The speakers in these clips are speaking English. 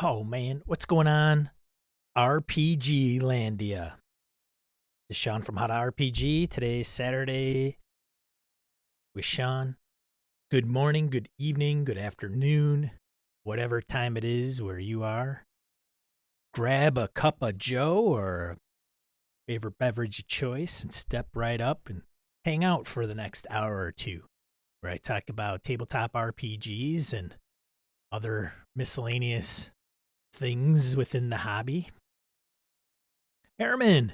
Oh man, what's going on? RPG Landia. This is Sean from How to RPG. Today's Saturday with Sean. Good morning, good evening, good afternoon, whatever time it is where you are. Grab a cup of Joe or favorite beverage of choice and step right up and hang out for the next hour or two, where I talk about tabletop RPGs and other miscellaneous things within the hobby. Herman,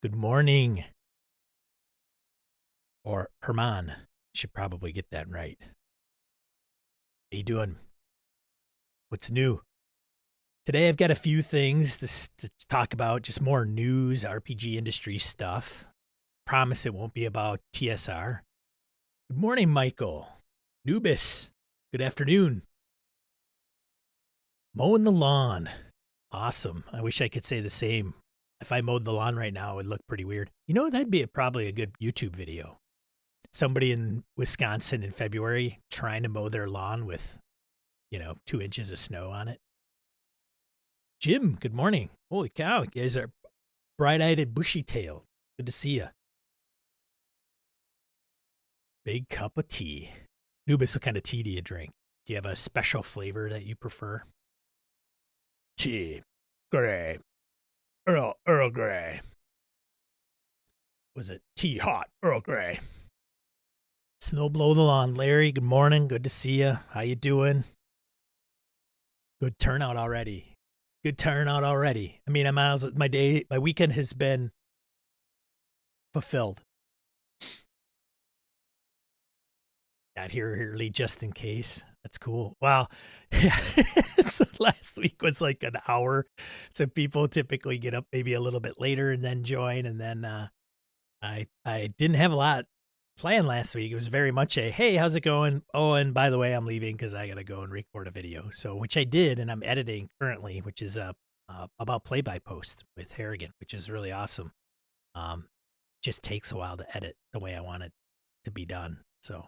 good morning. Or Herman. Should probably get that right. How you doing? What's new? Today I've got a few things to talk about, just more news, RPG industry stuff. Promise it won't be about TSR. Good morning, Michael. Nubis. Good afternoon. Mowing the lawn. Awesome. I wish I could say the same. If I mowed the lawn right now, it would look pretty weird. You know, that'd be probably a good YouTube video. Somebody in Wisconsin in February trying to mow their lawn with, 2 inches of snow on it. Jim, good morning. Holy cow, you guys are bright-eyed and bushy-tailed. Good to see you. Big cup of tea. Nubis, what kind of tea do you drink? Do you have a special flavor that you prefer? Tea. Gray. Earl Grey. Was it tea hot? Earl Grey. Snow blow the lawn. Larry, good morning. Good to see you. How you doing? Good turnout already. I mean, my weekend has been fulfilled. Got here early just in case. That's cool. Wow. So last week was like an hour. So people typically get up maybe a little bit later and then join. And then I didn't have a lot planned last week. It was very much a, hey, how's it going? Oh, and by the way, I'm leaving because I got to go and record a video. So, which I did, and I'm editing currently, which is about play-by-post with Harrigan, which is really awesome. Just takes a while to edit the way I want it to be done. So,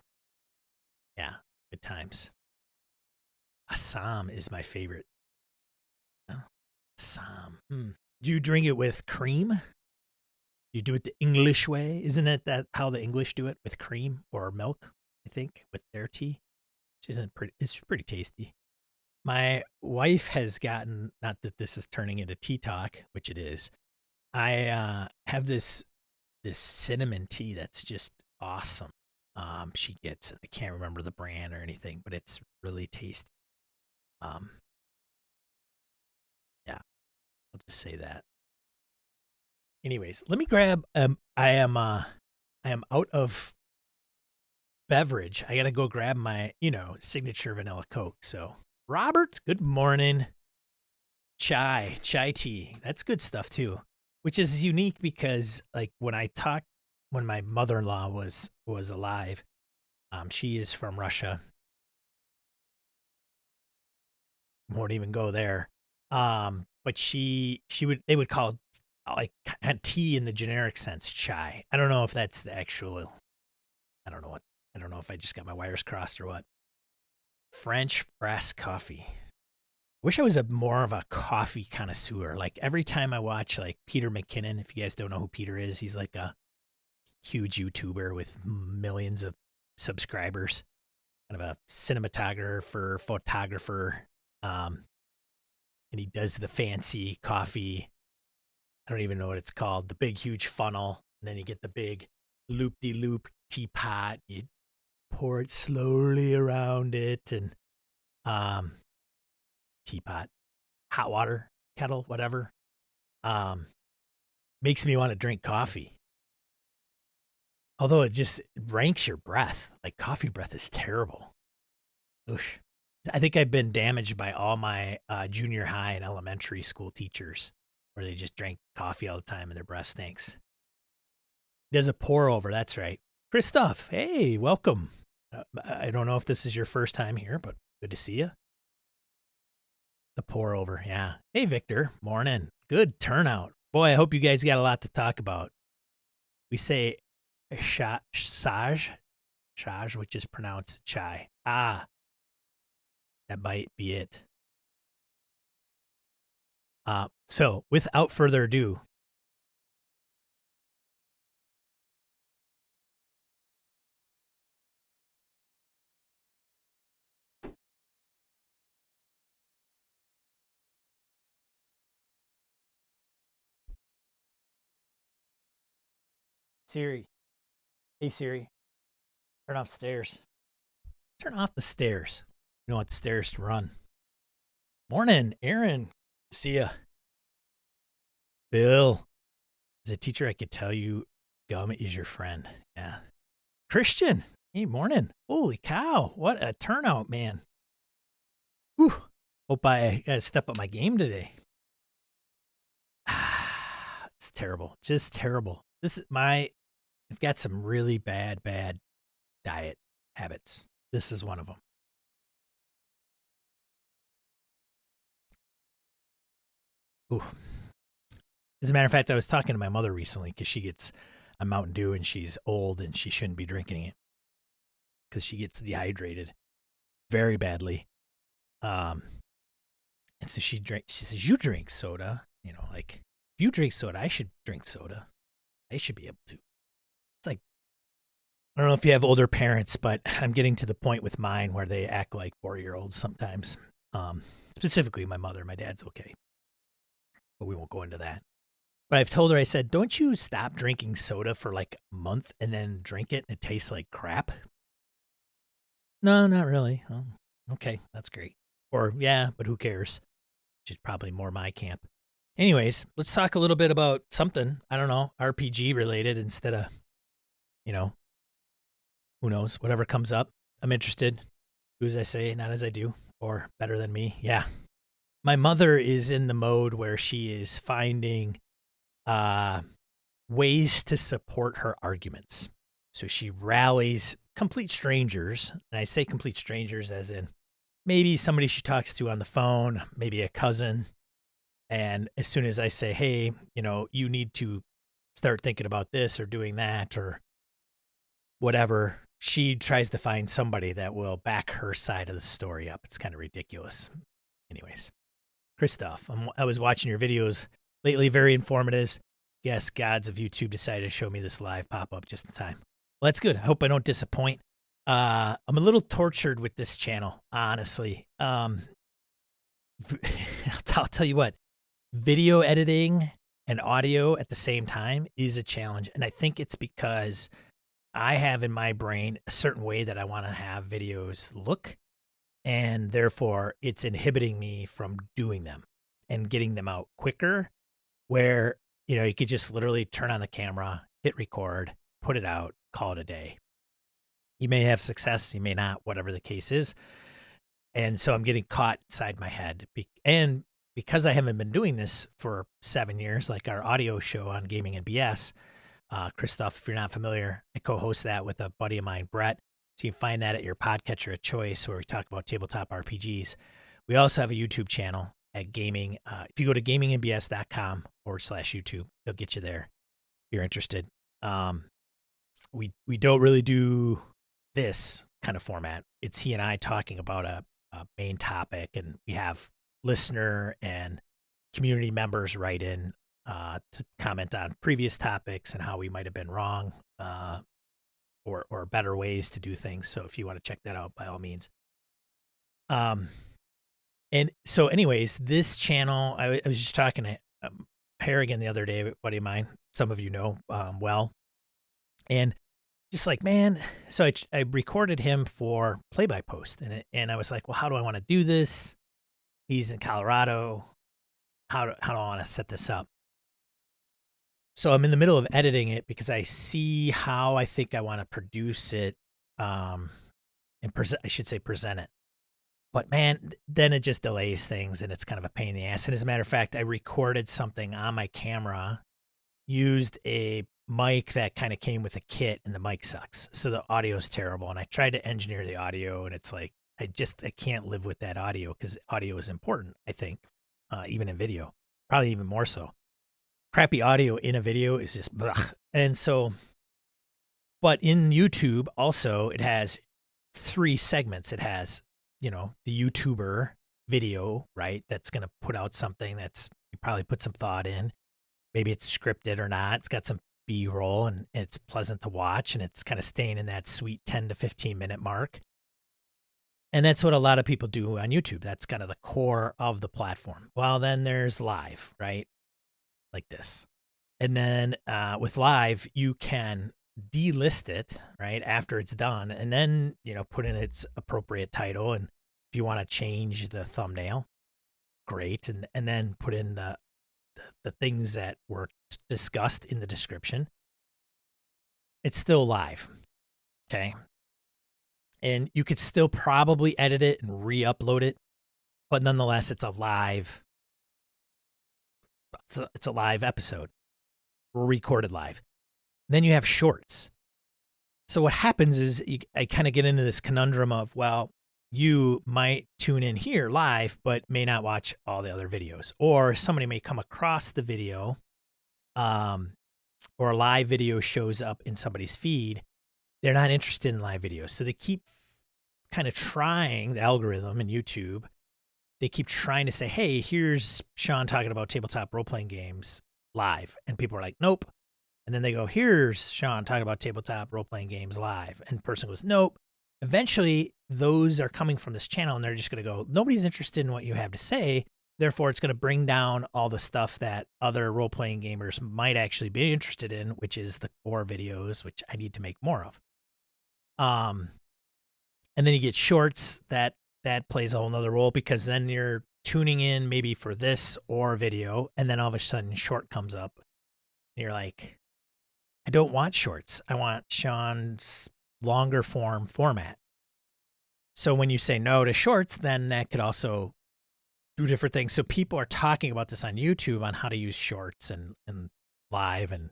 yeah, good times. Assam is my favorite. Oh, Assam. Do you drink it with cream? You do it the English way. Isn't it that how the English do it, with cream or milk, I think, with their tea? Which it's pretty tasty. My wife has gotten, not that this is turning into tea talk, which it is. I have this cinnamon tea that's just awesome. She gets, I can't remember the brand or anything, but it's really tasty. Yeah, I'll just say that. Anyways, let me grab. I am out of beverage. I gotta go grab my, signature vanilla Coke. So, Robert, good morning. Chai tea. That's good stuff too, which is unique because, like, when my mother-in-law was alive, she is from Russia. Won't even go there. But they would call like tea in the generic sense chai. I don't know if that's the actual. I don't know if I just got my wires crossed or what. French press coffee. Wish I was more of a coffee connoisseur. Like every time I watch like Peter McKinnon, if you guys don't know who Peter is, he's like a huge YouTuber with millions of subscribers, kind of a cinematographer, photographer. And he does the fancy coffee. I don't even know what it's called. The big, huge funnel. And then you get the big loop-de-loop teapot. You pour it slowly around it. And teapot, hot water, kettle, whatever. Makes me want to drink coffee. Although it just ranks your breath. Like coffee breath is terrible. Oosh. I think I've been damaged by all my junior high and elementary school teachers where they just drank coffee all the time and their breath stinks. Does a pour over, that's right. Christoph, hey, welcome. I don't know if this is your first time here, but good to see you. The pour over, yeah. Hey, Victor, morning. Good turnout. Boy, I hope you guys got a lot to talk about. We say saj, which is pronounced chai. Ah, that might be it. So without further ado, Siri, hey Siri, turn off stairs. Turn off the stairs. You don't want the stairs to run. Morning, Aaron. See ya. Bill. As a teacher, I could tell you gum is your friend. Yeah. Christian. Hey, morning. Holy cow. What a turnout, man. Whew. Hope I got to step up my game today. It's terrible. Just terrible. I've got some really bad diet habits. This is one of them. Ooh. As a matter of fact, I was talking to my mother recently because she gets a Mountain Dew and she's old and she shouldn't be drinking it because she gets dehydrated very badly. And so she says, you drink soda. You know, like, if you drink soda, I should drink soda. I should be able to. It's like, I don't know if you have older parents, but I'm getting to the point with mine where they act like 4-year-olds sometimes. Specifically my mother. My dad's okay, but we won't go into that. But I've told her, I said, don't you stop drinking soda for like a month and then drink it and it tastes like crap? No, not really. Oh, okay, that's great. Or, yeah, but who cares? Which is probably more my camp. Anyways, let's talk a little bit about something, I don't know, RPG related instead of, you know, who knows, whatever comes up. I'm interested. Do as I say, not as I do, or better than me. Yeah. My mother is in the mode where she is finding ways to support her arguments. So she rallies complete strangers, and I say complete strangers as in maybe somebody she talks to on the phone, maybe a cousin. And as soon as I say, hey, you know, you need to start thinking about this or doing that or whatever, she tries to find somebody that will back her side of the story up. It's kind of ridiculous. Anyways, Christoph, I was watching your videos lately, very informative. Guess gods of YouTube decided to show me this live pop-up just in time. Well, that's good. I hope I don't disappoint. I'm a little tortured with this channel, honestly. I'll tell you what, video editing and audio at the same time is a challenge. And I think it's because I have in my brain a certain way that I want to have videos look. And therefore, it's inhibiting me from doing them and getting them out quicker, where, you know, you could just literally turn on the camera, hit record, put it out, call it a day. You may have success, you may not, whatever the case is. And so I'm getting caught inside my head. And because I haven't been doing this for 7 years, like our audio show on Gaming and BS, Christoph, if you're not familiar, I co-host that with a buddy of mine, Brett. So you can find that at your podcatcher of choice, where we talk about tabletop RPGs. We also have a YouTube channel at gaming. If you go to gamingandbs.com/YouTube, they'll get you there if you're interested. We don't really do this kind of format. It's he and I talking about a main topic, and we have listener and community members write in to comment on previous topics and how we might have been wrong, or better ways to do things. So if you want to check that out, by all means. And so anyways, this channel, I was just talking to Harrigan the other day, a buddy of mine, some of you know well, and just like, man, so I recorded him for Play by Post, and I was like, well, how do I want to do this? He's in Colorado. How do I want to set this up? So I'm in the middle of editing it because I see how I think I want to produce it, and I should say present it. But man, then it just delays things, and it's kind of a pain in the ass. And as a matter of fact, I recorded something on my camera, used a mic that kind of came with a kit, and the mic sucks. So the audio is terrible. And I tried to engineer the audio, and it's like, I can't live with that audio, because audio is important, I think, even in video, probably even more so. Crappy audio in a video is just blech. And so, but in YouTube also, it has 3 segments. It has, you know, the YouTuber video, right? That's going to put out something that's You probably put some thought in. Maybe it's scripted or not. It's got some B-roll and it's pleasant to watch, and it's kind of staying in that sweet 10 to 15 minute mark. And that's what a lot of people do on YouTube. That's kind of the core of the platform. Well, then there's live, right? Like this. And then with live, you can delist it, right, after it's done, and then, put in its appropriate title. And if you want to change the thumbnail, great. And then put in the things that were discussed in the description. It's still live. Okay. And you could still probably edit it and re-upload it, but nonetheless, it's a live episode, recorded live. Then you have shorts. So what happens is I kind of get into this conundrum of, well, you might tune in here live, but may not watch all the other videos, or somebody may come across the video, or a live video shows up in somebody's feed. They're not interested in live videos. So they keep kind of trying, the algorithm in YouTube, they keep trying to say, hey, here's Sean talking about tabletop role-playing games live. And people are like, nope. And then they go, here's Sean talking about tabletop role-playing games live. And the person goes, nope. Eventually, those are coming from this channel, and they're just going to go, nobody's interested in what you have to say. Therefore, it's going to bring down all the stuff that other role-playing gamers might actually be interested in, which is the core videos, which I need to make more of. And then you get shorts that plays a whole nother role, because then you're tuning in maybe for this or video, and then all of a sudden short comes up and you're like, I don't want shorts. I want Sean's longer form format. So when you say no to shorts, then that could also do different things. So people are talking about this on YouTube on how to use shorts and live and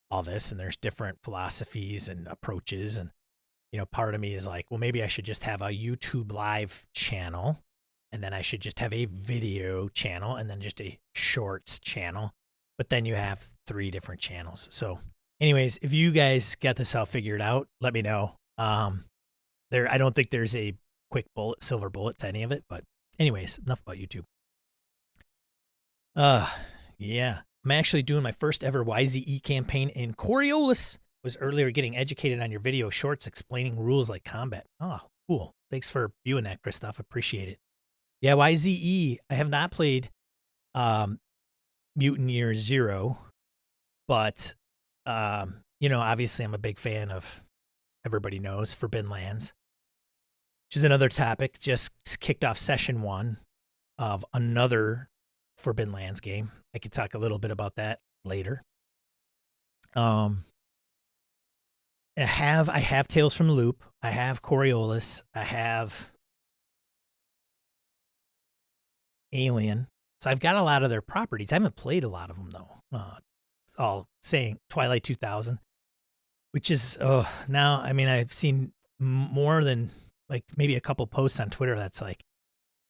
all this. And there's different philosophies and approaches. And, part of me is like, well, maybe I should just have a YouTube live channel, and then I should just have a video channel, and then just a shorts channel. But then you have 3 different channels. So anyways, if you guys got this all figured out, let me know. I don't think there's a quick silver bullet to any of it, but anyways, enough about YouTube. Yeah, I'm actually doing my first ever YZE campaign in Coriolis. Was earlier getting educated on your video shorts explaining rules like combat. Oh, cool. Thanks for viewing that, Christoph. Appreciate it. Yeah, YZE. I have not played Mutant Year Zero, but obviously I'm a big fan of, everybody knows, Forbidden Lands, which is another topic. Just kicked off session 1 of another Forbidden Lands game. I could talk a little bit about that later. I have Tales from the Loop. I have Coriolis. I have Alien. So I've got a lot of their properties. I haven't played a lot of them, though. It's all saying Twilight 2000, which is, now, I mean, I've seen more than like maybe a couple posts on Twitter that's like,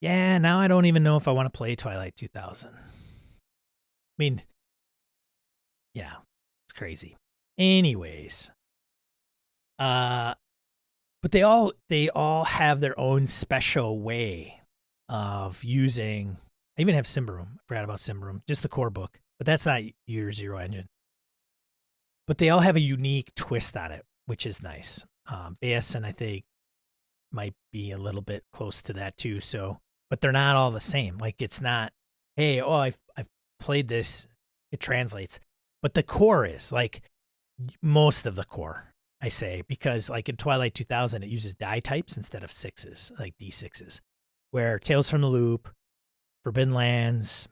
yeah, now I don't even know if I want to play Twilight 2000. I mean, yeah, it's crazy. Anyways, but they all have their own special way of using. I even have Symbaroum. I forgot about Symbaroum, just the core book, but that's not Year Zero engine. But they all have a unique twist on it, which is nice. ASN, I think, might be a little bit close to that too. So, but they're not all the same. Like, it's not, hey, I've played this, it translates. But the core is like most of the core, I say, because like in Twilight 2000, it uses die types instead of 6s, like D6s, where Tales from the Loop, Forbidden Lands,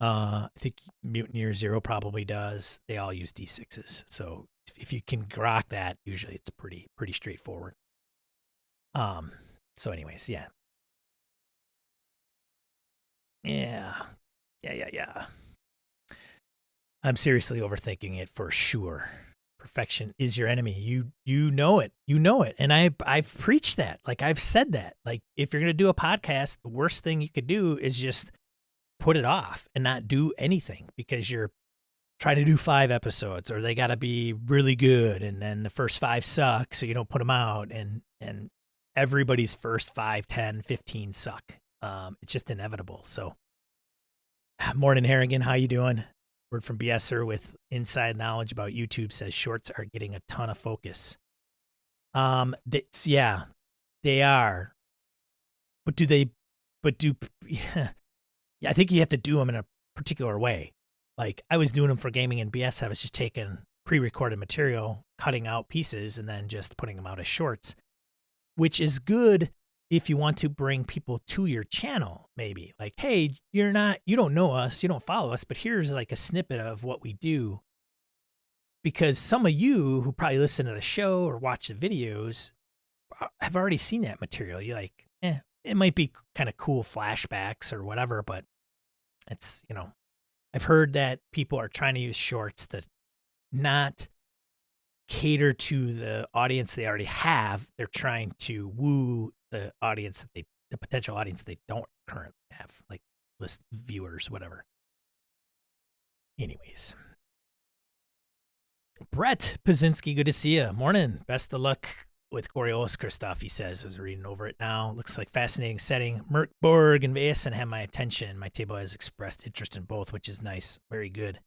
I think Mutant Year Zero probably does. They all use D6s. So if you can grok that, usually it's pretty straightforward. So anyways, yeah. Yeah. I'm seriously overthinking it for sure. Perfection is your enemy. You know it. And I've preached that. Like, I've said that. Like, if you're going to do a podcast, the worst thing you could do is just put it off and not do anything, because you're trying to do 5 episodes, or they got to be really good, and then the first 5 suck, so you don't put them out, and everybody's first 5, 10, 15 suck. It's just inevitable. So Morning, Harrigan. How you doing? Word from BSer with inside knowledge about YouTube says shorts are getting a ton of focus. Yeah, they are. But do they? Yeah, I think you have to do them in a particular way. Like I was doing them for gaming and BS. I was just taking pre-recorded material, cutting out pieces, and then just putting them out as shorts, which is good if you want to bring people to your channel. Maybe like, hey, you don't know us, you don't follow us, but here's like a snippet of what we do. Because some of you who probably listen to the show or watch the videos have already seen that material. You're like, it might be kind of cool flashbacks or whatever, but it's, I've heard that people are trying to use shorts to not cater to the audience they already have. They're trying to woo the audience the potential audience they don't currently have, like list viewers, whatever. Anyways. Brett Pazinski, good to see you. Morning. Best of luck with Coriolis, Christoph, he says. I was reading over it now. Looks like fascinating setting. Merkborg and Vaesen have my attention. My table has expressed interest in both, which is nice. Very good.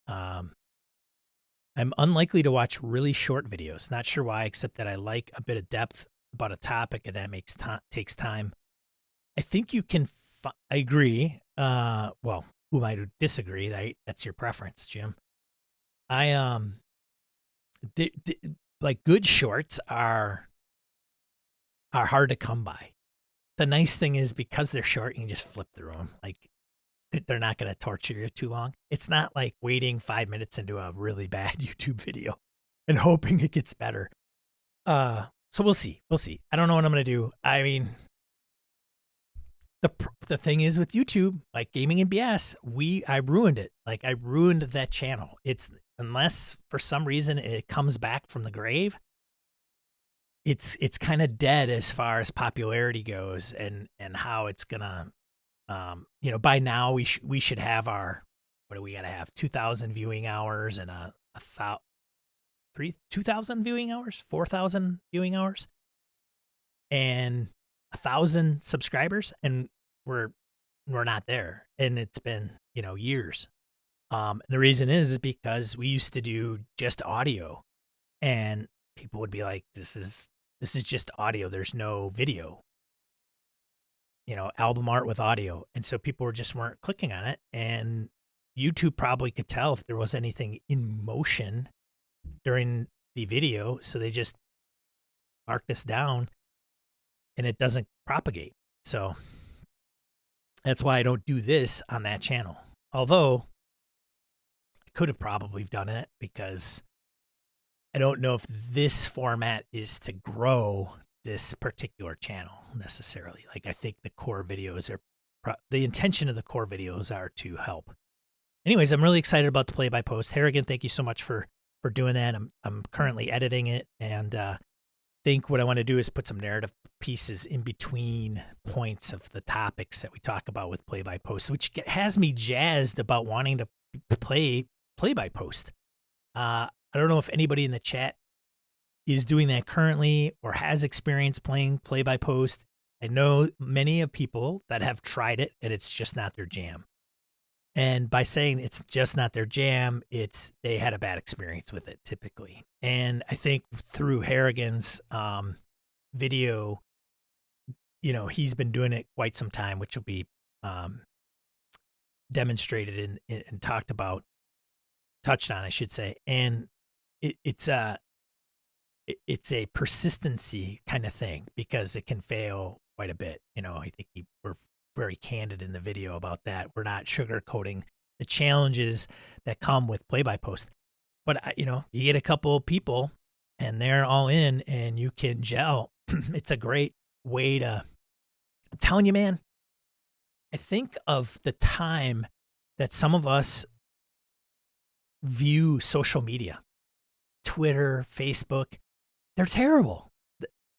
I'm unlikely to watch really short videos. Not sure why, except that I like a bit of depth about a topic, and that takes time. I think you can. I agree. Well, who might disagree? That's your preference, Jim. Like good shorts are hard to come by. The nice thing is because they're short, you can just flip through them. Like they're not going to torture you too long. It's not like waiting 5 minutes into a really bad YouTube video and hoping it gets better. So we'll see. I don't know what I'm going to do. I mean, the thing is with YouTube, like gaming and BS, I ruined it. Like I ruined that channel. It's unless for some reason it comes back from the grave, it's kind of dead as far as popularity goes and how it's gonna, by now we should have our, what do we gotta have? 2,000 viewing hours and 2,000 viewing hours, 4,000 viewing hours, and 1,000 subscribers, and we're not there, and it's been years. The reason is because we used to do just audio, and people would be like, "This is just audio. There's no video." Album art with audio, and so people weren't clicking on it, and YouTube probably could tell if there was anything in motion during the video, so they just marked us down, and it doesn't propagate. So that's why I don't do this on that channel. Although I could have probably done it, because I don't know if this format is to grow this particular channel necessarily. Like I think the core videos the intention of the core videos are to help. Anyways, I'm really excited about the play-by-post. Harrigan, thank you so much for doing that. I'm currently editing it, and think what I want to do is put some narrative pieces in between points of the topics that we talk about with play-by-post, which has me jazzed about wanting to play play-by-post. I don't know if anybody in the chat is doing that currently or has experience playing play-by-post. I know many of people that have tried it, and it's just not their jam. And by saying it's just not their jam, they had a bad experience with it typically. And I think through Harrigan's video, he's been doing it quite some time, which will be demonstrated and touched on, I should say. And it's a persistency kind of thing, because it can fail quite a bit. I think we're very candid in the video about that. We're not sugarcoating the challenges that come with play-by-post. But, you get a couple of people and they're all in and you can gel. It's a great way I'm telling you, man, I think of the time that some of us view social media, Twitter, Facebook, they're terrible.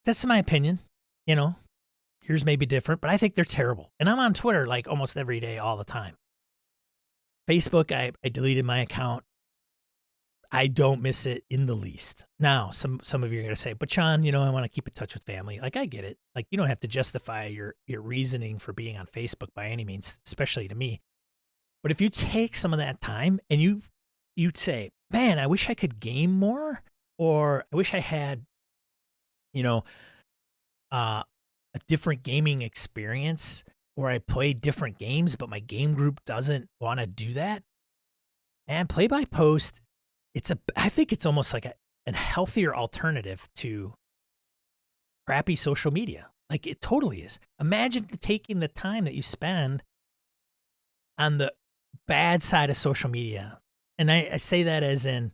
That's my opinion, Yours may be different, but I think they're terrible. And I'm on Twitter like almost every day, all the time. Facebook, I deleted my account. I don't miss it in the least. Now, some of you are going to say, but Sean, I want to keep in touch with family. Like, I get it. Like, you don't have to justify your reasoning for being on Facebook by any means, especially to me. But if you take some of that time and you'd say, man, I wish I could game more, or I wish I had, you know, a different gaming experience, or I play different games, but my game group doesn't want to do that. And play by post, I think it's almost like a healthier alternative to crappy social media. Like, it totally is. Imagine taking the time that you spend on the bad side of social media. And I say that as in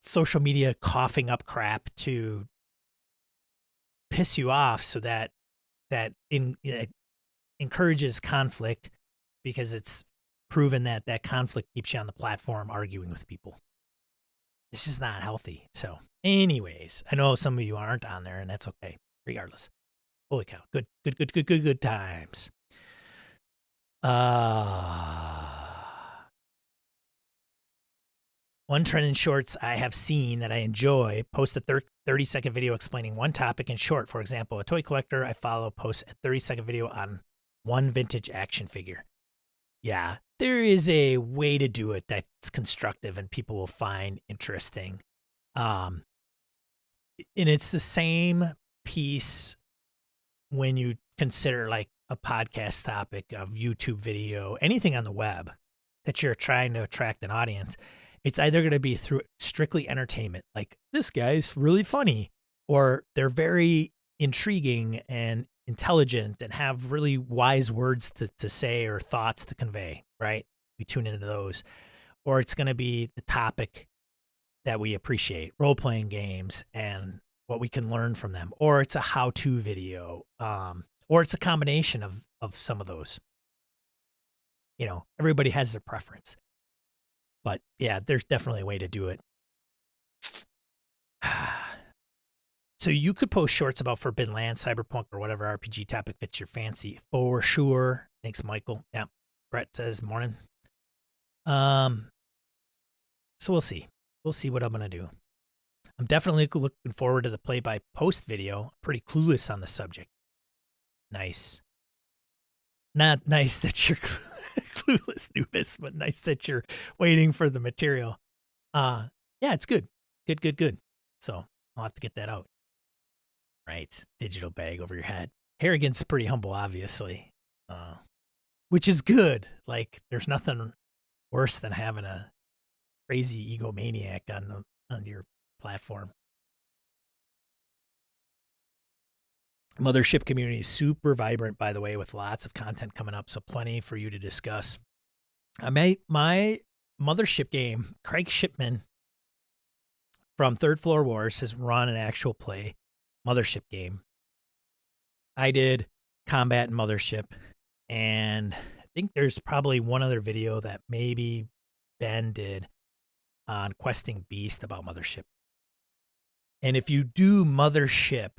social media coughing up crap to piss you off, so that it encourages conflict, because it's proven that conflict keeps you on the platform arguing with people. This is not healthy. So anyways, I know some of you aren't on there, and that's okay. Regardless. Holy cow. Good times. One trend in shorts I have seen that I enjoy: post a 30-second video explaining one topic in short. For example, a toy collector I follow posts a 30-second video on one vintage action figure. Yeah, there is a way to do it that's constructive and people will find interesting. And it's the same piece when you consider like a podcast topic, of YouTube video, anything on the web that you're trying to attract an audience. It's either going to be through strictly entertainment, like this guy's really funny, or they're very intriguing and intelligent and have really wise words to say or thoughts to convey, right? We tune into those. Or it's going to be the topic that we appreciate, role-playing games and what we can learn from them. Or it's a how-to video, or it's a combination of some of those. You know, everybody has their preference. But yeah, there's definitely a way to do it. So you could post shorts about Forbidden Land, Cyberpunk, or whatever RPG topic fits your fancy, for sure. Thanks, Michael. Yeah. Brett says, morning. So we'll see. We'll see what I'm going to do. I'm definitely looking forward to the play-by-post video. Pretty clueless on the subject. Nice. Not nice that you're clueless, Nubis, but nice that you're waiting for the material. Yeah, it's good. Good. So I'll have to get that out. Right. Digital bag over your head. Harrigan's pretty humble, obviously, which is good. Like, there's nothing worse than having a crazy egomaniac on your platform. Mothership community is super vibrant, by the way, with lots of content coming up, so plenty for you to discuss. My Mothership game, Craig Shipman from Third Floor Wars, has run an actual play Mothership game. I did combat in Mothership, and I think there's probably one other video that maybe Ben did on Questing Beast about Mothership. And if you do Mothership,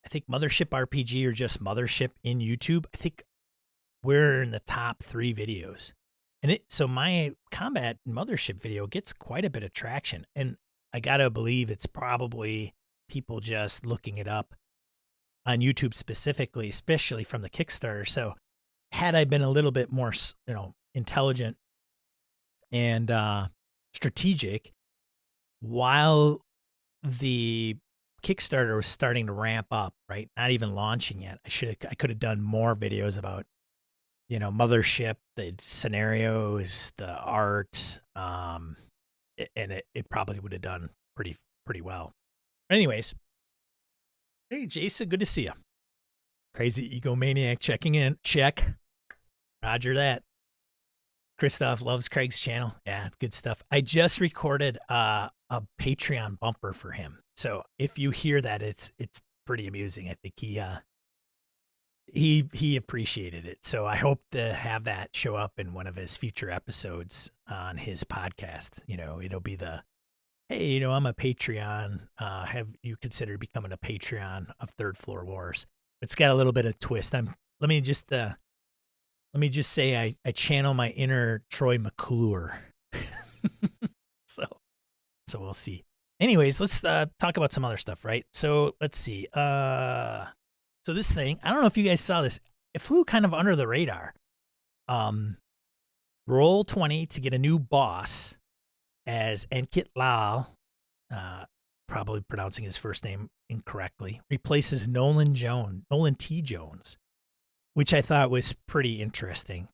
I think Mothership RPG or just Mothership in YouTube, I think we're in the top 3 videos. And so my combat Mothership video gets quite a bit of traction. And I got to believe it's probably people just looking it up on YouTube specifically, especially from the Kickstarter. So had I been a little bit more, intelligent and strategic while the Kickstarter was starting to ramp up, right? Not even launching yet. I could have done more videos about, Mothership, the scenarios, the art, and it probably would have done pretty well. Anyways, hey Jason, good to see you. Crazy egomaniac checking in. Check. Roger that. Christoph loves Craig's channel. Yeah, good stuff. I just recorded a Patreon bumper for him. So if you hear that, it's pretty amusing. I think he appreciated it. So I hope to have that show up in one of his future episodes on his podcast. It'll be hey, I'm a Patreon. Have you considered becoming a Patreon of Third Floor Wars? It's got a little bit of twist. Let me just say I channel my inner Troy McClure. So we'll see. Anyways, let's talk about some other stuff, right? So let's see. So this thing, I don't know if you guys saw this. It flew kind of under the radar. Roll20 to get a new boss as Ankit Lal, probably pronouncing his first name incorrectly, replaces Nolan T. Jones, which I thought was pretty interesting.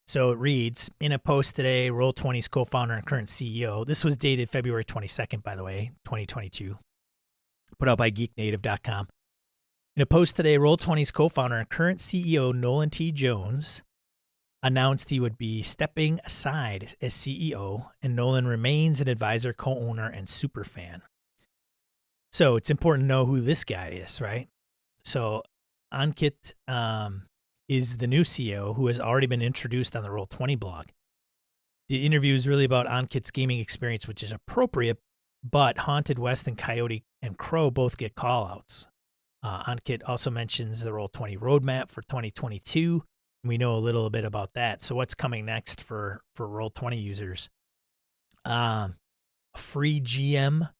So it reads, in a post today, Roll20's co-founder and current CEO, this was dated February 22nd, by the way, 2022, put out by geeknative.com. In a post today, Roll20's co-founder and current CEO, Nolan T. Jones, announced he would be stepping aside as CEO, and Nolan remains an advisor, co-owner, and superfan. So it's important to know who this guy is, right? So Ankit is the new CEO who has already been introduced on the Roll20 blog. The interview is really about Ankit's gaming experience, which is appropriate, but Haunted West and Coyote and Crow both get call-outs. Ankit also mentions the Roll20 roadmap for 2022. And we know a little bit about that. So what's coming next for Roll20 users? A free GM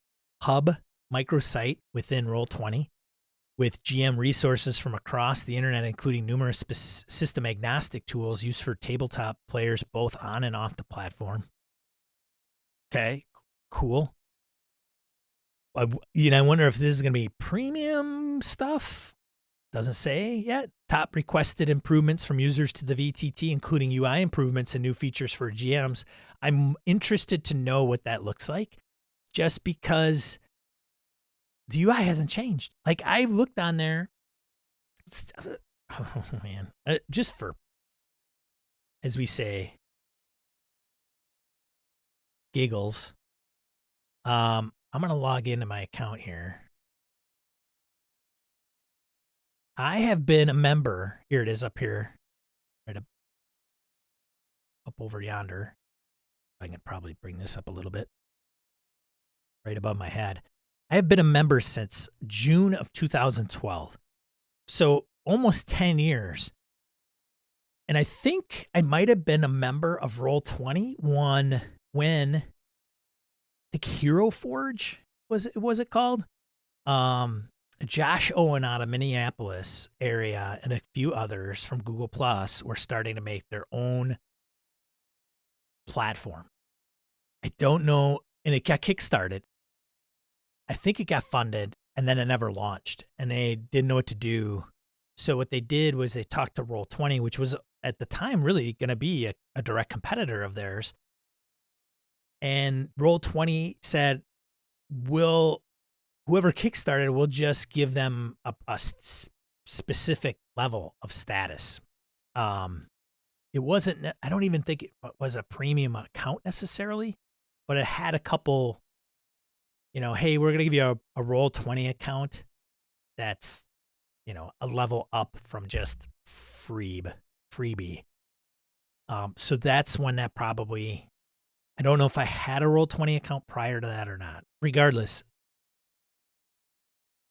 hub microsite within Roll20 with GM resources from across the internet, including numerous system agnostic tools used for tabletop players both on and off the platform. Okay, cool. I wonder if this is going to be premium stuff. Doesn't say yet. Top requested improvements from users to the VTT, including UI improvements and new features for GMs. I'm interested to know what that looks like, just because the UI hasn't changed. Like, I've looked on there. Oh, man. Just for, as we say, giggles. I'm going to log into my account here. I have been a member. Here it is up here. Right up over yonder. I can probably bring this up a little bit. Right above my head. I have been a member since June of 2012. So almost 10 years. And I think I might have been a member of Roll20 when I think Hero Forge was it called? Josh Owen out of Minneapolis area and a few others from Google Plus were starting to make their own platform. I don't know, and it got kickstarted. I think it got funded, and then it never launched, and they didn't know what to do. So what they did was they talked to Roll20, which was at the time really going to be a direct competitor of theirs. And Roll20 said, whoever kickstarted will just give them a specific level of status. It wasn't, I don't even think it was a premium account necessarily, but it had a couple, hey, we're going to give you a Roll20 account that's, a level up from just freebie. So that's when that probably, I don't know if I had a Roll20 account prior to that or not. Regardless,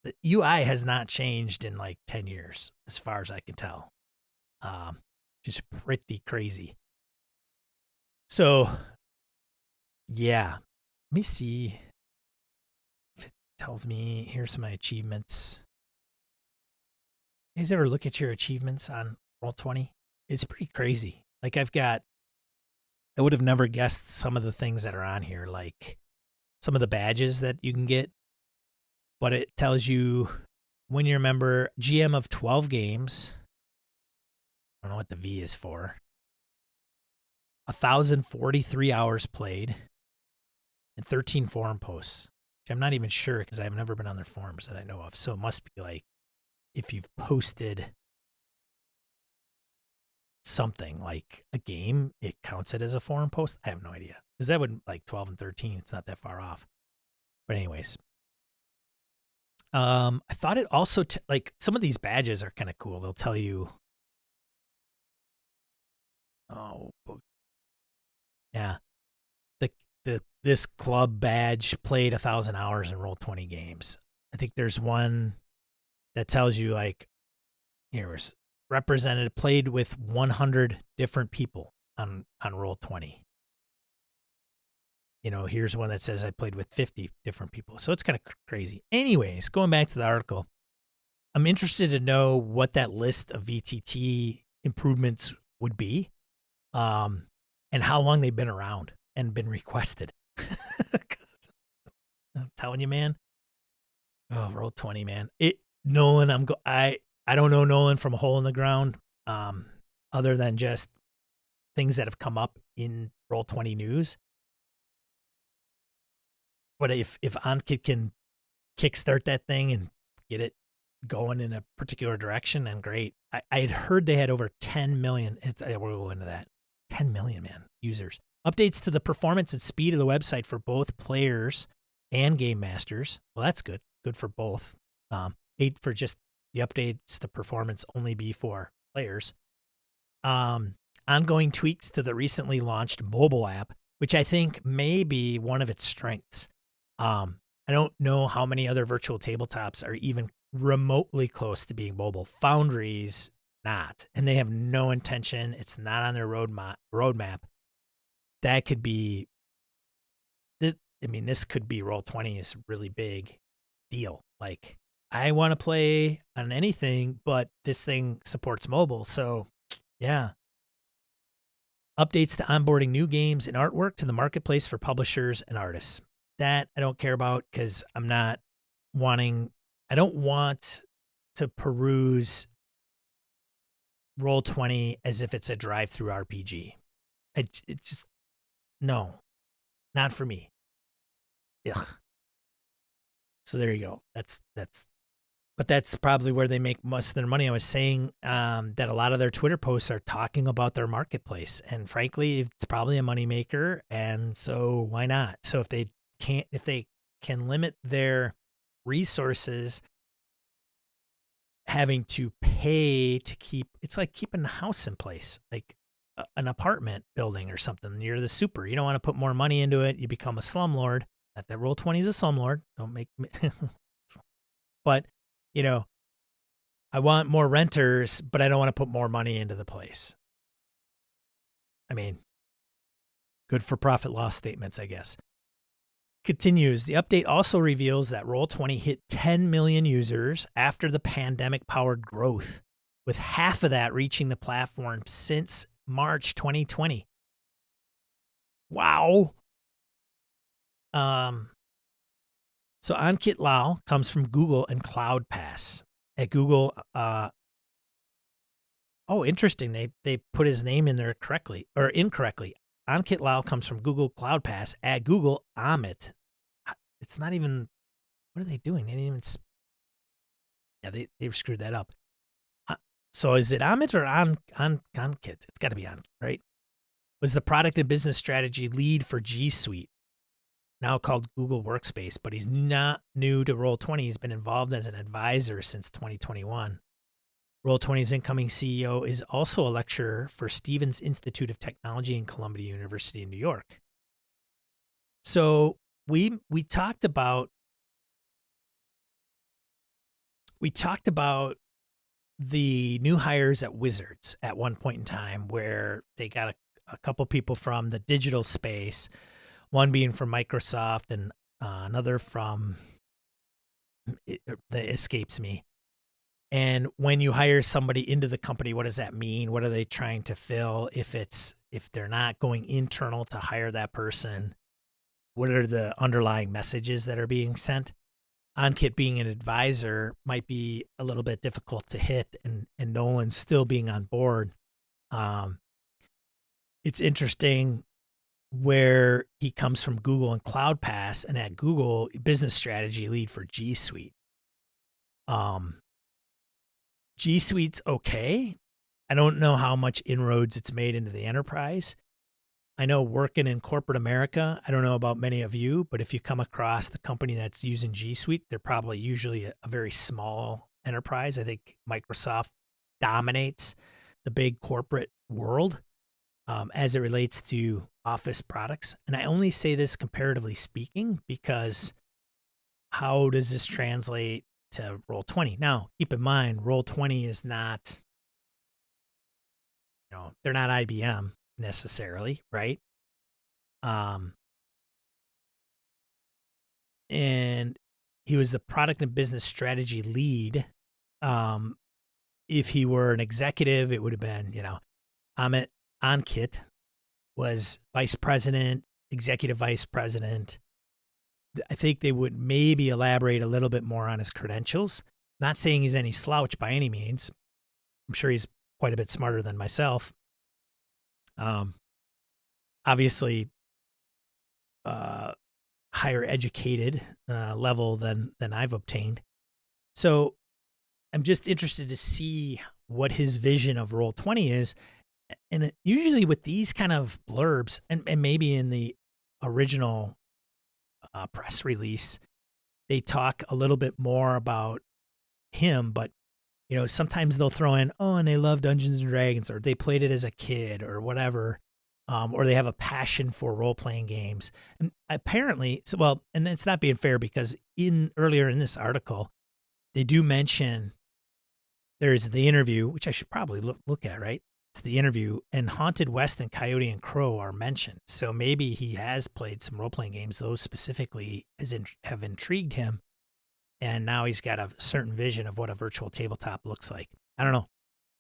the UI has not changed in like 10 years, as far as I can tell. Just pretty crazy. So, yeah. Let me see if it tells me, here's my achievements. You guys ever look at your achievements on Roll20? It's pretty crazy. Like I would have never guessed some of the things that are on here, like some of the badges that you can get. But it tells you when you're a member, GM of 12 games. I don't know what the V is for. 1,043 hours played. And 13 forum posts. Which I'm not even sure because I've never been on their forums that I know of. So it must be like if you've posted something like a game, it counts it as a forum post. I have no idea. Because that would like 12 and 13. It's not that far off. But anyways. I thought it also, like some of these badges are kind of cool. They'll tell you. Oh, yeah. This club badge played 1,000 hours in Roll20 games. I think there's one that tells you like, here was represented, played with 100 different people on Roll20. Here's one that says I played with 50 different people. So it's kind of crazy. Anyways, going back to the article, I'm interested to know what that list of VTT improvements would be. and how long they've been around and been requested. I'm telling you, man. Oh, Roll20, man. Nolan, I don't know Nolan from a hole in the ground, other than just things that have come up in Roll20 news. But if Ankit can kickstart that thing and get it going in a particular direction, then great. I had heard they had over 10 million. We'll go into that. 10 million, man, users. Updates to the performance and speed of the website for both players and game masters. Well, that's good. Good for both. 8 for just the updates to performance only be for players. Ongoing tweaks to the recently launched mobile app, which I think may be one of its strengths. I don't know how many other virtual tabletops are even remotely close to being mobile. Foundry's not, and they have no intention. It's not on their roadmap. That could be, this could be Roll20's really big deal. Like, I want to play on anything, but this thing supports mobile. So, yeah. Updates to onboarding new games and artwork to the marketplace for publishers and artists. That I don't care about because I don't want to peruse Roll20 as if it's a drive-through RPG. It just, no, not for me. Ugh. So there you go. But that's probably where they make most of their money. I was saying that a lot of their Twitter posts are talking about their marketplace, and frankly, it's probably a moneymaker. And so why not? So if they can limit their resources, having to pay to keep, it's like keeping a house in place, like an apartment building or something. You're the super. You don't want to put more money into it. You become a slumlord. Not that Roll20 is a slumlord. Don't make me. But, I want more renters, but I don't want to put more money into the place. I mean, good for profit loss statements, I guess. Continues. The update also reveals that Roll20 hit 10 million users after the pandemic-powered growth, with half of that reaching the platform since March 2020. Wow. So Ankit Lal comes from Google and CloudPass. At Google, interesting. They put his name in there correctly or incorrectly. Ankit Lal comes from Google CloudPass. At Google, Amit. It's not even, what are they doing? They didn't even, they screwed that up. So is it Amit or Ankit? It's got to be Ankit, right? Was the product and business strategy lead for G Suite, now called Google Workspace, but he's not new to Roll20. He's been involved as an advisor since 2021. Roll20's incoming CEO is also a lecturer for Stevens Institute of Technology in Columbia University in New York. So we talked about the new hires at Wizards at one point in time, where they got a couple people from the digital space, one being from Microsoft and another from, that escapes me. And when you hire somebody into the company, what does that mean? What are they trying to fill? If they're not going internal to hire that person, what are the underlying messages that are being sent? Ankit being an advisor might be a little bit difficult to hit, and Nolan still being on board. It's interesting where he comes from Google and CloudPass, and at Google, business strategy lead for G Suite. G Suite's okay. I don't know how much inroads it's made into the enterprise. I know working in corporate America, I don't know about many of you, but if you come across the company that's using G Suite, they're probably usually a very small enterprise. I think Microsoft dominates the big corporate world as it relates to Office products. And I only say this comparatively speaking because how does this translate to Roll20? Now, keep in mind, Roll20 is not, they're not IBM necessarily, right? And he was the product and business strategy lead. If he were an executive, it would have been, Amit Ankit, was vice president, executive vice president. I think they would maybe elaborate a little bit more on his credentials. Not saying he's any slouch by any means. I'm sure he's quite a bit smarter than myself. Obviously, higher educated level than I've obtained. So I'm just interested to see what his vision of Roll20 is. And usually with these kind of blurbs, and maybe in the original press release, they talk a little bit more about him, but sometimes they'll throw in, oh, and they love Dungeons and Dragons, or they played it as a kid, or whatever, or they have a passion for role-playing games. And apparently, and it's not being fair, because earlier in this article, they do mention there's the interview, which I should probably look at, right? It's the interview, and Haunted West and Coyote and Crow are mentioned. So maybe he has played some role-playing games. Those specifically have intrigued him. And now he's got a certain vision of what a virtual tabletop looks like. I don't know.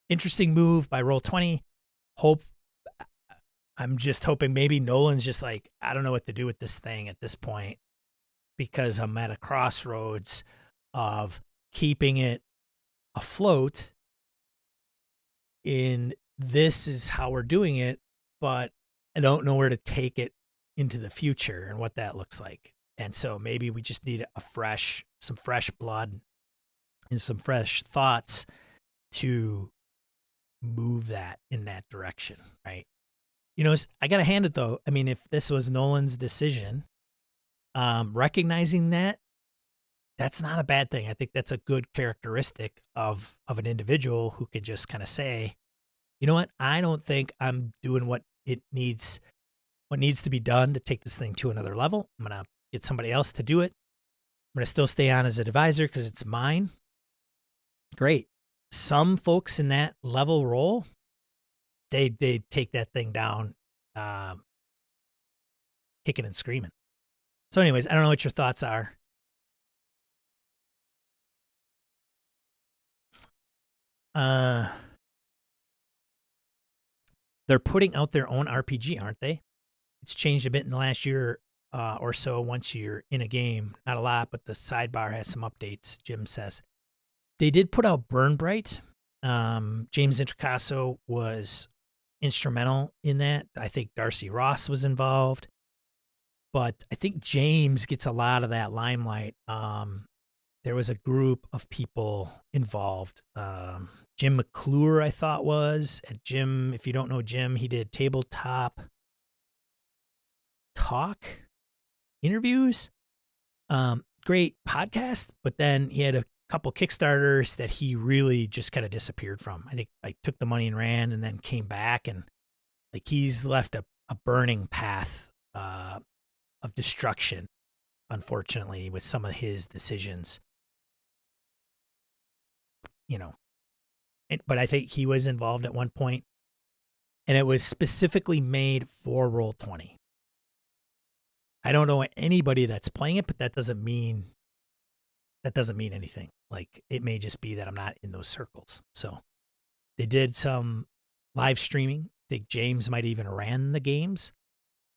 Interesting move by Roll20. I'm just hoping maybe Nolan's just like, I don't know what to do with this thing at this point, because I'm at a crossroads of keeping it afloat in this is how we're doing it, but I don't know where to take it into the future and what that looks like. And so maybe we just need some fresh blood and some fresh thoughts to move that in that direction, right? I got to hand it though. I mean, if this was Nolan's decision, recognizing that's not a bad thing. I think that's a good characteristic of an individual who can just kind of say, you know what? I don't think I'm doing what needs to be done to take this thing to another level. I'm going to get somebody else to do it. I'm going to still stay on as an advisor because it's mine. Great. Some folks in that level role, they take that thing down, kicking and screaming. So anyways, I don't know what your thoughts are. They're putting out their own RPG, aren't they? It's changed a bit in the last year or so once you're in a game. Not a lot, but the sidebar has some updates, Jim says. They did put out Burn Bright. James Introcaso was instrumental in that. I think Darcy Ross was involved. But I think James gets a lot of that limelight. There was a group of people involved. Jim McClure, I thought was. And Jim, if you don't know Jim, he did Tabletop Talk interviews. Great podcast, but then he had a couple Kickstarters that he really just kind of disappeared from. I think took the money and ran, and then came back, and he's left a burning path of destruction, unfortunately, with some of his decisions. But I think he was involved at one point, and it was specifically made for Roll20. I don't know anybody that's playing it, but that doesn't mean anything. It may just be that I'm not in those circles. So they did some live streaming. I think James might even ran the games.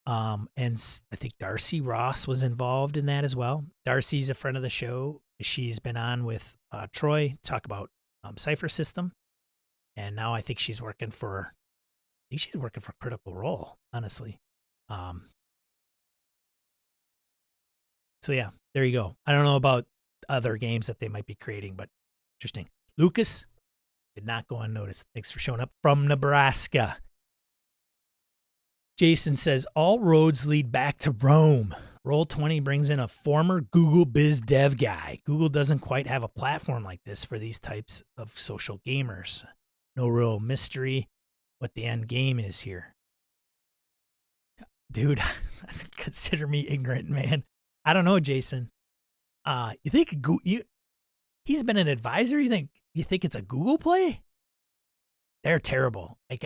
And I think Darcy Ross was involved in that as well. Darcy's a friend of the show. She's been on with Troy, talk about Cypher System. And now I think she's working for Critical Role, honestly. So yeah, there you go. I don't know about other games that they might be creating, but interesting. Lucas did not go unnoticed. Thanks for showing up from Nebraska. Jason says, all roads lead back to Rome. Roll20 brings in a former Google biz dev guy. Google doesn't quite have a platform like this for these types of social gamers. No real mystery what the end game is here. Dude, consider me ignorant, man. I don't know, Jason. You think he's been an advisor? You think it's a Google play? They're terrible. I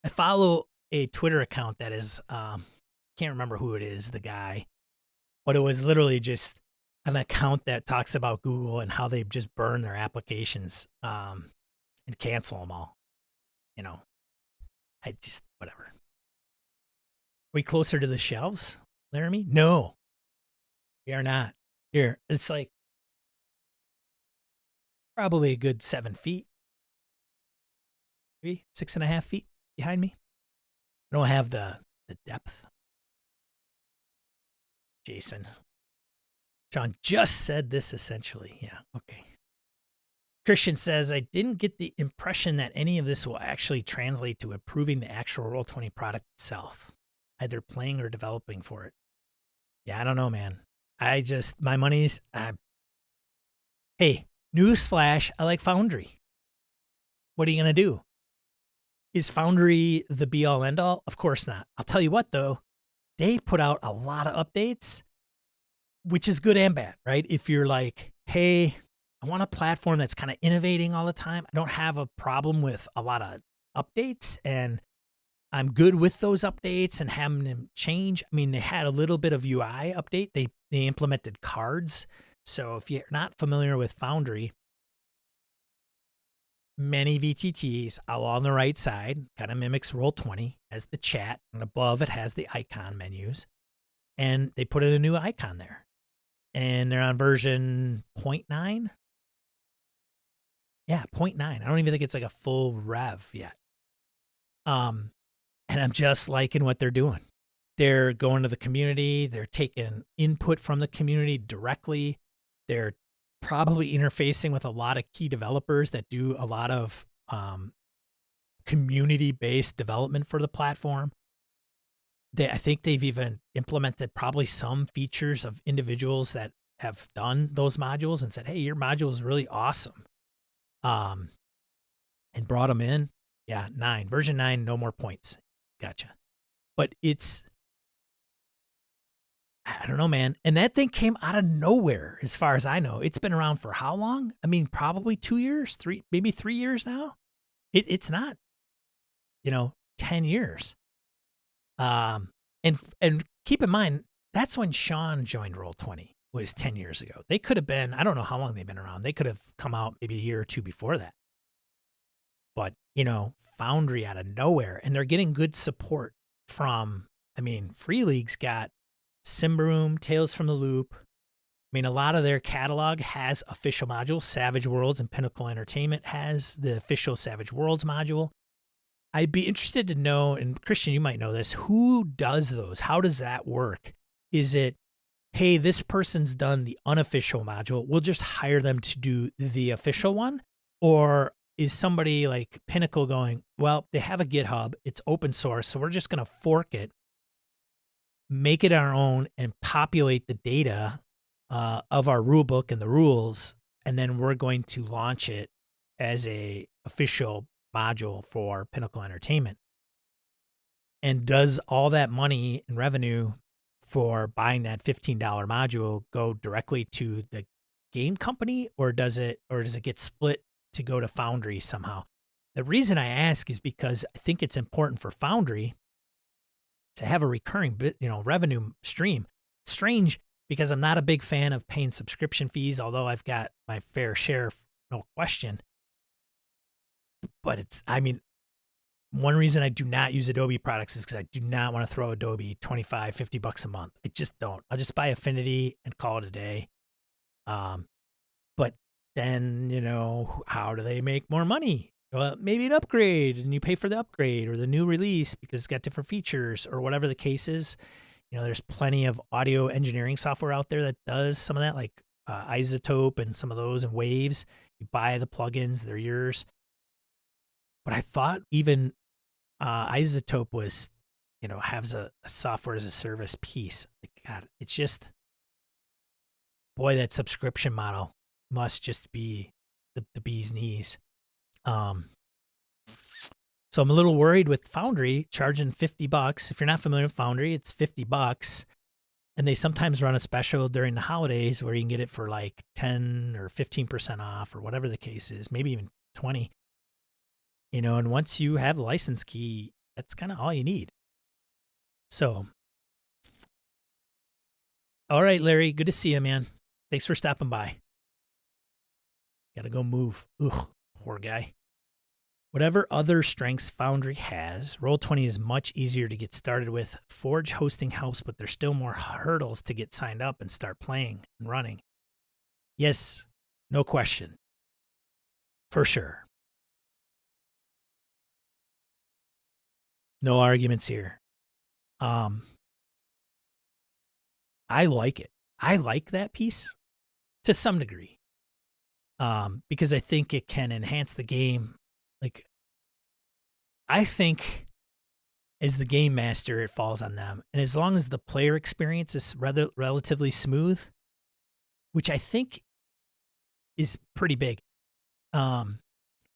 follow a Twitter account that is can't remember who it is, the guy, but it was literally just an account that talks about Google and how they just burn their applications and cancel them all. Whatever. we closer to the shelves, Laramie? No, we are not. Here, it's like probably a good 7 feet, maybe 6.5 feet behind me. I don't have the depth. Jason. John just said this essentially. Yeah, okay. Christian says, I didn't get the impression that any of this will actually translate to improving the actual Roll20 product itself, either playing or developing for it. Yeah, I don't know, man. My money's, hey, newsflash, I like Foundry. What are you going to do? Is Foundry the be-all, end-all? Of course not. I'll tell you what, though. They put out a lot of updates, which is good and bad, right? If you're like, hey, I want a platform that's kind of innovating all the time. I don't have a problem with a lot of updates, and I'm good with those updates and having them change. I mean, they had a little bit of UI update. They implemented cards. So if you're not familiar with Foundry, many VTTs along the right side kind of mimics Roll20 as the chat, and above it has the icon menus. And they put in a new icon there. And they're on version 0.9. Yeah, 0.9. I don't even think it's like a full rev yet. And I'm just liking what they're doing. They're going to the community. They're taking input from the community directly. They're probably interfacing with a lot of key developers that do a lot of community-based development for the platform. I think they've even implemented probably some features of individuals that have done those modules and said, hey, your module is really awesome. And brought them in. Yeah, 9. Version 9, no more points. Gotcha. But I don't know, man. And that thing came out of nowhere, as far as I know. It's been around for how long? I mean, probably 2 years, maybe 3 years now. It's not, 10 years. And keep in mind, that's when Sean joined Roll20, was 10 years ago. They could have been, I don't know how long they've been around. They could have come out maybe a year or two before that. But, Foundry out of nowhere. And they're getting good support from, Free League's got Symbaroom, Tales from the Loop. A lot of their catalog has official modules. Savage Worlds and Pinnacle Entertainment has the official Savage Worlds module. I'd be interested to know, and Christian, you might know this, who does those? How does that work? Is it, hey, this person's done the unofficial module, we'll just hire them to do the official one? Or is somebody like Pinnacle going, well, they have a GitHub, it's open source, so we're just going to fork it, make it our own, and populate the data of our rule book and the rules, and then we're going to launch it as a official module for Pinnacle Entertainment? And does all that money and revenue for buying that $15 module go directly to the game company, or does it get split to go to Foundry somehow? The reason I ask is because I think it's important for Foundry to have a recurring revenue stream. It's strange because I'm not a big fan of paying subscription fees, although I've got my fair share, no question. But one reason I do not use Adobe products is because I do not want to throw Adobe $25-$50 a month. I just don't. I'll just buy Affinity and call it a day. But then, how do they make more money? Well, maybe an upgrade, and you pay for the upgrade or the new release because it's got different features or whatever the case is. There's plenty of audio engineering software out there that does some of that, like Isotope and some of those, and Waves. You buy the plugins, they're yours. But I thought even Isotope was, has a software as a service piece. God, it's just, boy, that subscription model must just be the bee's knees. So I'm a little worried with Foundry charging $50. If you're not familiar with Foundry, it's $50. And they sometimes run a special during the holidays where you can get it for like 10 or 15% off or whatever the case is, maybe even 20. And once you have the license key, that's kind of all you need. So, all right, Larry, good to see you, man. Thanks for stopping by. Got to go move. Ugh, poor guy. Whatever other strengths Foundry has, Roll20 is much easier to get started with. Forge hosting helps, but there's still more hurdles to get signed up and start playing and running. Yes, no question. For sure. No arguments here. I like it. I like that piece to some degree. Because I think it can enhance the game. Like, I think as the game master, it falls on them. And as long as the player experience is relatively smooth, which I think is pretty big,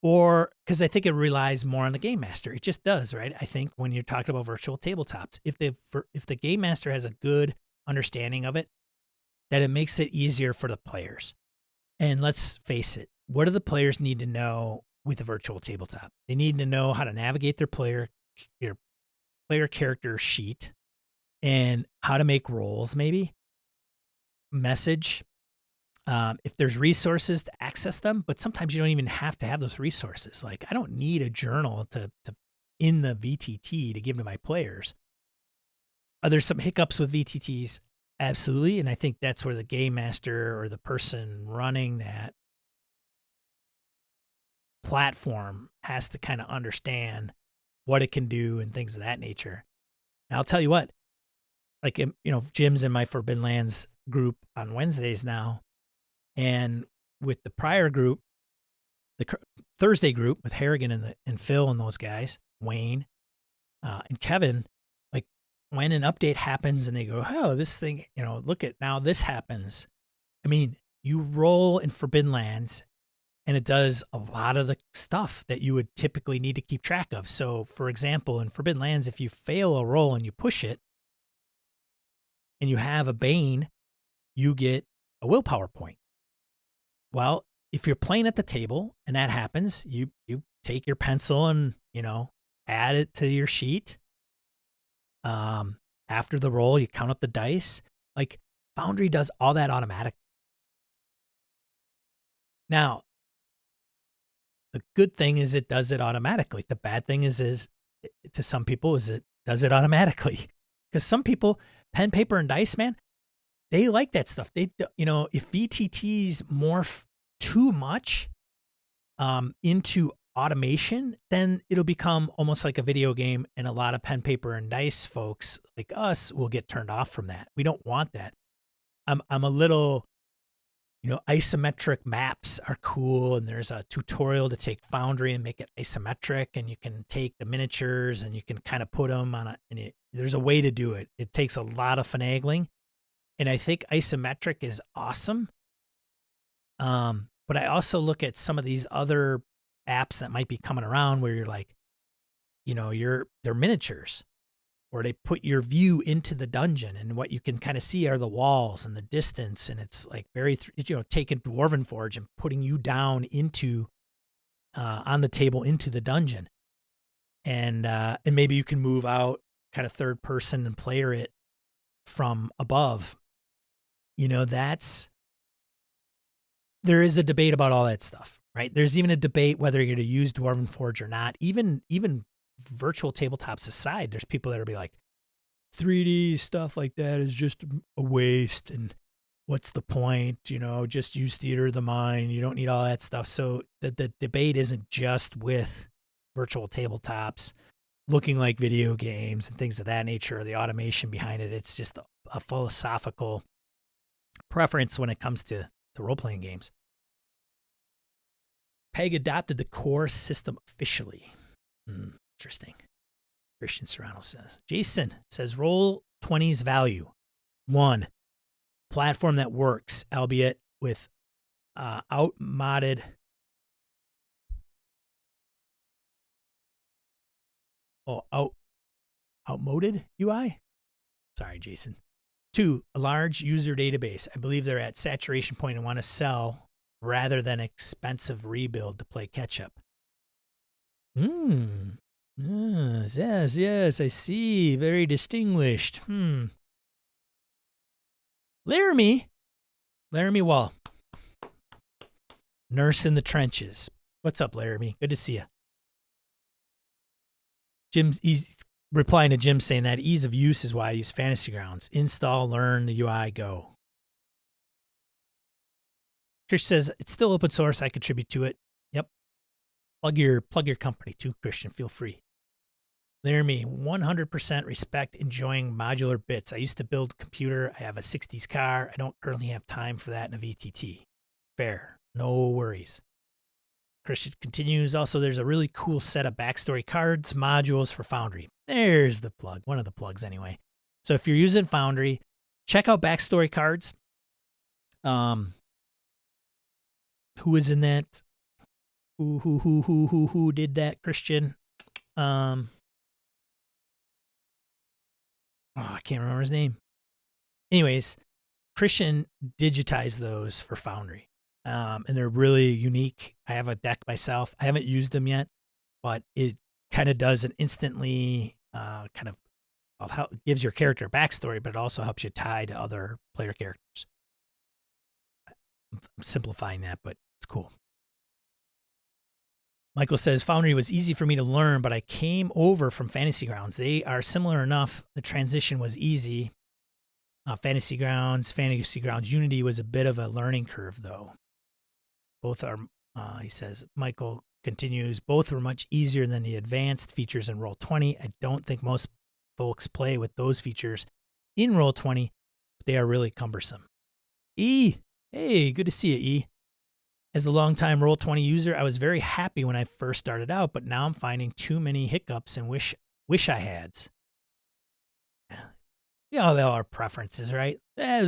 or because I think it relies more on the game master. It just does, right? I think when you're talking about virtual tabletops, if the game master has a good understanding of it, that it makes it easier for the players. And let's face it, what do the players need to know with a virtual tabletop? They need to know how to navigate their player character sheet and how to make rolls, maybe message. If there's resources to access them, but sometimes you don't even have to have those resources. Like, I don't need a journal to in the VTT to give to my players. Are there some hiccups with VTTs? Absolutely. And I think that's where the game master or the person running that platform has to kind of understand what it can do and things of that nature. And I'll tell you what, like, Jim's in my Forbidden Lands group on Wednesdays now. And with the prior group, the Thursday group with Harrigan and Phil and those guys, Wayne and Kevin, like, when an update happens and they go, oh, this thing, look at now this happens. I mean, you roll in Forbidden Lands and it does a lot of the stuff that you would typically need to keep track of. So, for example, in Forbidden Lands, if you fail a roll and you push it and you have a Bane, you get a willpower point. Well, if you're playing at the table and that happens, you take your pencil and, add it to your sheet. After the roll, you count up the dice. Like, Foundry does all that automatic. Now, the good thing is it does it automatically. The bad thing is to some people is it does it automatically. Because some people, pen, paper, and dice, man, they like that stuff. They, if VTTs morph too much into automation, then it'll become almost like a video game, and a lot of pen, paper, and dice folks like us will get turned off from that. We don't want that. I'm a little, isometric maps are cool, and there's a tutorial to take Foundry and make it isometric, and you can take the miniatures and you can kind of put them on there's a way to do it. It takes a lot of finagling, and I think isometric is awesome. But I also look at some of these other apps that might be coming around where you're like, they're miniatures, or they put your view into the dungeon, and what you can kind of see are the walls and the distance, and it's like very, taking Dwarven Forge and putting you down into, on the table into the dungeon, and maybe you can move out kind of third person and player it from above. There is a debate about all that stuff, right? There's even a debate whether you're going to use Dwarven Forge or not. Even virtual tabletops aside, there's people that will be like, 3D stuff like that is just a waste, and what's the point? Just use theater of the mind. You don't need all that stuff. So the debate isn't just with virtual tabletops looking like video games and things of that nature, or the automation behind it. It's just a philosophical preference when it comes to role-playing games. PEG adopted the core system officially. Interesting. Christian Serrano says. Jason says Roll20's value. 1, platform that works, albeit with outmoded outmoded UI? Sorry, Jason. 2, a large user database. I believe they're at saturation point and want to sell rather than expensive rebuild to play catch up. Yes, I see. Very distinguished. Laramie Wall. Nurse in the trenches. What's up, Laramie? Good to see you. he's replying to Jim saying that ease of use is why I use Fantasy Grounds. Install, learn, the UI, go. Chris says, it's still open source. I contribute to it. Yep. Plug your company too, Christian. Feel free. Laramie, 100% respect enjoying modular bits. I used to build a computer. I have a 60s car. I don't currently have time for that in a VTT. Fair. No worries. Christian continues. Also, there's a really cool set of backstory cards, modules for Foundry. There's the plug. One of the plugs anyway. So if you're using Foundry, check out backstory cards. Who is in that? Who did that, Christian? I can't remember his name. Anyways, Christian digitized those for Foundry. And they're really unique. I have a deck myself. I haven't used them yet, but it kind of does an instantly gives your character a backstory, but it also helps you tie to other player characters. I'm simplifying that, but it's cool. Michael says, Foundry was easy for me to learn, but I came over from Fantasy Grounds. They are similar enough. The transition was easy. Fantasy Grounds Unity was a bit of a learning curve, though. Both are, he says, Michael continues, both were much easier than the advanced features in Roll20. I don't think most folks play with those features in Roll20, but they are really cumbersome. E, hey, good to see you, E. As a longtime Roll20 user, I was very happy when I first started out, but now I'm finding too many hiccups and wish I hads. They all are preferences, right?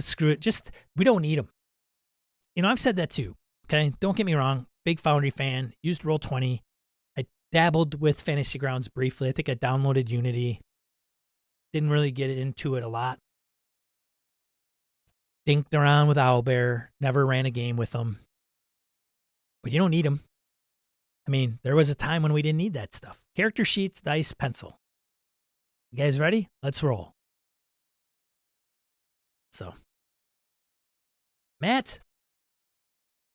Screw it. We don't need them. I've said that too. Okay, don't get me wrong. Big Foundry fan. Used Roll20. I dabbled with Fantasy Grounds briefly. I think I downloaded Unity. Didn't really get into it a lot. Dinked around with Owlbear. Never ran a game with them. But you don't need them. I mean, there was a time when we didn't need that stuff. Character sheets, dice, pencil. You guys ready? Let's roll. So, Matt,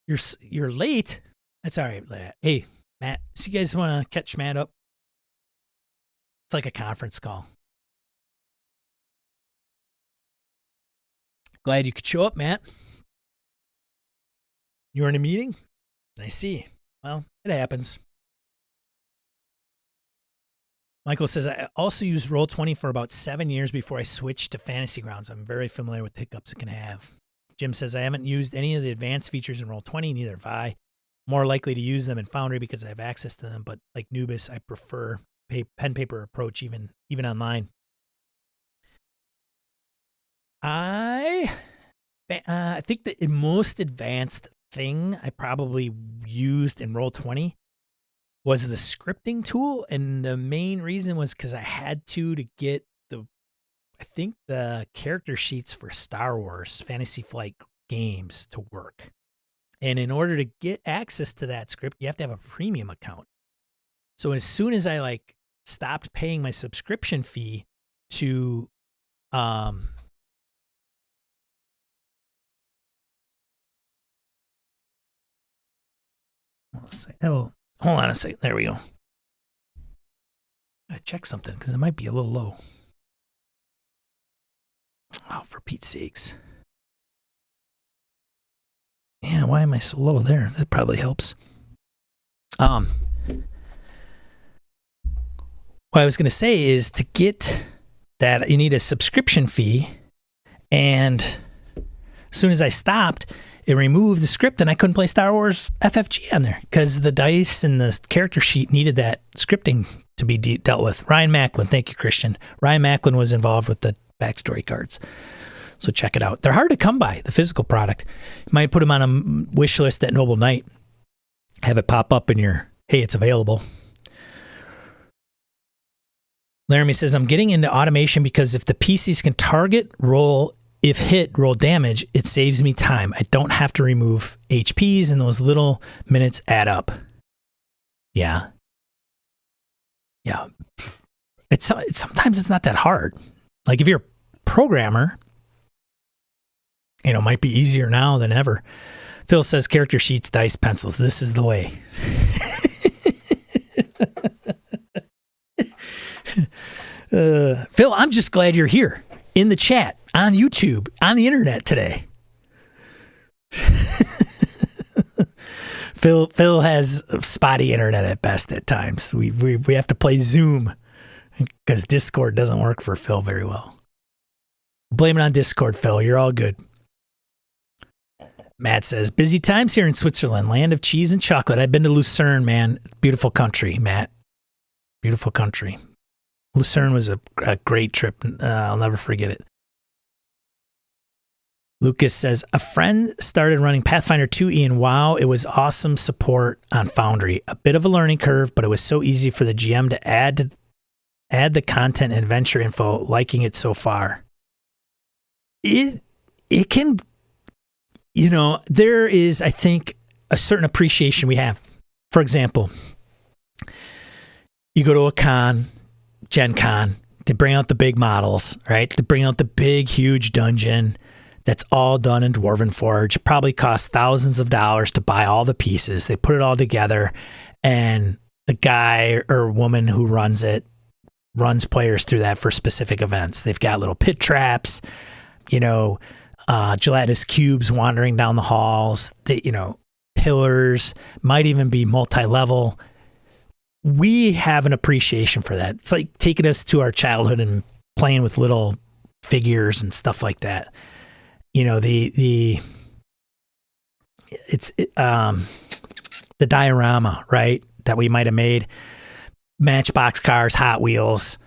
you're late. That's all right. Hey, Matt, so you guys want to catch Matt up? It's like a conference call. Glad you could show up, Matt. You were in a meeting? I see. Well, it happens. Michael says, I also used Roll20 for about 7 years before I switched to Fantasy Grounds. I'm very familiar with the hiccups it can have. Jim says, I haven't used any of the advanced features in Roll20, neither have I. More likely to use them in Foundry because I have access to them, but like Nubis, I prefer pen paper approach even online. I think the most advanced thing I probably used in Roll20 was the scripting tool, and the main reason was because I had to get the character sheets for Star Wars Fantasy Flight games to work. And in order to get access to that script, you have to have a premium account. So as soon as I stopped paying my subscription fee to hold on a second. There we go. I check something because it might be a little low. Oh, for Pete's sakes. Yeah, why am I so low there? That probably helps. What I was going to say is to get that, you need a subscription fee. And as soon as I stopped, it removed the script and I couldn't play Star Wars FFG on there because the dice and the character sheet needed that scripting to be dealt with. Ryan Macklin, thank you, Christian. Ryan Macklin was involved with the backstory cards. So check it out. They're hard to come by, the physical product. You might put them on a wish list at Noble Knight. Have it pop up in your, hey, it's available. Laramie says, I'm getting into automation because if the PCs can target, roll damage, it saves me time. I don't have to remove HPs and those little minutes add up. Yeah. Sometimes it's not that hard. Like if you're a programmer, it might be easier now than ever. Phil says character sheets, dice, pencils. This is the way. Phil, I'm just glad you're here in the chat, on YouTube, on the internet today. Phil has spotty internet at best at times. We have to play Zoom because Discord doesn't work for Phil very well. Blame it on Discord, Phil. You're all good. Matt says, busy times here in Switzerland, land of cheese and chocolate. I've been to Lucerne, man. Beautiful country, Matt. Beautiful country. Lucerne was a great trip. I'll never forget it. Lucas says, a friend started running Pathfinder 2E and wow, it was awesome support on Foundry. A bit of a learning curve, but it was so easy for the GM to add the content and adventure info, liking it so far. It can, there is, I think, a certain appreciation we have. For example, you go to a con, Gen Con, they bring out the big models, right? They bring out the big, huge dungeon that's all done in Dwarven Forge. It probably costs thousands of dollars to buy all the pieces. They put it all together, and the guy or woman who runs it runs players through that for specific events. They've got little pit traps, gelatinous cubes wandering down the halls, pillars, might even be multi-level. We have an appreciation for that. It's like taking us to our childhood and playing with little figures and stuff like that. The diorama, right, that we might have made, Matchbox cars, Hot Wheels,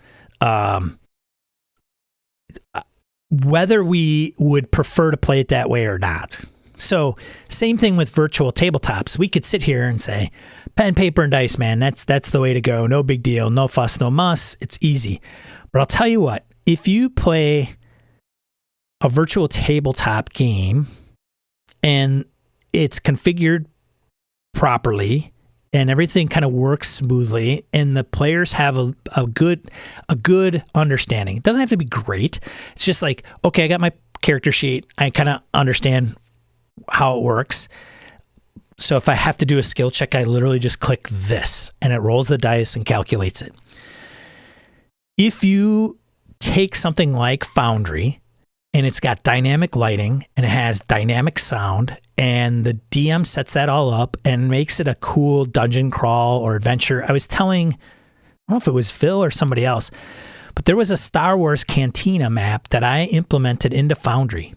whether we would prefer to play it that way or not. So same thing with virtual tabletops. We could sit here and say, pen, paper, and dice, man, that's the way to go. No big deal. No fuss, no muss. It's easy. But I'll tell you what, if you play a virtual tabletop game and it's configured properly and everything kind of works smoothly and the players have a good understanding. It doesn't have to be great. It's just like, okay, I got my character sheet. I kind of understand how it works. So if I have to do a skill check, I literally just click this and it rolls the dice and calculates it. If you take something like Foundry and it's got dynamic lighting and it has dynamic sound and the DM sets that all up and makes it a cool dungeon crawl or adventure. I was telling, I don't know if it was Phil or somebody else, but there was a Star Wars Cantina map that I implemented into Foundry.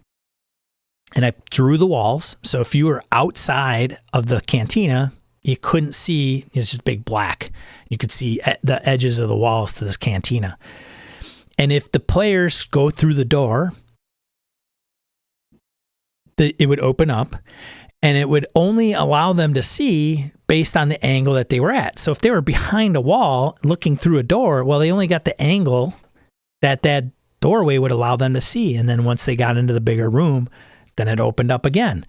And I drew the walls. So if you were outside of the cantina, you couldn't see, it's just big black. You could see the edges of the walls to this cantina. And if the players go through the door, it would open up and it would only allow them to see based on the angle that they were at. So if they were behind a wall looking through a door, well, they only got the angle that doorway would allow them to see. And then once they got into the bigger room, then it opened up again.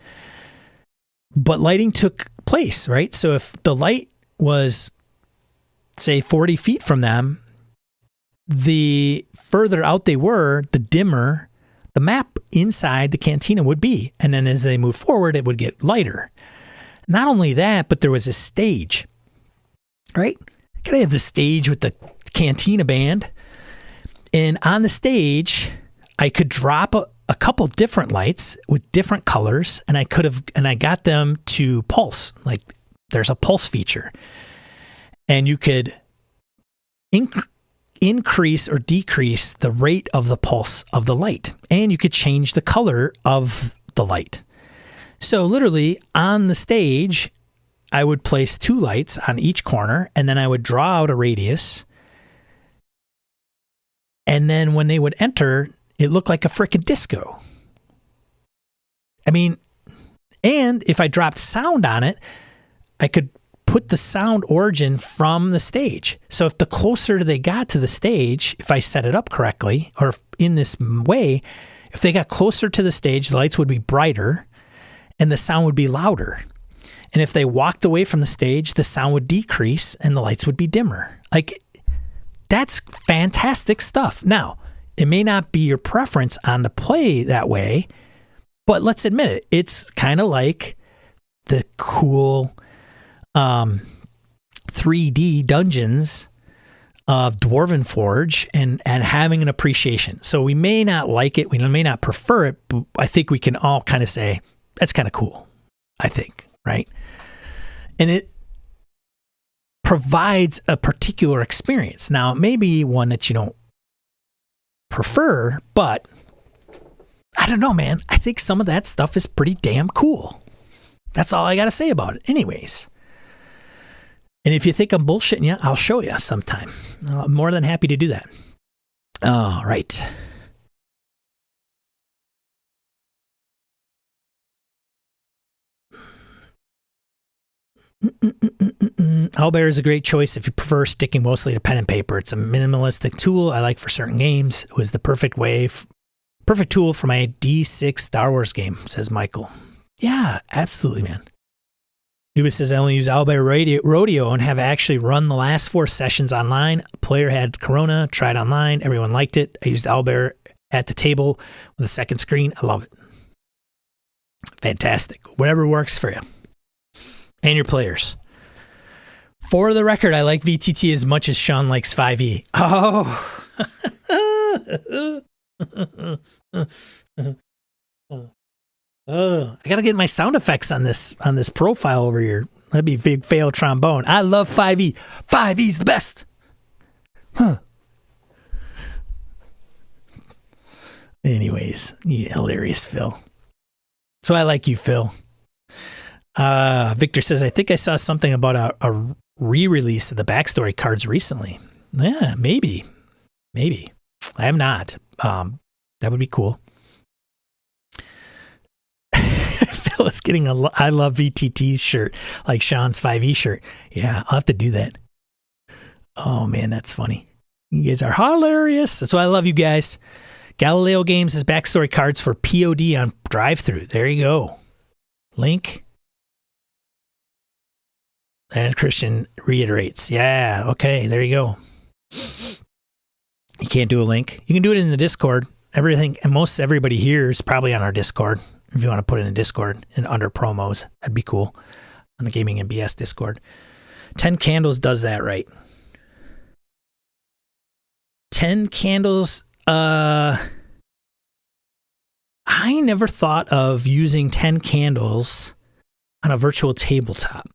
But lighting took place, right? So if the light was, say, 40 feet from them, the further out they were, the dimmer the map inside the cantina would be. And then as they move forward, it would get lighter. Not only that, but there was a stage, right? Gotta have the stage with the cantina band. And on the stage, I could drop a couple different lights with different colors, and I got them to pulse. Like there's a pulse feature. And you could increase or decrease the rate of the pulse of the light. And you could change the color of the light. So literally on the stage, I would place 2 lights on each corner, and then I would draw out a radius. And then when they would enter, it looked like a frickin' disco. I mean, and if I dropped sound on it, I could put the sound origin from the stage. So if the closer they got to the stage, if I set it up correctly, or in this way, if they got closer to the stage, the lights would be brighter and the sound would be louder. And if they walked away from the stage, the sound would decrease and the lights would be dimmer. Like, that's fantastic stuff. Now, it may not be your preference on the play that way, but let's admit it. It's kind of like the cool 3D dungeons of Dwarven Forge and having an appreciation. So we may not like it, we may not prefer it, but I think we can all kind of say, that's kind of cool, I think, right? And it provides a particular experience. Now, it may be one that you don't prefer, but I don't know, man. I think some of that stuff is pretty damn cool. That's all I got to say about it. Anyways. And if you think I'm bullshitting you, I'll show you sometime. I'm more than happy to do that. All right. Owlbear is a great choice if you prefer sticking mostly to pen and paper. It's a minimalistic tool I like for certain games. It was the perfect tool for my D6 Star Wars game, says Michael. Yeah, absolutely, man. Nuba says, I only use Owlbear Rodeo and have actually run the last 4 sessions online. A player had Corona, tried online. Everyone liked it. I used Owlbear at the table with a second screen. I love it. Fantastic. Whatever works for you. And your players. For the record, I like VTT as much as Sean likes 5e. Oh. Oh, I gotta get my sound effects on this profile over here. That'd be big fail trombone. I love 5e. 5e's the best. Huh. Anyways, you hilarious, Phil. So I like you, Phil. Victor says, I think I saw something about a re-release of the backstory cards recently. Yeah, maybe. I have not. That would be cool. Phil is getting I love VTT's shirt, like Sean's 5e shirt. Yeah, I'll have to do that. Oh man, that's funny. You guys are hilarious. That's why I love you guys. Galileo Games has backstory cards for POD on drive-thru. There you go. Link. And Christian reiterates. Yeah, okay, there you go. You can't do a link. You can do it in the Discord. Everything, and most everybody here is probably on our Discord. If you want to put it in Discord and under promos, that'd be cool. On the Gaming and BS Discord. 10 Candles does that right. 10 Candles, I never thought of using 10 Candles on a virtual tabletop.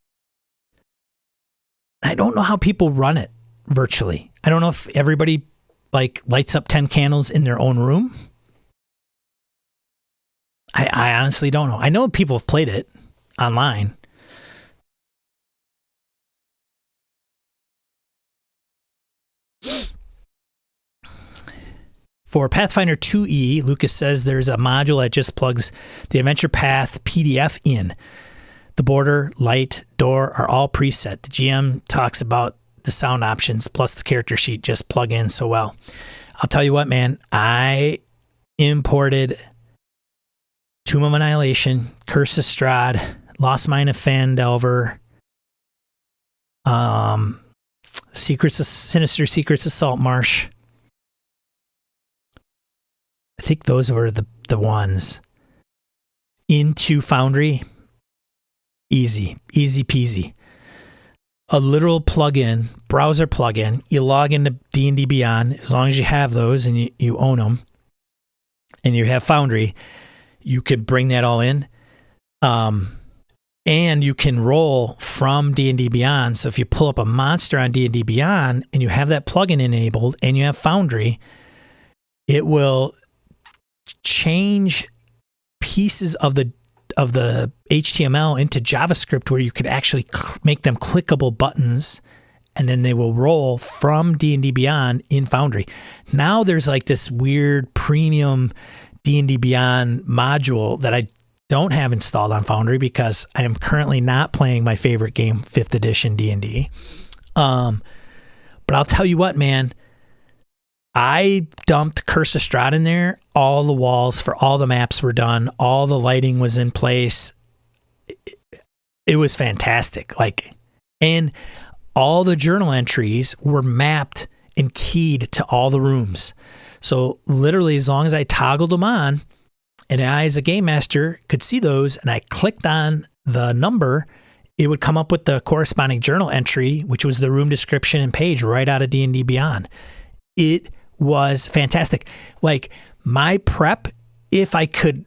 I don't know how people run it virtually. I don't know if everybody lights up 10 candles in their own room. I honestly don't know. I know people have played it online. For Pathfinder 2e, Lucas says there's a module that just plugs the Adventure Path PDF in. The border, light, door are all preset. The GM talks about the sound options plus the character sheet just plug in so well. I'll tell you what, man. I imported Tomb of Annihilation, Curse of Strahd, Lost Mine of Phandelver, Sinister Secrets of Saltmarsh. I think those were the ones. Into Foundry. Easy peasy. A literal plugin, browser plugin. You log into D&D Beyond, as long as you have those and you own them, and you have Foundry, you could bring that all in. And you can roll from D&D Beyond. So if you pull up a monster on D&D Beyond and you have that plugin enabled and you have Foundry, it will change pieces of the HTML into JavaScript where you could actually make them clickable buttons, and then they will roll from D&D Beyond in Foundry. Now there's like this weird premium D&D Beyond module that I don't have installed on Foundry because I am currently not playing my favorite game, 5th edition D&D. But I'll tell you what, man, I dumped Curse of Strahd in there. All the walls for all the maps were done. All the lighting was in place. It was fantastic. And all the journal entries were mapped and keyed to all the rooms. So literally, as long as I toggled them on, and I, as a game master, could see those, and I clicked on the number, it would come up with the corresponding journal entry, which was the room description and page right out of D&D Beyond. It was fantastic. Like my prep, if I could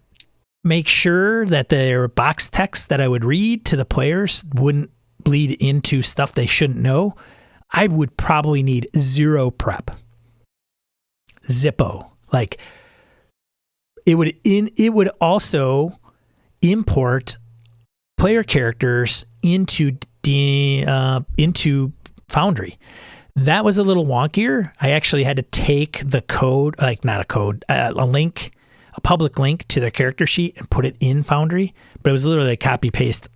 make sure that their box text that I would read to the players wouldn't bleed into stuff they shouldn't know, I would probably need zero prep. Zippo. Like it would also import player characters into Foundry. That was a little wonkier. I actually had to take the code, like not a code, a link, a public link to their character sheet and put it in Foundry. But it was literally a copy paste,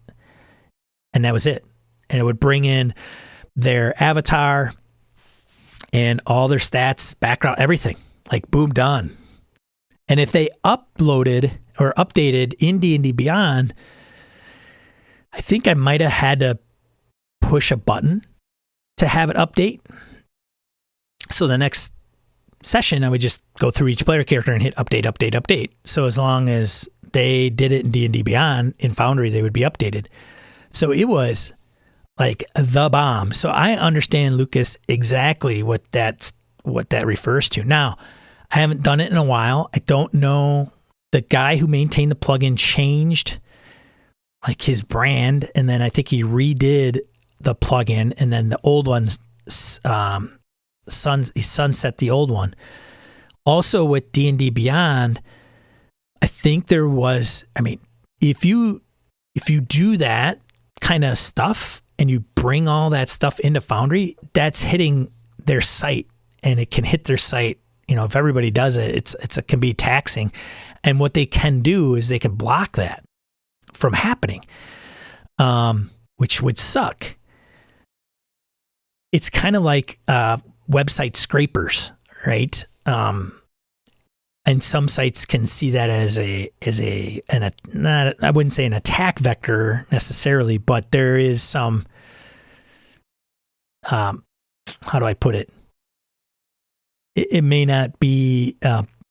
and that was it. And it would bring in their avatar and all their stats, background, everything. Like boom, done. And if they uploaded or updated in D&D Beyond, I think I might have had to push a button to have it update. So the next session, I would just go through each player character and hit update, update, update. So as long as they did it in D&D Beyond, in Foundry, they would be updated. So it was like the bomb. So I understand, Lucas, exactly what that refers to. Now, I haven't done it in a while. I don't know. The guy who maintained the plugin changed like his brand, and then I think he redid the plugin, and then the old one sunset the old one. Also with D&D Beyond, I think there was, I mean, if you do that kind of stuff and you bring all that stuff into Foundry, that's hitting their site, and it can hit their site. You know, if everybody does it, it can be taxing. And what they can do is they can block that from happening, which would suck. It's kind of like website scrapers, right? And some sites can see that as I wouldn't say an attack vector necessarily, but there is some, how do I put it? It may not be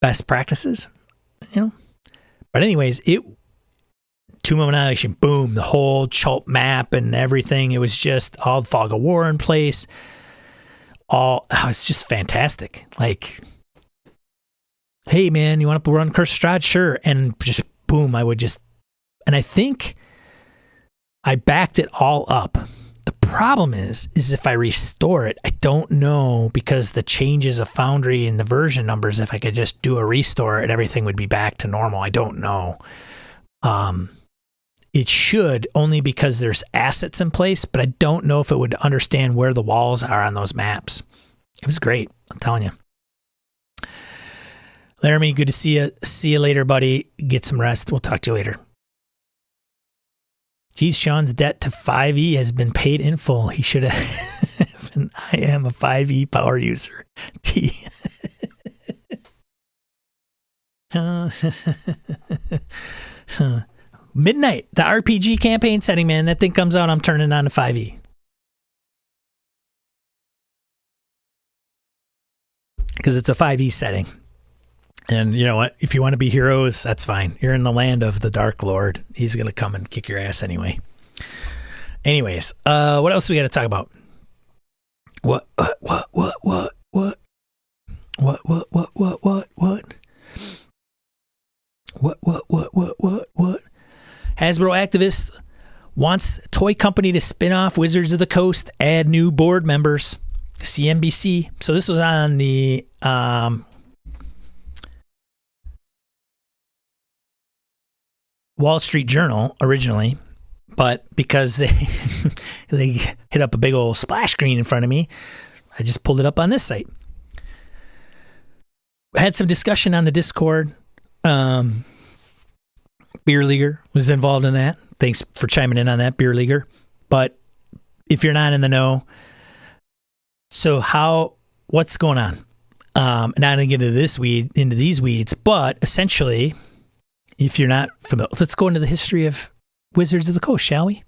best practices, you know. But anyways, Tomb of Annihilation, boom, the whole Chult map and everything. It was just all the Fog of War in place. It's just fantastic. Like, hey man, you want to run Curse of Strahd? Sure. And just boom, and I think I backed it all up. The problem is if I restore it, I don't know, because the changes of Foundry and the version numbers, if I could just do a restore and everything would be back to normal. I don't know. It should, only because there's assets in place, but I don't know if it would understand where the walls are on those maps. It was great, I'm telling you. Laramie, good to see you. See you later, buddy. Get some rest. We'll talk to you later. Geez, Sean's debt to 5e has been paid in full. He should have. I am a 5e power user. T. Midnight, the RPG campaign setting, man. That thing comes out, I'm turning on to 5e. Because it's a 5e setting. And you know what? If you want to be heroes, that's fine. You're in the land of the Dark Lord. He's going to come and kick your ass anyway. Anyways, what else do we got to talk about? What? Hasbro activist wants toy company to spin off Wizards of the Coast, add new board members. CNBC. So this was on the Wall Street Journal originally, but because they hit up a big old splash screen in front of me, I just pulled it up on this site. Had some discussion on the Discord. Beer Leaguer was involved in that. Thanks for chiming in on that, Beer Leaguer. But if you're not in the know, so what's going on? Not going to get into these weeds, but essentially, if you're not familiar, let's go into the history of Wizards of the Coast, shall we?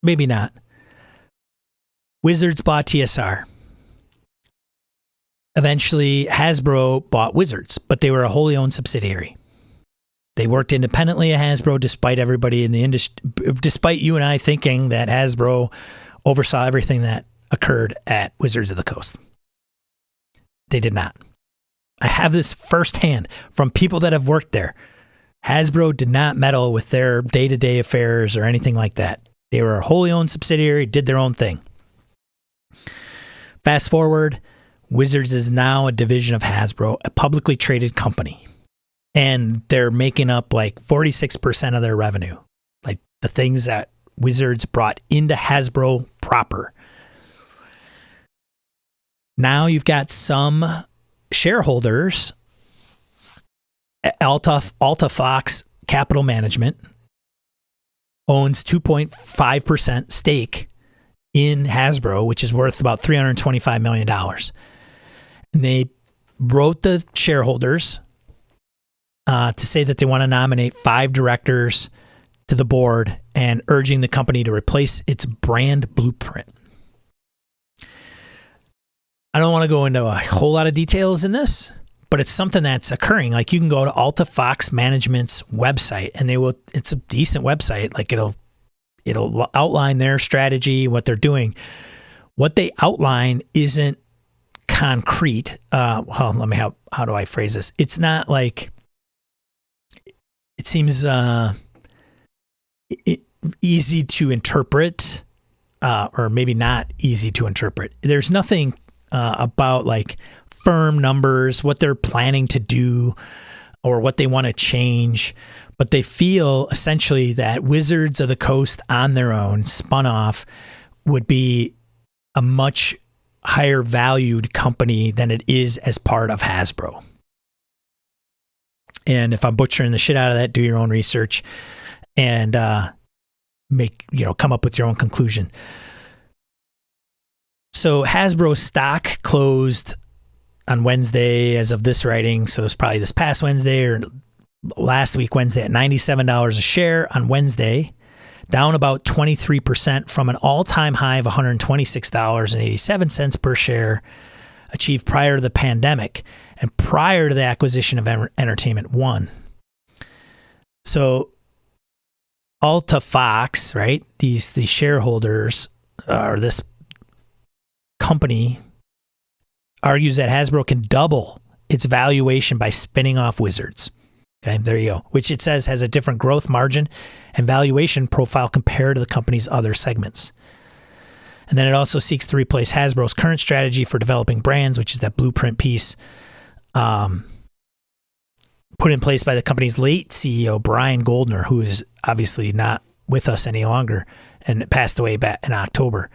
Maybe not. Wizards bought TSR. Eventually, Hasbro bought Wizards, but they were a wholly owned subsidiary. They worked independently of Hasbro despite everybody in the industry, despite you and I thinking that Hasbro oversaw everything that occurred at Wizards of the Coast. They did not. I have this firsthand from people that have worked there. Hasbro did not meddle with their day-to-day affairs or anything like that. They were a wholly owned subsidiary, did their own thing. Fast forward, Wizards is now a division of Hasbro, a publicly traded company. And they're making up like 46% of their revenue. Like the things that Wizards brought into Hasbro proper. Now you've got some shareholders. Alta Fox Capital Management owns 2.5% stake in Hasbro, which is worth about $325 million. And they wrote the shareholders to say that they want to nominate 5 directors to the board and urging the company to replace its brand blueprint. I don't want to go into a whole lot of details in this, but it's something that's occurring. Like you can go to Alta Fox Management's website and it's a decent website. Like it'll outline their strategy, what they're doing. What they outline isn't concrete. How do I phrase this? It's not like, it seems easy to interpret, or maybe not easy to interpret. There's nothing about like firm numbers, what they're planning to do or what they want to change, but they feel essentially that Wizards of the Coast on their own, spun off, would be a much higher valued company than it is as part of Hasbro. And if I'm butchering the shit out of that, do your own research and come up with your own conclusion. So Hasbro stock closed on Wednesday as of this writing. So it's probably this past Wednesday or last week Wednesday at $97 a share on Wednesday, down about 23% from an all-time high of $126.87 per share achieved prior to the pandemic and prior to the acquisition of Entertainment One. So Alta Fox, right? These shareholders, or this company, argues that Hasbro can double its valuation by spinning off Wizards. Okay, there you go. Which it says has a different growth margin and valuation profile compared to the company's other segments. And then it also seeks to replace Hasbro's current strategy for developing brands, which is that blueprint piece put in place by the company's late CEO, Brian Goldner, who is obviously not with us any longer and passed away back in October.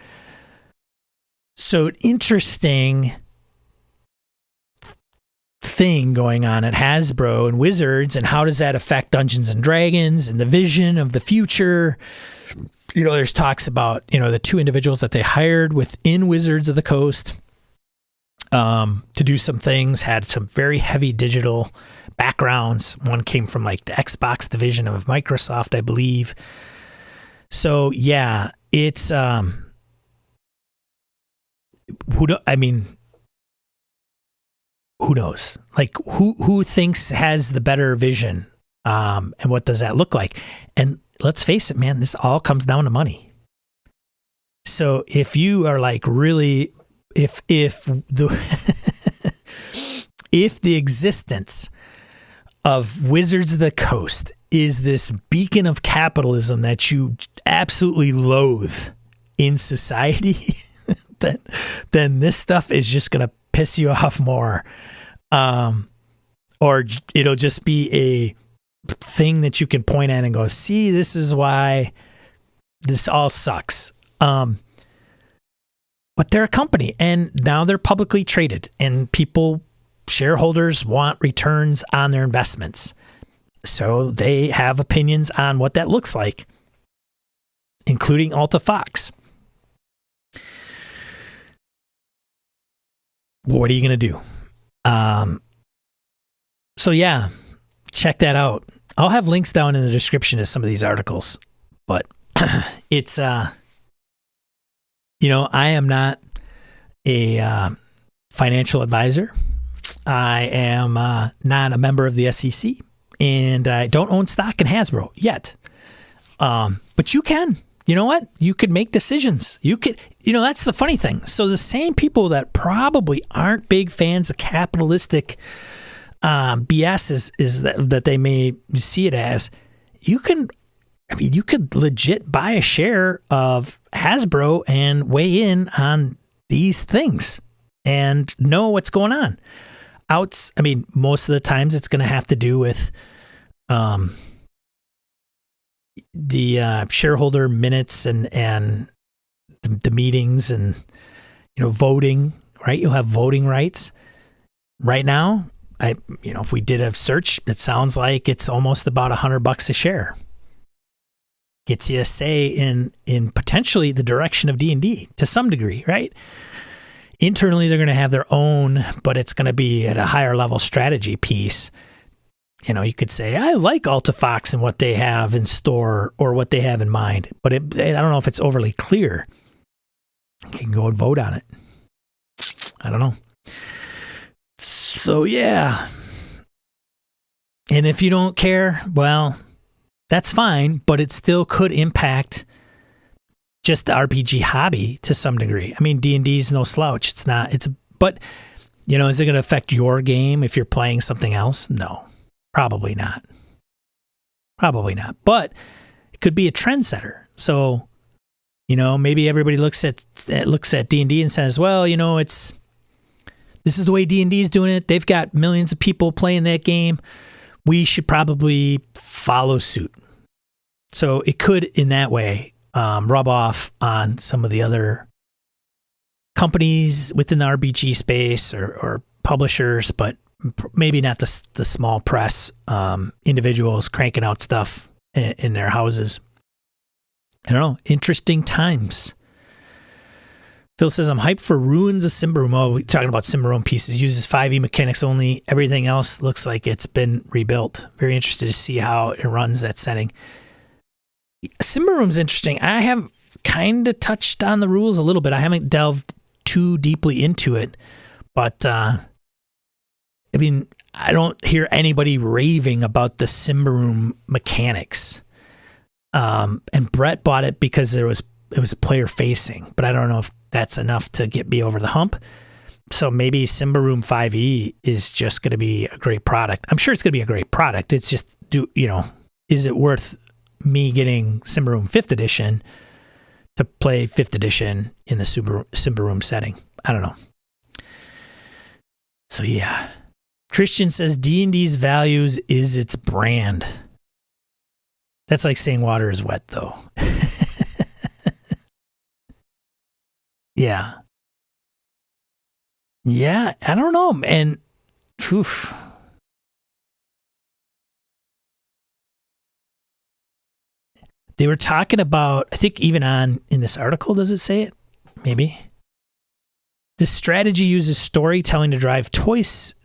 So interesting thing going on at Hasbro and Wizards, and how does that affect Dungeons and Dragons and the vision of the future? There's talks about, the 2 individuals that they hired within Wizards of the Coast to do some things, had some very heavy digital backgrounds. One came from like the Xbox division of Microsoft, I believe. So yeah, it's, who knows? Like who thinks has the better vision? And what does that look like? And let's face it, man, this all comes down to money. So if you are like really, if the if the existence of Wizards of the Coast is this beacon of capitalism that you absolutely loathe in society, then this stuff is just going to piss you off more. Or it'll just be a thing that you can point at and go, see, this is why this all sucks. But they're a company and now they're publicly traded and shareholders want returns on their investments. So they have opinions on what that looks like, including Alta Fox. What are you going to do? So yeah, check that out. I'll have links down in the description to some of these articles, but it's, I am not a financial advisor. I am not a member of the SEC, and I don't own stock in Hasbro yet. But you can. You know what? You could make decisions. You could, that's the funny thing. So the same people that probably aren't big fans of capitalistic BS is that they may see it as, you could legit buy a share of Hasbro and weigh in on these things and know what's going on. Most of the times it's going to have to do with the shareholder minutes and the meetings and voting, right? You'll have voting rights. Right now, if we did a search, it sounds like it's almost about $100 a share. Gets you a say in potentially the direction of D&D to some degree, right? Internally, they're going to have their own, but it's going to be at a higher level strategy piece. You could say, I like Altifox and what they have in store or what they have in mind, but I don't know if it's overly clear. You can go and vote on it. I don't know. So, yeah. And if you don't care, well, that's fine, but it still could impact just the RPG hobby to some degree. D&D is no slouch. But is it going to affect your game if you're playing something else? No. Probably not. But it could be a trendsetter. So, maybe everybody looks at D&D and says, well, this is the way D&D is doing it. They've got millions of people playing that game. We should probably follow suit. So it could, in that way, rub off on some of the other companies within the RPG space or publishers, but maybe not the small press individuals cranking out stuff in their houses. I don't know. Interesting times. Phil says, I'm hyped for Ruins of Symbaroum. Oh, we're talking about Symbaroum pieces. Uses 5e mechanics only. Everything else looks like it's been rebuilt. Very interested to see how it runs that setting. Symbaroum's interesting. I have kind of touched on the rules a little bit. I haven't delved too deeply into it. But, I don't hear anybody raving about the Symbaroum mechanics. And Brett bought it because it was player facing, but I don't know if that's enough to get me over the hump. So maybe Symbaroum 5e is just going to be a great product. I'm sure it's going to be a great product. It's just, is it worth me getting Symbaroum 5th edition to play 5th edition in the Symbaroum setting? I don't know. So yeah. Christian says D&D's values is its brand. That's like saying water is wet, though. Yeah. Yeah, I don't know. And they were talking about, I think even in this article, does it say it? Maybe. This strategy uses storytelling to drive toys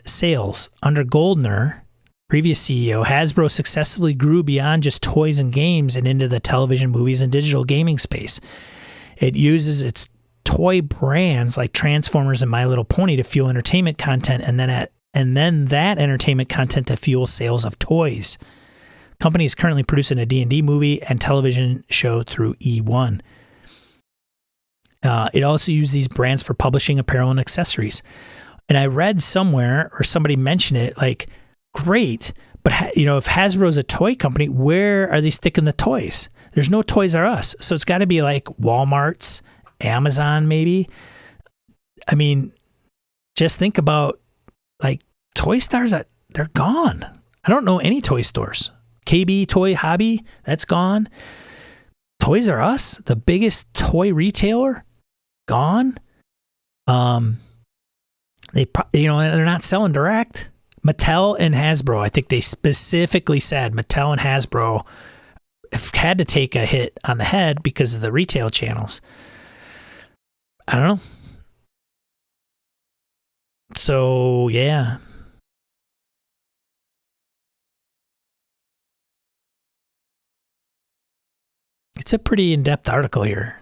sales. Under Goldner, previous CEO, Hasbro successfully grew beyond just toys and games and into the television, movies, and digital gaming space. It uses its toy brands like Transformers and My Little Pony to fuel entertainment content, and then that entertainment content to fuel sales of toys. Company is currently producing a D&D movie and television show through E1. It also uses these brands for publishing apparel and accessories. And I read somewhere, or somebody mentioned it, like, great, but if Hasbro's a toy company, where are they sticking the toys? There's no Toys R Us. So it's got to be like Walmart's, Amazon maybe. Just think about, like, toy stores, they're gone. I don't know any toy stores. KB Toy Hobby, that's gone. Toys R Us, the biggest toy retailer, gone. They're not selling direct. Mattel and Hasbro, I think they specifically said Mattel and Hasbro have had to take a hit on the head because of the retail channels. I don't know. So, yeah. It's a pretty in-depth article here.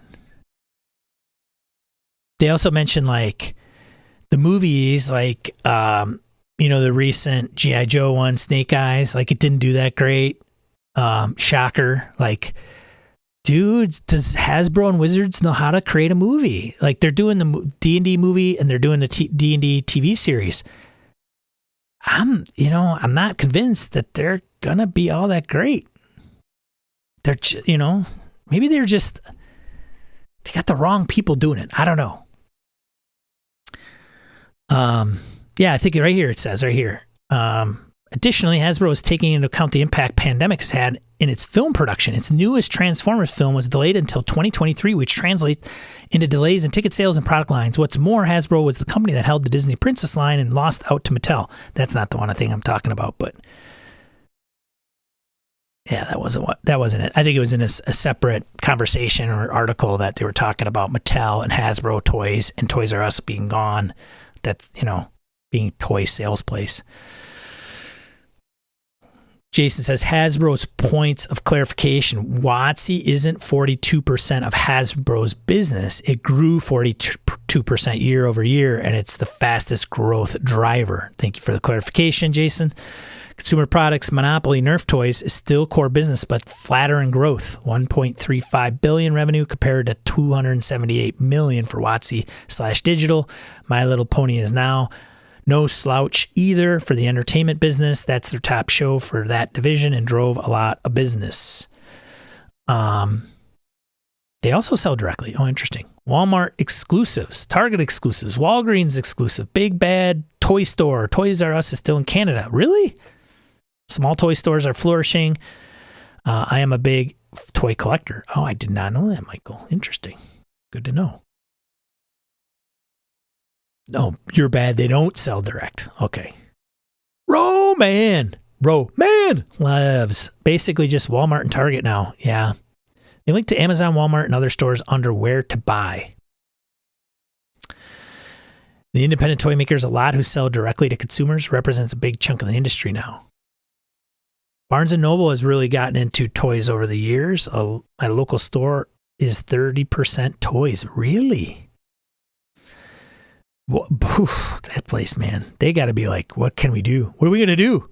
They also mention, like, the movies, like the recent G.I. Joe one, Snake Eyes, like it didn't do that great. Shocker. Like, dude, does Hasbro and Wizards know how to create a movie? Like, they're doing the D&D movie and they're doing the D&D TV series. I'm not convinced that they're gonna be all that great. They're, maybe they got the wrong people doing it. I don't know. Yeah, I think right here it says right here. Additionally, Hasbro is taking into account the impact pandemic has had in its film production. Its newest Transformers film was delayed until 2023, which translates into delays in ticket sales and product lines. What's more, Hasbro was the company that held the Disney Princess line and lost out to Mattel. That's not the one I think I'm talking about, but yeah, that wasn't it. I think it was in a separate conversation or article that they were talking about Mattel and Hasbro toys and Toys R Us being gone. That's, being toy sales place. Jason says Hasbro's points of clarification. WotC isn't 42% of Hasbro's business. It grew 42% year over year, and it's the fastest growth driver. Thank you for the clarification, Jason. Consumer products monopoly Nerf toys is still core business, but flatter in growth. $1.35 billion revenue compared to $278 million for WotC/digital. My Little Pony is now no slouch either for the entertainment business. That's their top show for that division and drove a lot of business. They also sell directly. Oh, interesting. Walmart exclusives, Target exclusives, Walgreens exclusive, Big Bad Toy Store. Toys R Us is still in Canada. Really? Small toy stores are flourishing. I am a big toy collector. Oh, I did not know that, Michael. Interesting. Good to know. No, you're bad. They don't sell direct. Okay. Roman loves basically just Walmart and Target now. Yeah. They link to Amazon, Walmart, and other stores under where to buy. The independent toy makers, a lot who sell directly to consumers, represents a big chunk of the industry now. Barnes & Noble has really gotten into toys over the years. A local store is 30% toys. Really? That place, man. They got to be like, what can we do? What are we going to do?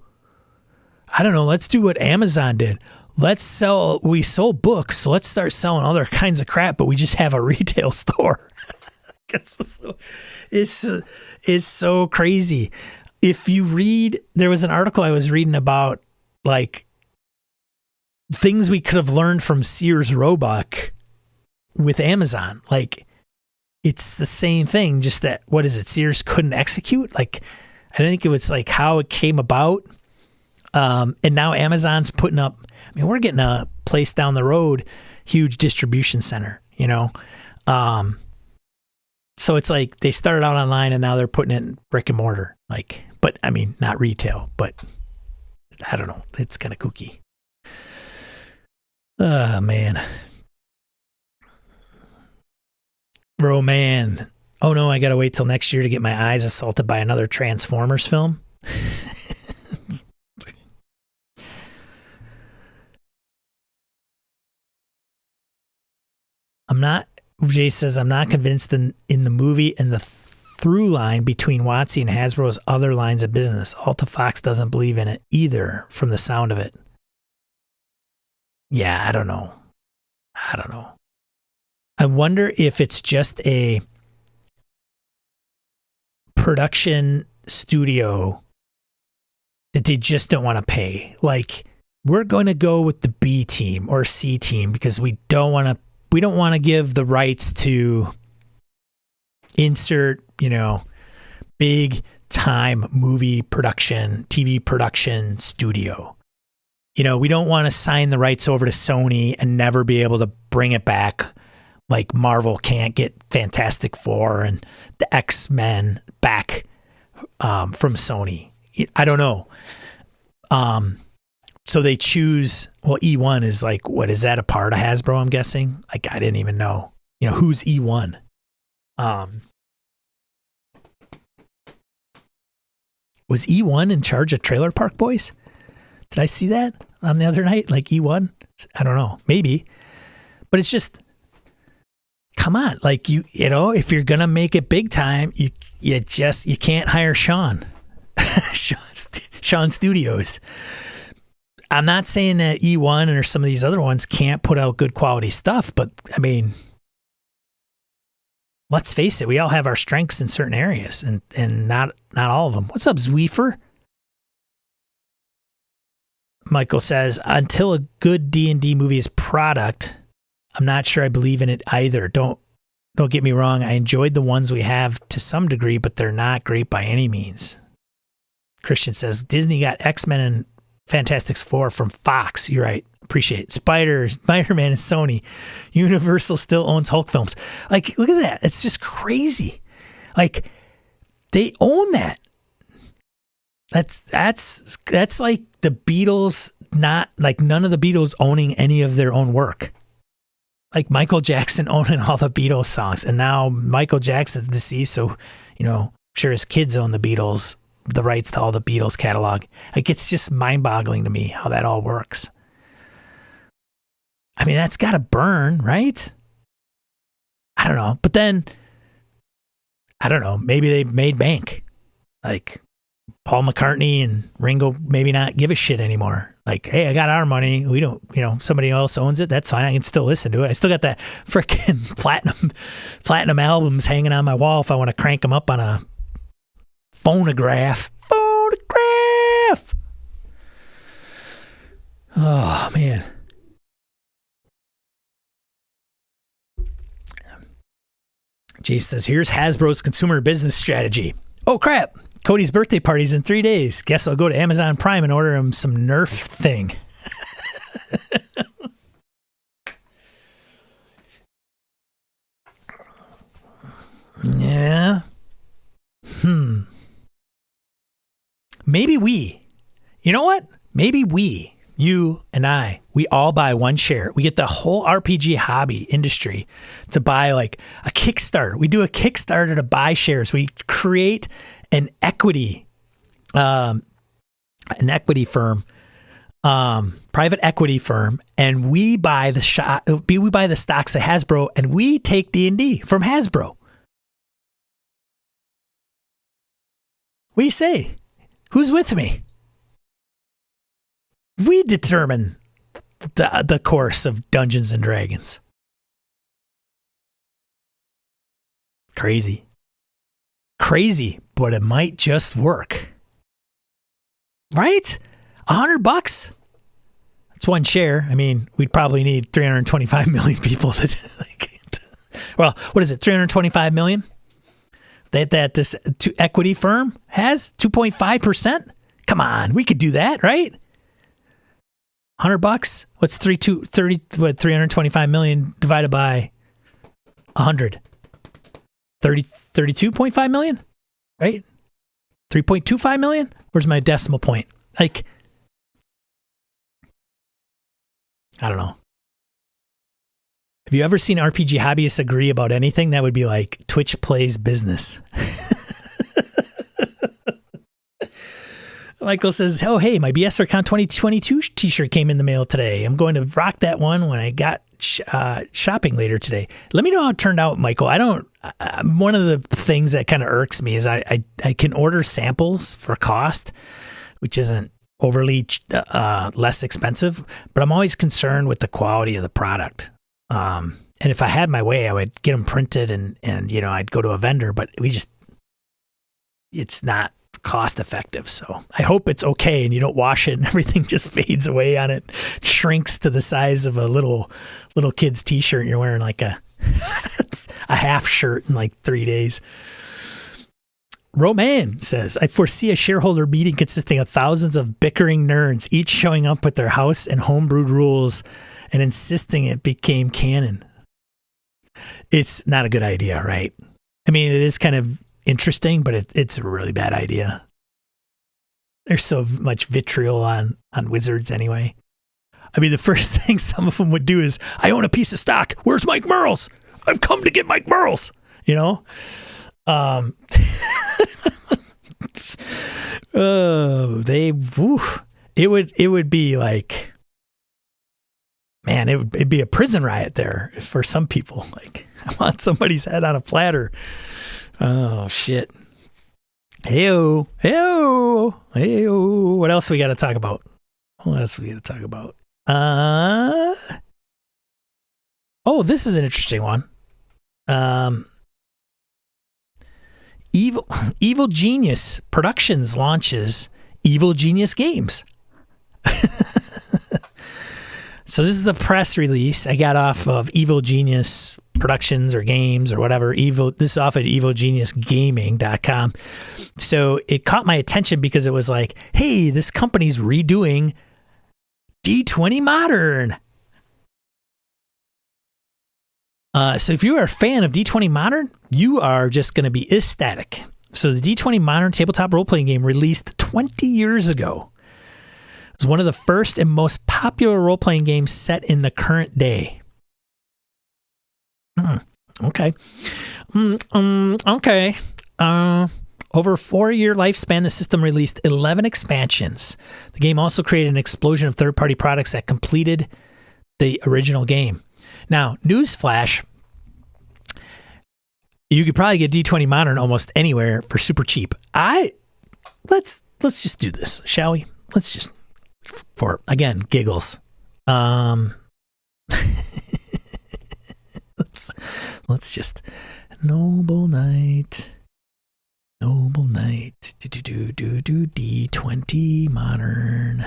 I don't know. Let's do what Amazon did. We sold books, so let's start selling other kinds of crap, but we just have a retail store. It's so crazy. If you read, there was an article I was reading about like things we could have learned from Sears Roebuck with Amazon. Like, it's the same thing, just that, what is it, Sears couldn't execute? Like, I think it was like how it came about. And now Amazon's putting up, we're getting a place down the road, huge distribution center, so it's like they started out online and now they're putting it in brick and mortar, like, but not retail, but I don't know. It's kind of kooky. Oh, man. Roman. Oh, no, I got to wait till next year to get my eyes assaulted by another Transformers film. Jay says, I'm not convinced in the movie and the through line between WotC and Hasbro's other lines of business. Alta Fox doesn't believe in it either from the sound of it. Yeah, I don't know. I wonder if it's just a production studio that they just don't want to pay. Like, we're going to go with the B team or C team because we don't want to give the rights to insert, big time movie production, TV production studio. We don't want to sign the rights over to Sony and never be able to bring it back. Like Marvel can't get Fantastic Four and the X-Men back from Sony. I don't know. So they choose, E1 is like, what is that, a part of Hasbro, I'm guessing? Like, I didn't even know. Who's E1? Was E1 in charge of Trailer Park Boys? Did I see that on the other night? Like E1? I don't know. Maybe. But it's just, come on. Like, if you're going to make it big time, you can't hire Sean. Sean Studios. I'm not saying that E1 or some of these other ones can't put out good quality stuff, but I mean, let's face it, we all have our strengths in certain areas, and not all of them. What's up, Zweefer? Michael says, until a good D&D movie is product, I'm not sure I believe in it either. Don't get me wrong, I enjoyed the ones we have to some degree, but they're not great by any means. Christian says, Disney got X-Men and Fantastic Four from Fox. You're right. Appreciate it. Spider-Man is Sony. Universal still owns Hulk films. Like, look at that. It's just crazy. Like, they own that. That's like the Beatles, not like none of the Beatles owning any of their own work. Like Michael Jackson owning all the Beatles songs, and now Michael Jackson's deceased, so I'm sure his kids own the Beatles, the rights to all the Beatles catalog. Like, it's just mind-boggling to me how that all works. I mean, that's got to burn, right? I don't know, but then I don't know. Maybe they made bank. Like, Paul McCartney and Ringo maybe not give a shit anymore. Like, hey, I got our money. We don't, somebody else owns it. That's fine. I can still listen to it. I still got that freaking platinum albums hanging on my wall if I want to crank them up on a phonograph. Oh, man. Jason says, here's Hasbro's consumer business strategy. Oh, crap. Cody's birthday party's in 3 days. Guess I'll go to Amazon Prime and order him some Nerf thing. Yeah. Maybe we. You know what? Maybe we, you and I, we all buy one share. We get the whole RPG hobby industry to buy like a Kickstarter. We do a Kickstarter to buy shares. We create an equity firm, private equity firm, and we buy the stocks of Hasbro, and we take D&D from Hasbro. What do you say? Who's with me? We determine the course of Dungeons and Dragons. Crazy, but it might just work, right? $100. That's one share. I mean, we'd probably need 325 million people well, what is it? 325 million that this equity firm has 2.5%. Come on, we could do that, right? $100. What's 325 million divided by 100? 32.5 million, right? 3.25 million. Where's my decimal point? Like, I don't know. Have you ever seen RPG hobbyists agree about anything? That would be like Twitch plays business. Michael says, oh, hey, my BSRCon 2022 t-shirt came in the mail today. I'm going to rock that one when I got shopping later today. Let me know how it turned out, Michael. One of the things that kind of irks me is I can order samples for cost, which isn't overly less expensive, but I'm always concerned with the quality of the product. And if I had my way, I would get them printed and I'd go to a vendor, but it's not cost effective. So I hope it's okay and you don't wash it and everything just fades away on it, shrinks to the size of a little kid's t-shirt and you're wearing like a half shirt in like 3 days. Roman says, I foresee a shareholder meeting consisting of thousands of bickering nerds, each showing up with their house and homebrewed rules and insisting it became canon. It's not a good idea, right? I mean, it is kind of interesting, but it's a really bad idea. There's so much vitriol on Wizards anyway. I mean, the first thing some of them would do is, I own a piece of stock. Where's Mike Merles? I've come to get Mike Merles. It would be like, man, it'd be a prison riot there for some people. Like, I want somebody's head on a platter. Oh, shit. Heyo, heyo, heyo. What else we got to talk about? Oh, this is an interesting one. Evil Genius Productions launches Evil Genius Games. So this is the press release I got off of Evil Genius Productions or Games or whatever. This is off at evilgeniusgaming.com. So it caught my attention because it was like, hey, this company's redoing D20 Modern. So if you are a fan of D20 Modern, you are just going to be ecstatic. So the D20 Modern tabletop role-playing game released 20 years ago. It was one of the first and most popular role-playing games set in the current day. Okay. Okay. Over a 4-year lifespan, the system released 11 expansions. The game also created an explosion of third-party products that completed the original game. Now, newsflash, you could probably get D20 Modern almost anywhere for super cheap. Let's just do this, shall we? Let's just, for, again, giggles. Let's just, Noble Knight, D20 Modern,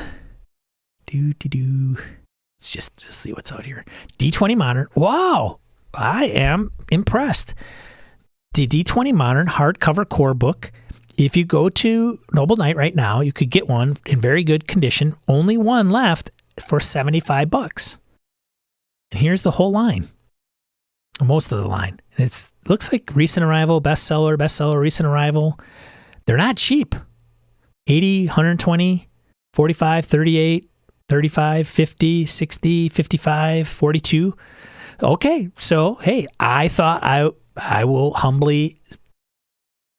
Let's just see what's out here. D20 Modern. Wow, I am impressed. The D20 Modern hardcover core book. If you go to Noble Knight right now, you could get one in very good condition. Only one left for $75. And here's the whole line. Most of the line. It looks like recent arrival, bestseller, recent arrival. They're not cheap. 80, 120, 45, 38, 35, 50, 60, 55, 42. Okay, so hey, I thought I will humbly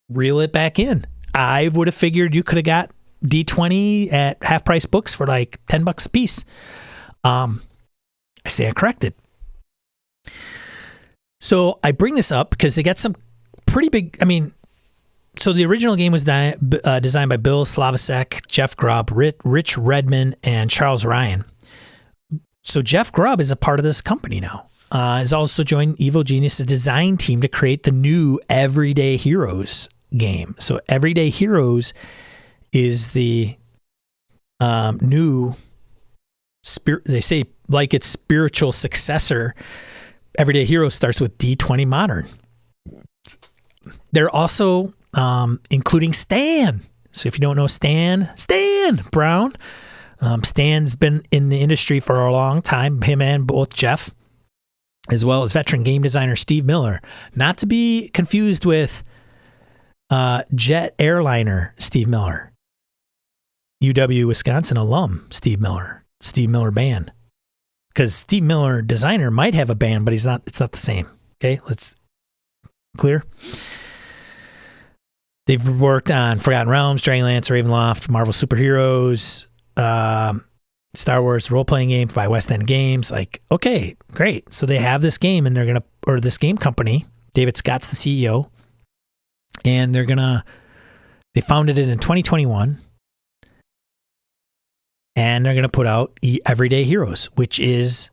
reel it back in. I would have figured you could have got D20 at half price books for like $10 a piece. I stand corrected. So I bring this up because they got some pretty big, so the original game was designed by Bill Slavicsek, Jeff Grubb, Rich Redman, and Charles Ryan. So Jeff Grubb is a part of this company now. Has also joined Evil Genius' design team to create the new Everyday Heroes game. So Everyday Heroes is the new, they say like its spiritual successor. Everyday Heroes starts with D20 Modern. They're also including Stan. So if you don't know Stan Brown, Stan's been in the industry for a long time, him and both Jeff, as well as veteran game designer Steve Miller. Not to be confused with jet airliner Steve Miller, UW Wisconsin alum Steve Miller Band. Because Steve Miller, designer, might have a band, but it's not the same. Okay, let's clear. They've worked on Forgotten Realms, Dragonlance, Ravenloft, Marvel Superheroes, Star Wars role-playing game by West End Games. Like, okay, great. So they have this game, and this game company, David Scott's the CEO, and they founded it in 2021. And they're going to put out Everyday Heroes, which is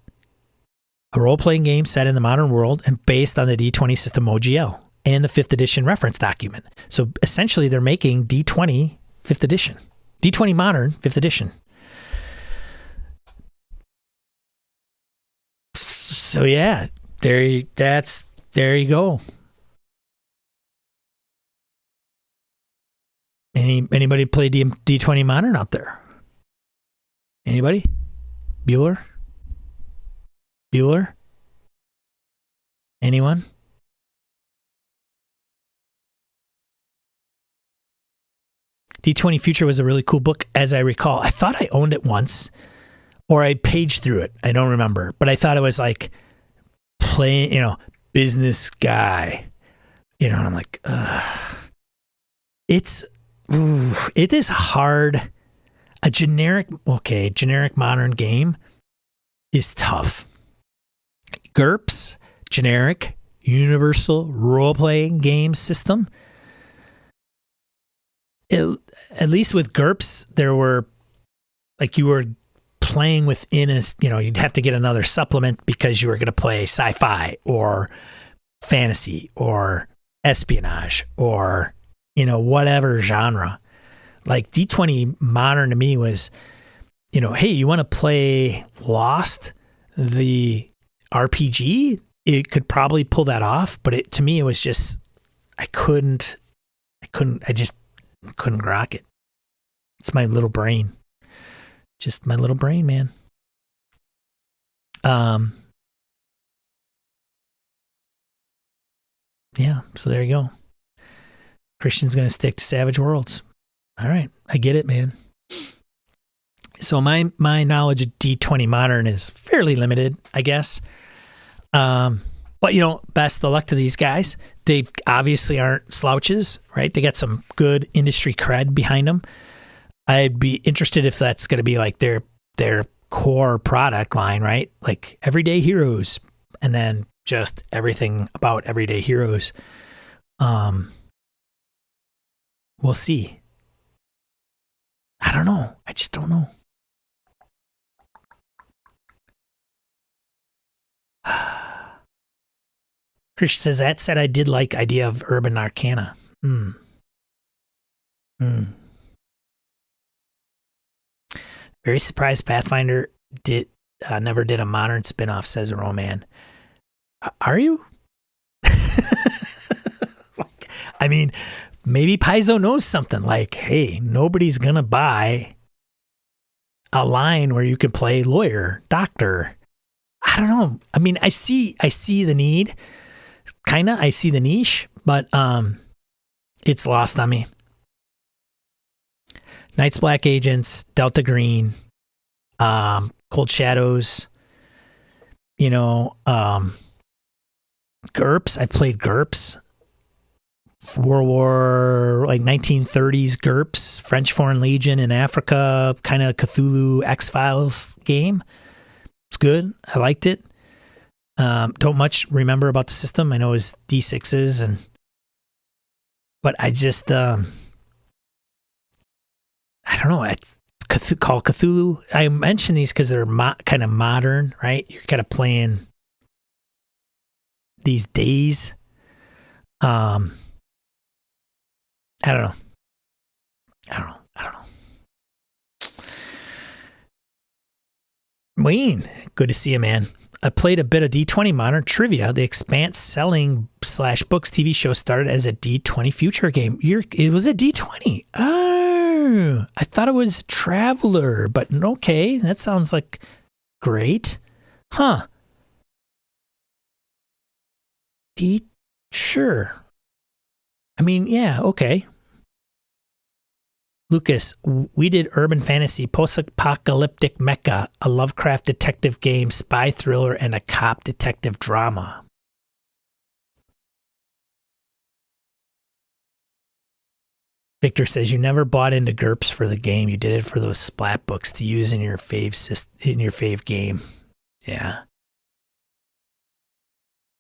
a role-playing game set in the modern world and based on the D20 system OGL and the 5th edition reference document. So essentially, they're making D20 5th edition. D20 Modern 5th edition. So yeah, there you go. Anybody play D20 Modern out there? Anybody? Bueller? Anyone? D20 Future was a really cool book, as I recall. I thought I owned it once, or I paged through it. I don't remember, but I thought it was like playing, business guy, and I'm like, ugh. It is hard. A generic modern game is tough. GURPS, generic, universal role-playing game system. at least with GURPS, there were like you were playing within a, you'd have to get another supplement because you were going to play sci-fi or fantasy or espionage or, whatever genre. Like D20 Modern to me was, hey, you want to play Lost, the RPG? It could probably pull that off, but to me, it was just, I just couldn't grok it. It's my little brain. Just my little brain, man. Yeah, so there you go. Christian's going to stick to Savage Worlds. All right, I get it, man. So my knowledge of D20 Modern is fairly limited, I guess. But, best of luck to these guys. They obviously aren't slouches, right? They got some good industry cred behind them. I'd be interested if that's going to be like their core product line, right? Like Everyday Heroes, and then just everything about Everyday Heroes. We'll see. I don't know. I just don't know. Christian says, that said, I did like idea of Urban Arcana. Very surprised Pathfinder never did a modern spinoff, says Roman. Are you? I mean, maybe Paizo knows something like, hey, nobody's going to buy a line where you can play lawyer, doctor. I don't know. I mean, I see the need. Kind of, I see the niche, but it's lost on me. Night's Black Agents, Delta Green, Cold Shadows, GURPS. I've played GURPS. World War, like 1930s GURPS, French Foreign Legion in Africa, kind of Cthulhu X-Files game. It's good. I liked it. Don't much remember about the system. I know it was D6s, but I just, I don't know. It's called Cthulhu. I mention these because they're kind of modern, right? You're kind of playing these days. I don't know. Wayne, good to see you, man. I played a bit of D20 Modern Trivia. The Expanse selling / books TV show started as a D20 future game. It was a D20. Oh, I thought it was Traveler, but okay. That sounds like great. Huh. Sure. I mean, yeah, okay. Lucas, we did urban fantasy, post-apocalyptic mecha, a Lovecraft detective game, spy thriller, and a cop detective drama. Victor says you never bought into GURPS for the game. You did it for those splat books to use in your fave game. Yeah.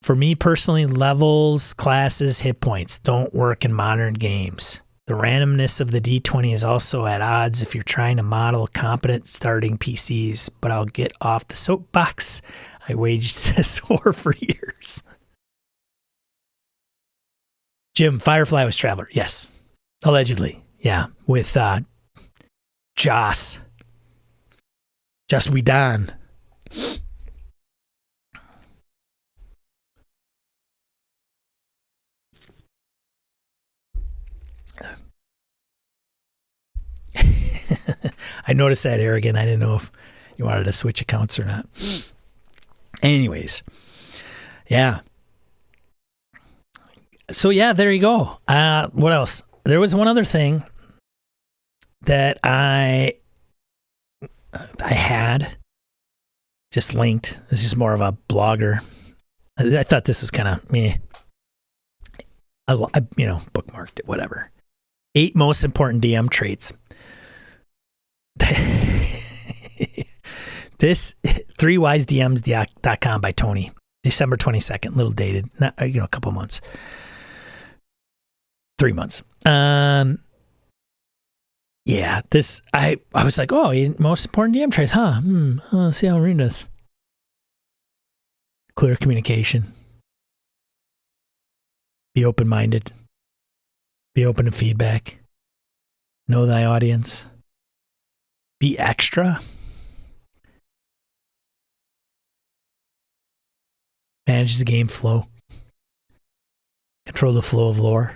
For me personally, levels, classes, hit points don't work in modern games. The randomness of the D20 is also at odds if you're trying to model competent starting PCs, but I'll get off the soapbox. I waged this war for years. Jim, Firefly was Traveler. Yes. Allegedly. Yeah. With Joss Whedon. I noticed that, Arrogant. I didn't know if you wanted to switch accounts or not. Anyways, yeah. So yeah, there you go. What else? There was one other thing that I had just linked. This is more of a blogger. I thought this was kind of meh. I bookmarked it. Whatever. 8 most important DM traits. This 3wisedms.com by Tony, December 22nd, little dated, not a couple months, 3 months. Yeah, I was like, oh, most important DM traits, huh? Let's see how I'm reading this. Clear communication. Be open-minded. Be open to feedback. Know thy audience. Be extra. Manage the game flow. Control the flow of lore.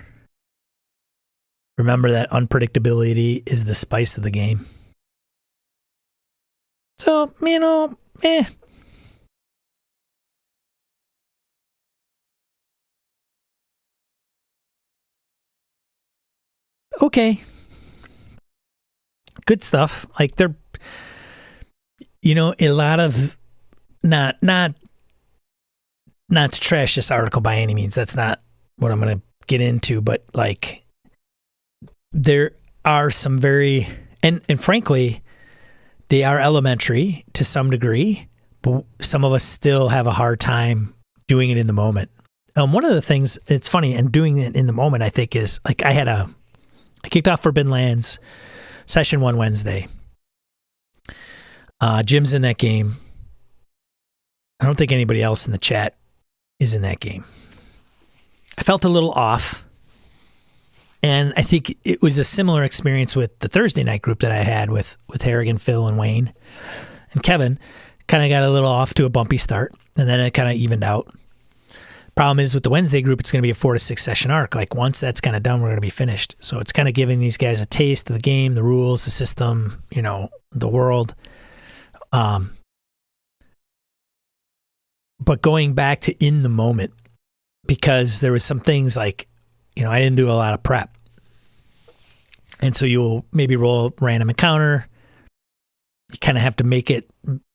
Remember that unpredictability is the spice of the game. So, okay. Good stuff. Like they're, a lot of not to trash this article by any means. That's not what I'm going to get into, but like there are some very, and frankly, they are elementary to some degree, but some of us still have a hard time doing it in the moment. One of the things, it's funny, and doing it in the moment, I think is like I kicked off Forbidden Lands session 1 Wednesday. Jim's in that game. I don't think anybody else in the chat is in that game. I felt a little off. And I think it was a similar experience with the Thursday night group that I had with Harrigan, Phil, and Wayne. And Kevin kind of got a little off to a bumpy start, and then it kind of evened out. Problem is with the Wednesday group, it's going to be a 4 to 6 session arc. Like once that's kind of done, we're going to be finished. So it's kind of giving these guys a taste of the game, the rules, the system, the world. But going back to in the moment, because there was some things like, I didn't do a lot of prep. And so you'll maybe roll a random encounter. You kind of have to make it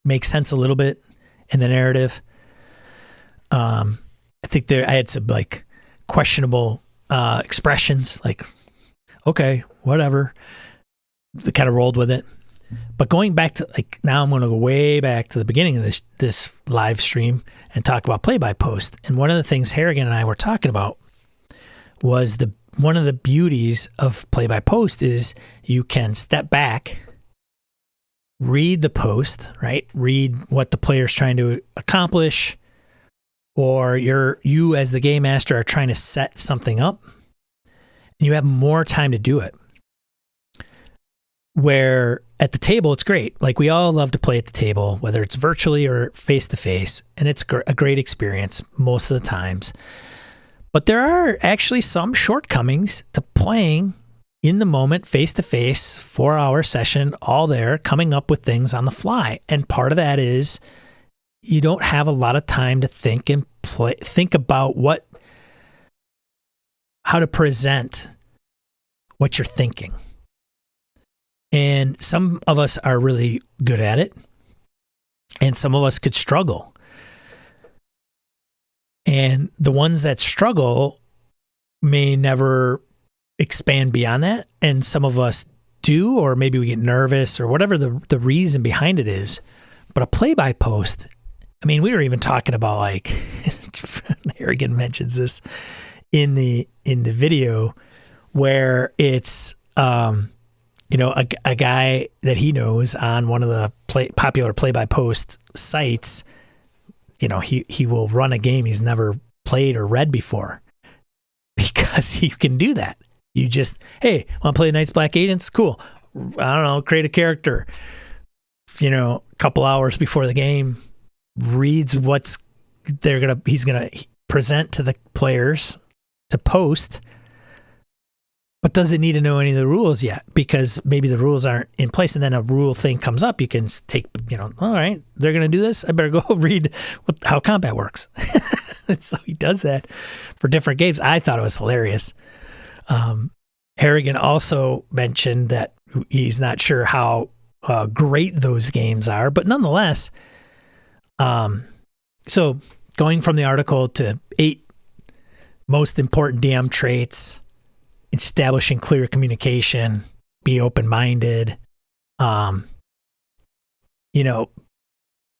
make sense a little bit in the narrative. I think I had some like questionable expressions, like, okay, whatever. They kind of rolled with it. But going back to like, now I'm going to go way back to the beginning of this live stream and talk about play by post. And one of the things Harrigan and I were talking about was one of the beauties of play by post is you can step back, read the post, right? Read what the player's trying to accomplish, or you as the game master are trying to set something up, and you have more time to do it. Where at the table, it's great. Like we all love to play at the table, whether it's virtually or face to face, and it's a great experience most of the times. But there are actually some shortcomings to playing in the moment, face to face, 4-hour session, all there, coming up with things on the fly. And part of that is you don't have a lot of time to think and think about how to present what you're thinking. And some of us are really good at it, and some of us could struggle. And the ones that struggle may never expand beyond that. And some of us do, or maybe we get nervous or whatever the reason behind it is. But a play-by post, I mean, we were even talking about like, Harrigan mentions this in the video where it's, a guy that he knows on one of the popular play-by-post sites. He will run a game he's never played or read before because you can do that. You just, hey, want to play Knights Black Agents? Cool. I don't know, create a character, a couple hours before the game, reads what he's going to present to the players to post, but doesn't need to know any of the rules yet because maybe the rules aren't in place. And then a rule thing comes up. You can take, all right, they're going to do this. I better go read how combat works. And so he does that for different games. I thought it was hilarious. Harrigan also mentioned that he's not sure how great those games are, but nonetheless, so going from the article to 8 most important DM traits, establishing clear communication, be open-minded,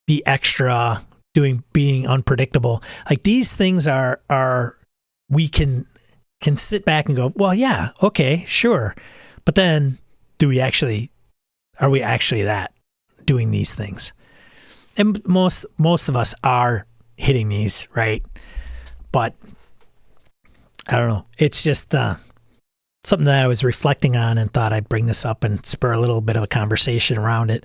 be extra, being unpredictable. Like these things are we can sit back and go, well, yeah, okay, sure. But then are we actually that doing these things? And most of us are hitting these, right? But I don't know. It's just something that I was reflecting on and thought I'd bring this up and spur a little bit of a conversation around it.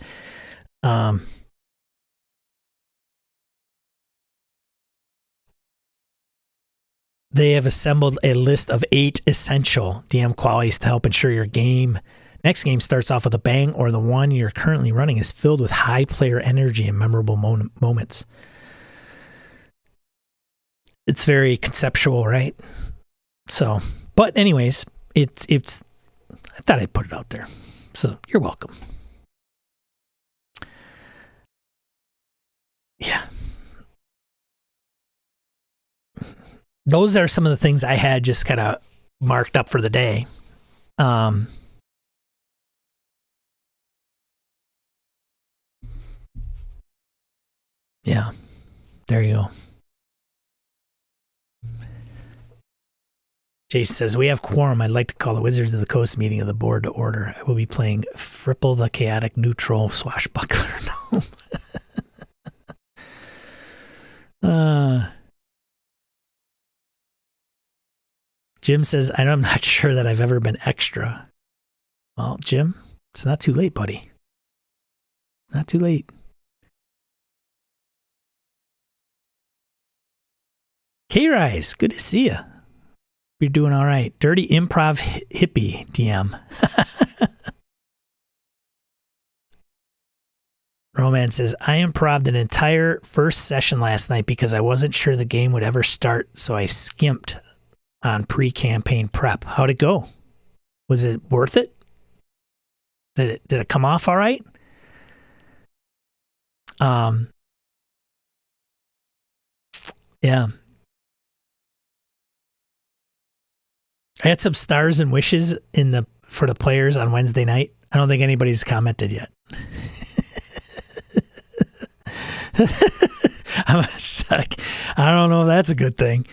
They have assembled a list of 8 essential DM qualities to help ensure your next game starts off with a bang, or the one you're currently running is filled with high player energy and memorable moments. It's very conceptual, right? So, but anyways, it's I thought I'd put it out there. So you're welcome. Yeah. Those are some of the things I had just kind of marked up for the day. Yeah, there you go. Jason says, we have quorum. I'd like to call the Wizards of the Coast meeting of the board to order. I will be playing Fripple the Chaotic Neutral Swashbuckler. Jim says, I'm not sure that I've ever been extra. Well, Jim, it's not too late, buddy. Not too late. K-Rise, good to see you. You're doing all right. Dirty Improv Hippie DM. Roman says, I improv'd an entire first session last night because I wasn't sure the game would ever start, so I skimped on pre-campaign prep. How'd it go? Was it worth it? Did it come off all right? Yeah. I had some stars and wishes for the players on Wednesday night. I don't think anybody's commented yet. I'm just like, I don't know if that's a good thing.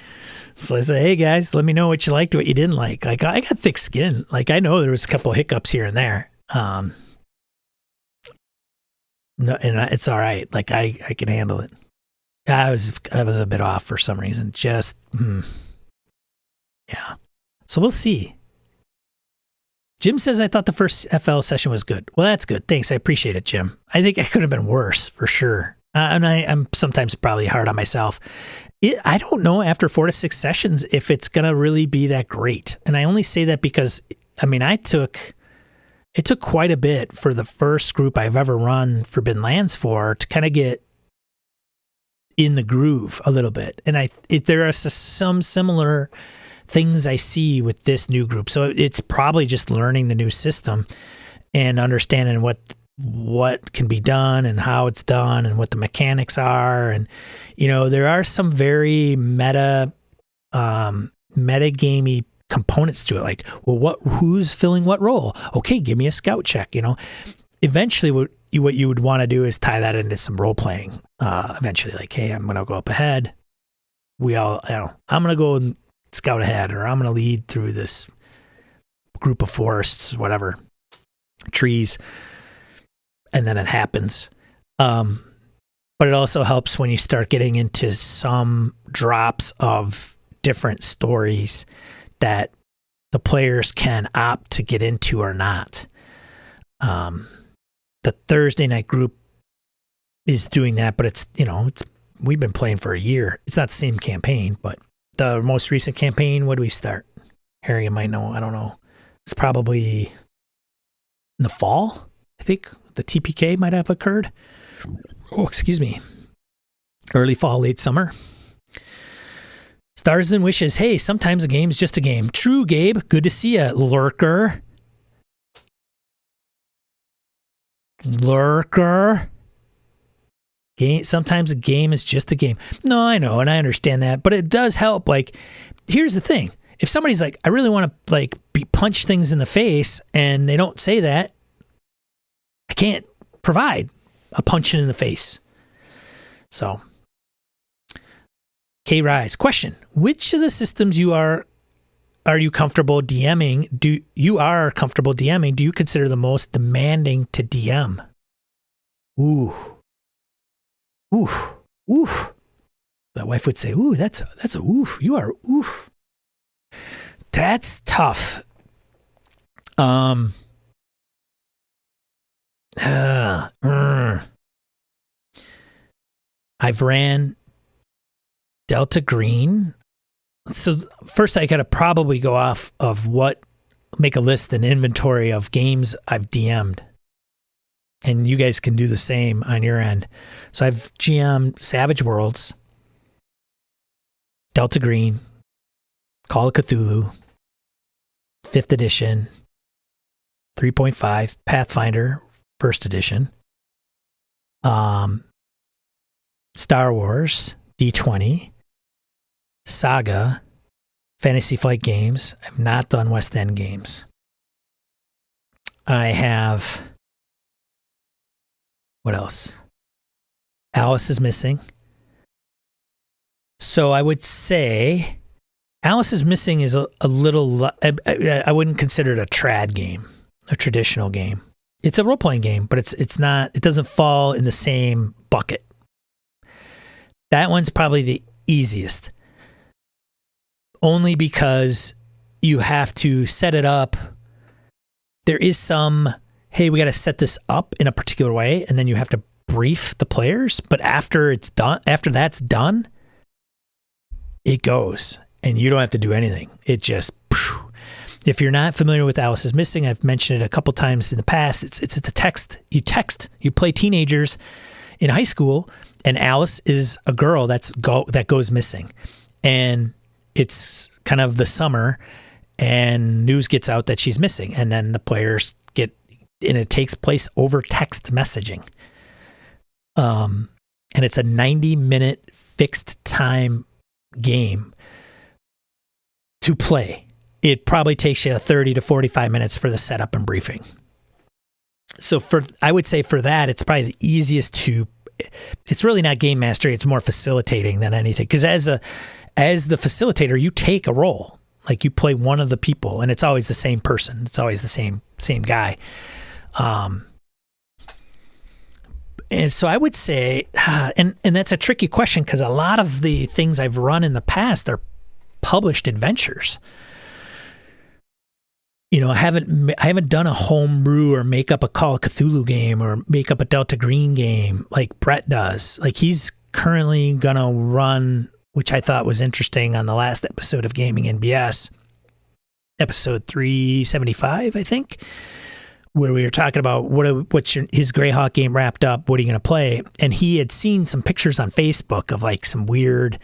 So I say, hey guys, let me know what you liked, what you didn't like. Like, I got thick skin. Like, I know there was a couple of hiccups here and there. No, and it's all right. Like, I can handle it. I was a bit off for some reason. Just, yeah. So we'll see. Jim says, I thought the first FL session was good. Well, that's good. Thanks. I appreciate it, Jim. I think I could have been worse for sure. And I'm sometimes probably hard on myself. I don't know after 4 to 6 sessions if it's going to really be that great. And I only say that because, I mean, it took quite a bit for the first group I've ever run Forbidden Lands for to kind of get in the groove a little bit. And there are some similar things I see with this new group. So it's probably just learning the new system and understanding what can be done and how it's done and what the mechanics are. And, you know, there are some very meta gamey components to it. Like, well, who's filling what role? Okay, give me a scout check. You know, eventually what you would want to do is tie that into some role playing. Eventually, like, hey, I'm going to go up ahead. I'm going to go and scout ahead, or I'm going to lead through this group of forests, whatever, trees. And then it happens. But it also helps when you start getting into some drops of different stories that the players can opt to get into or not. The Thursday night group is doing that, but we've been playing for a year. It's not the same campaign, but the most recent campaign, when did we start? Harry, you might know. I don't know. It's probably in the fall, I think. The TPK might have occurred. Oh, excuse me. Early fall, late summer. Stars and wishes. Hey, sometimes a game's just a game. True, Gabe. Good to see you, lurker. Sometimes a game is just a game. No, I know, and I understand that, but it does help. Like, here's the thing. If somebody's like, I really want to punch things in the face, and they don't say that, I can't provide a punching in the face. So, K-Rise. Question. Which of the systems you are are you comfortable DMing? Do you are comfortable DMing? Do you consider the most demanding to DM? Ooh. My wife would say, ooh, that's a oof. You are oof. That's tough. I've ran Delta Green. So first I got to probably go off of make a list, an inventory of games I've DM'd. And you guys can do the same on your end. So I've GM'd Savage Worlds, Delta Green, Call of Cthulhu, 5th edition, 3.5, Pathfinder, 1st edition, Star Wars, D20, Saga, Fantasy Flight Games. I've not done West End games. I have... What else? Alice is Missing. So I would say Alice is Missing is a little... I wouldn't consider it a trad game, a traditional game. It's a role-playing game, but it's not... It doesn't fall in the same bucket. That one's probably the easiest. Only because you have to set it up. There is some... Hey, we got to set this up in a particular way, and then you have to brief the players. But after that's done, it goes, and you don't have to do anything. It just, if you're not familiar with Alice is Missing, I've mentioned it a couple times in the past. It's a text. You play teenagers in high school, and Alice is a girl that goes missing, and it's kind of the summer, and news gets out that she's missing, and then the players and it takes place over text messaging. And it's a 90-minute fixed time game to play. It probably takes you 30 to 45 minutes for the setup and briefing. So I would say for that, it's probably the easiest to... It's really not game mastery. It's more facilitating than anything. Because as the facilitator, you take a role. Like you play one of the people, and it's always the same person. It's always the same guy. And so I would say, and that's a tricky question because a lot of the things I've run in the past are published adventures. You know, I haven't done a homebrew or make up a Call of Cthulhu game or make up a Delta Green game like Brett does. Like he's currently gonna run, which I thought was interesting on the last episode of Gaming NBS, episode 375, I think, where we were talking about his Greyhawk game wrapped up. What are you going to play? And he had seen some pictures on Facebook of like some weird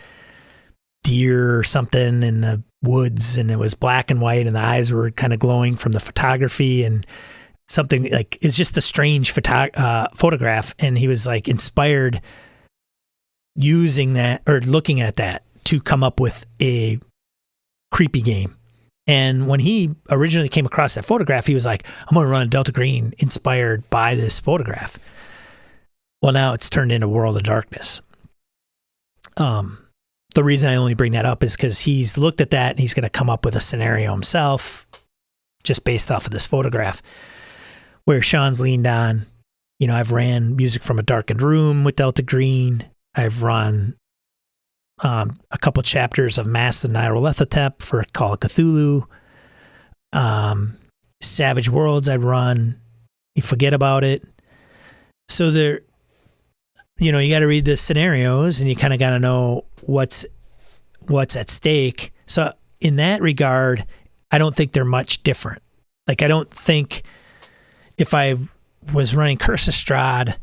deer or something in the woods, and it was black and white, and the eyes were kind of glowing from the photography, and something like it's just a strange photograph. And he was like inspired using that or looking at that to come up with a creepy game. And when he originally came across that photograph, he was like, I'm going to run Delta Green inspired by this photograph. Well, now it's turned into World of Darkness. The reason I only bring that up is because he's looked at that and he's going to come up with a scenario himself just based off of this photograph. Where Sean's leaned on, you know, I've ran Music from a Darkened Room with Delta Green. I've run a couple chapters of Mass of Nyarlathotep for Call of Cthulhu. Savage Worlds I'd run. You forget about it. So there, you know, you got to read the scenarios and you kind of got to know what's at stake. So in that regard, I don't think they're much different. Like I don't think if I was running Curse of Strahd,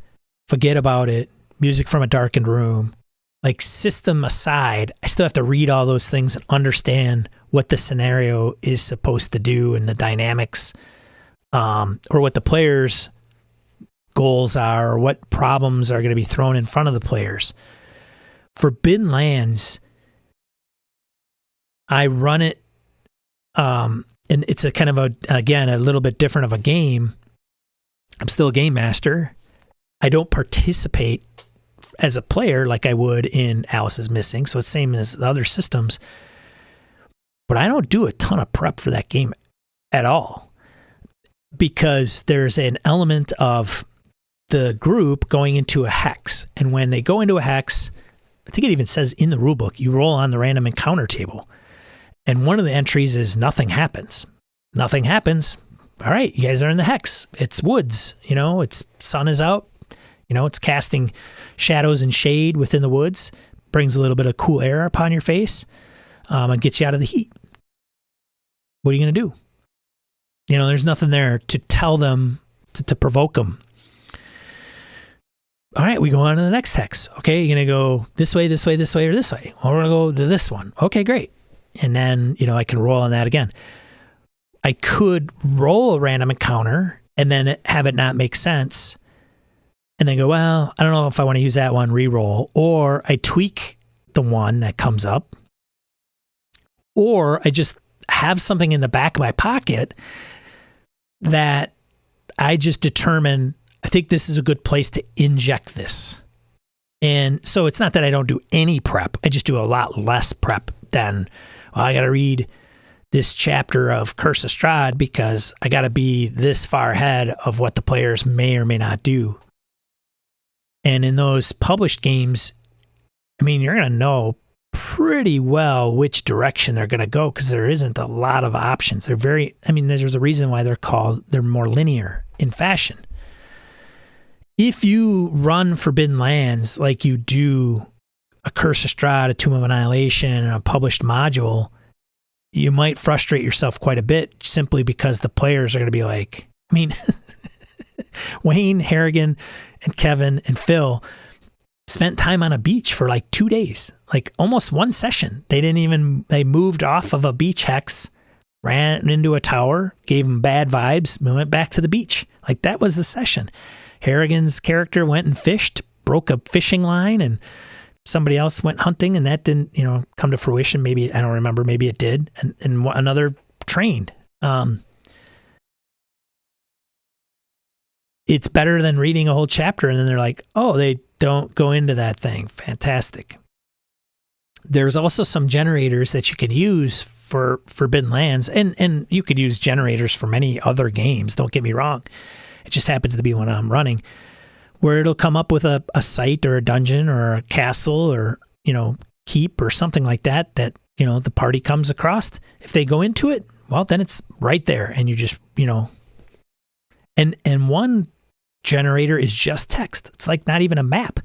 forget about it, Music from a Darkened Room, like system aside, I still have to read all those things and understand what the scenario is supposed to do and the dynamics, or what the players' goals are, or what problems are going to be thrown in front of the players. Forbidden Lands, I run it, and it's a kind of a little bit different of a game. I'm still a game master. I don't participate as a player like I would in Alice is Missing, so it's same as the other systems. but I don't do a ton of prep for that game at all, because there's an element of the group going into a hex. And when they go into a hex, I think it even says in the rulebook, you roll on the random encounter table. And one of the entries is nothing happens. Nothing happens. All right, you guys are in the hex. It's woods, it's sun is out. It's casting shadows and shade within the woods, brings a little bit of cool air upon your face, and gets you out of the heat. What are you going to do? There's nothing there to tell them, to provoke them. All right, we go on to the next hex. Okay, you're going to go this way, this way, this way, or this way. Well, we're going to go to this one. Okay, great. And then, I can roll on that again. I could roll a random encounter and then have it not make sense. And then go, well, I don't know if I want to use that one, re-roll. Or I tweak the one that comes up. Or I just have something in the back of my pocket that I just determine, I think this is a good place to inject this. And so it's not that I don't do any prep. I just do a lot less prep than, well, I got to read this chapter of Curse of Strahd because I got to be this far ahead of what the players may or may not do. And in those published games, you're going to know pretty well which direction they're going to go because there isn't a lot of options. They're there's a reason why they're more linear in fashion. If you run Forbidden Lands like you do a Curse of Strahd, a Tomb of Annihilation, and a published module, you might frustrate yourself quite a bit simply because the players are going to be like, Wayne, Harrigan, and Kevin, and Phil spent time on a beach for like 2 days, like almost one session. They moved off of a beach hex, ran into a tower, gave them bad vibes, and went back to the beach. Like that was the session. Harrigan's character went and fished, broke a fishing line, and somebody else went hunting, and that didn't, come to fruition. Maybe, I don't remember, maybe it did. And another trained. It's better than reading a whole chapter and then they're like, oh, they don't go into that thing. Fantastic. There's also some generators that you can use for Forbidden Lands, and you could use generators for many other games. Don't get me wrong. It just happens to be when I'm running, where it'll come up with a site or a dungeon or a castle or, keep or something like that, the party comes across. If they go into it, well, then it's right there. And you just, and one generator is just text. It's like not even a map.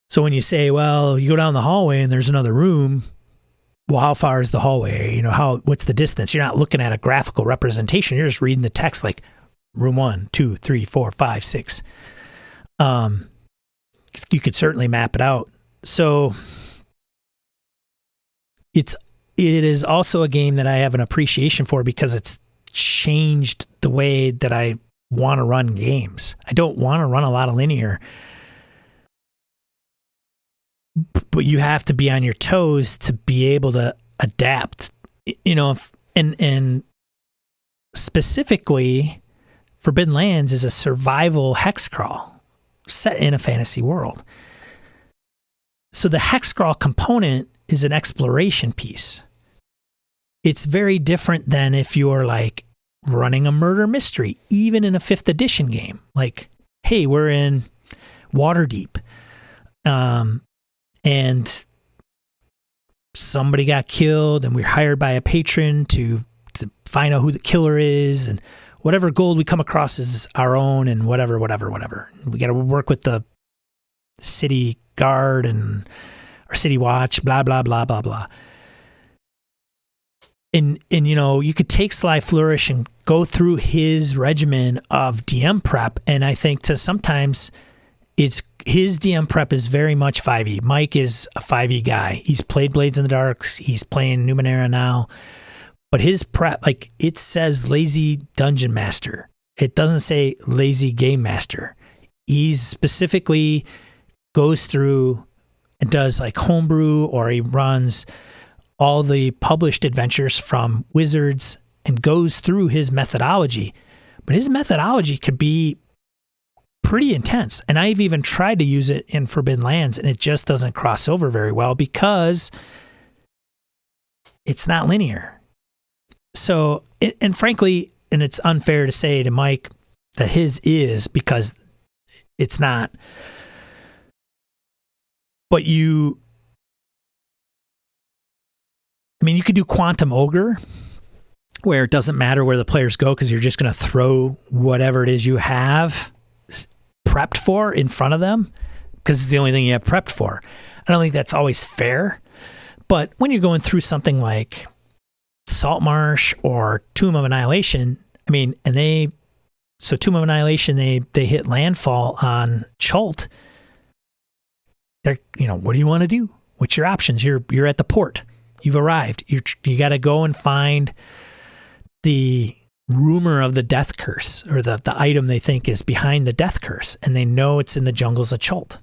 So when you say, well, you go down the hallway and there's another room, well, how far is the hallway? What's the distance? You're not looking at a graphical representation. You're just reading the text like room 1, 2, 3, 4, 5, 6. You could certainly map it out. So it is also a game that I have an appreciation for because it's changed the way that I want to run games. I don't want to run a lot of linear, but you have to be on your toes to be able to adapt, and specifically Forbidden Lands is a survival hex crawl set in a fantasy world. So the hex crawl component is an exploration piece. It's very different than if you're like running a murder mystery, even in a 5th edition game. Like, hey, we're in Waterdeep, and somebody got killed, and we're hired by a patron to find out who the killer is, and whatever gold we come across is our own, and whatever. We got to work with the city guard and our city watch, blah, blah, blah, blah, blah. And you could take Sly Flourish and go through his regimen of DM prep, and I think sometimes his DM prep is very much 5e. Mike is a 5e guy. He's played Blades in the Darks. He's playing Numenera now. But his prep, like, it says lazy dungeon master. It doesn't say lazy game master. He specifically goes through and does like homebrew, or he runs all the published adventures from Wizards and goes through his methodology. But his methodology could be pretty intense. And I've even tried to use it in Forbidden Lands, and it just doesn't cross over very well because it's not linear. So, and frankly, and it's unfair to say to Mike that his is, because it's not. But you could do Quantum Ogre, where it doesn't matter where the players go because you're just going to throw whatever it is you have prepped for in front of them because it's the only thing you have prepped for. I don't think that's always fair. But when you're going through something like Saltmarsh or Tomb of Annihilation, Tomb of Annihilation, they hit landfall on Chult. They're, what do you want to do? What's your options? You're at the port. You've arrived. You got to go and find the rumor of the death curse, or the item they think is behind the death curse, and they know it's in the jungles of Chult.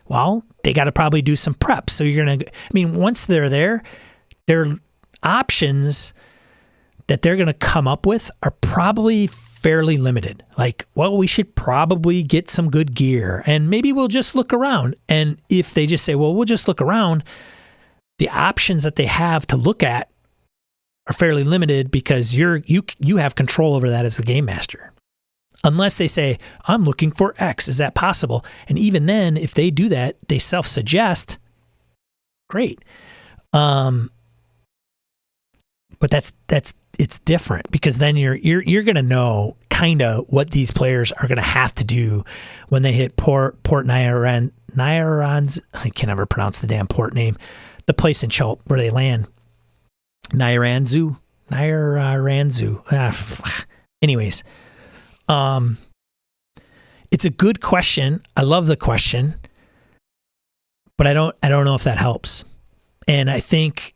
Well, they got to probably do some prep. So you're going to, once they're there, their options that they're going to come up with are probably fairly limited. Like, well, we should probably get some good gear and maybe we'll just look around. And if they just say, well, we'll just look around, the options that they have to look at are fairly limited because you have control over that as the game master. Unless they say, I'm looking for X. Is that possible? And even then, if they do that, they self-suggest, great. But it's different because then you're going to know kind of what these players are going to have to do when they hit Port Nyaranz. I can't ever pronounce the damn port name. The place in Chult where they land. Nyaranzu. Anyways, it's a good question. I love the question, but I don't know if that helps. And I think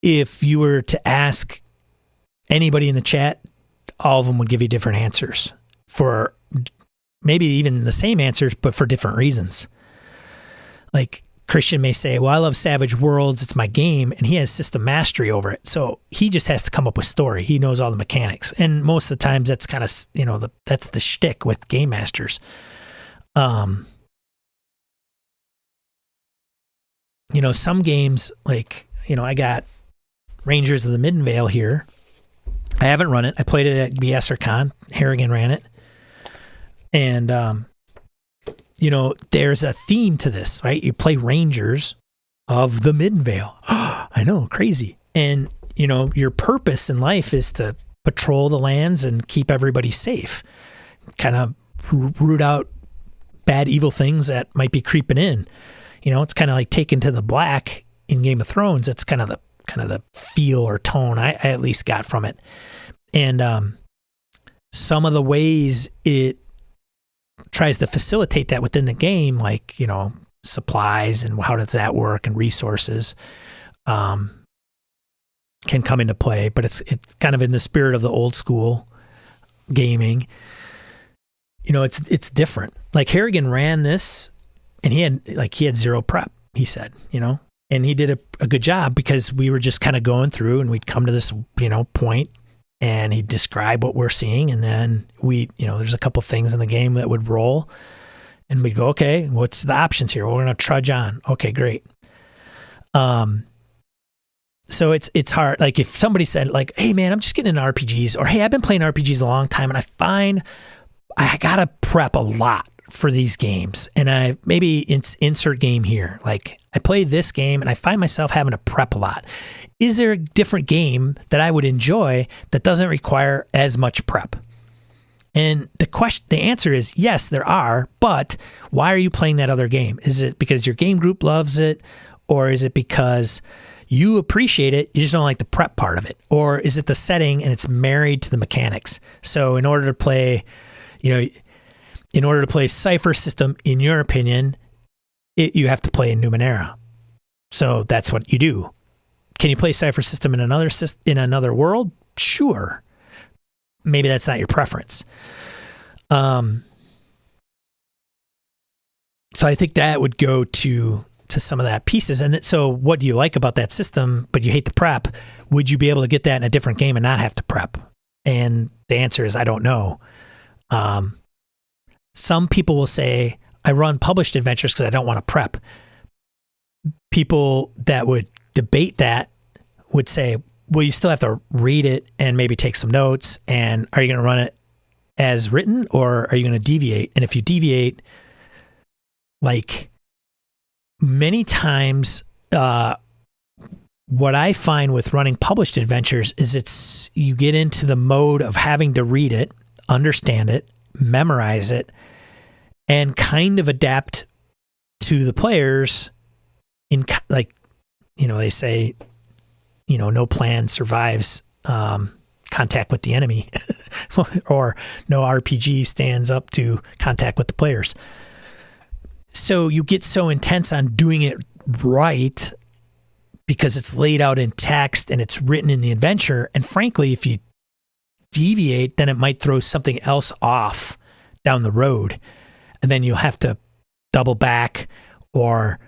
if you were to ask anybody in the chat, all of them would give you different answers for maybe even the same answers, but for different reasons. Like Christian may say, well, I love Savage Worlds. It's my game. And he has system mastery over it. So he just has to come up with story. He knows all the mechanics. And most of the times that's kind of, that's the shtick with game masters. Some games like, I got Rangers of the Middenvale here. I haven't run it. I played it at BSRCon. Harrigan ran it. And, there's a theme to this, right? You play Rangers of the Middenvale. I know, crazy. And, your purpose in life is to patrol the lands and keep everybody safe. Kind of root out bad, evil things that might be creeping in. It's kind of like Taken to the Black in Game of Thrones. That's kind of the feel or tone I at least got from it. And some of the ways it tries to facilitate that within the game, like, supplies and how does that work and resources can come into play, but it's kind of in the spirit of the old school gaming. It's different. Like Harrigan ran this and he had zero prep, he said, and he did a good job because we were just kind of going through and we'd come to this, point and he'd describe what we're seeing. And then there's a couple things in the game that would roll and we'd go, okay, what's the options here? Well, we're going to trudge on. Okay, great. So it's hard. Like if somebody said like, hey man, I'm just getting into RPGs, or hey, I've been playing RPGs a long time and I find I got to prep a lot for these games. And it's insert game here. Like I play this game and I find myself having to prep a lot. Is there a different game that I would enjoy that doesn't require as much prep? And the answer is yes, there are, but why are you playing that other game? Is it because your game group loves it? Or is it because you appreciate it, you just don't like the prep part of it? Or is it the setting and it's married to the mechanics? So in order to play, Cypher System, in your opinion, you have to play in Numenera. So that's what you do. Can you play Cypher System in another world? Sure. Maybe that's not your preference. So I think that would go to some of that pieces. And so what do you like about that system, but you hate the prep? Would you be able to get that in a different game and not have to prep? And the answer is, I don't know. Some people will say, I run published adventures because I don't want to prep. People that would debate that would say, well, you still have to read it and maybe take some notes. And are you going to run it as written, or are you going to deviate? And if you deviate, like many times, what I find with running published adventures is you get into the mode of having to read it, understand it, memorize it, and kind of adapt to the players in, like, they say, no plan survives contact with the enemy, or no RPG stands up to contact with the players. So you get so intense on doing it right because it's laid out in text and it's written in the adventure. And frankly, if you deviate, then it might throw something else off down the road. And then you'll have to double back, or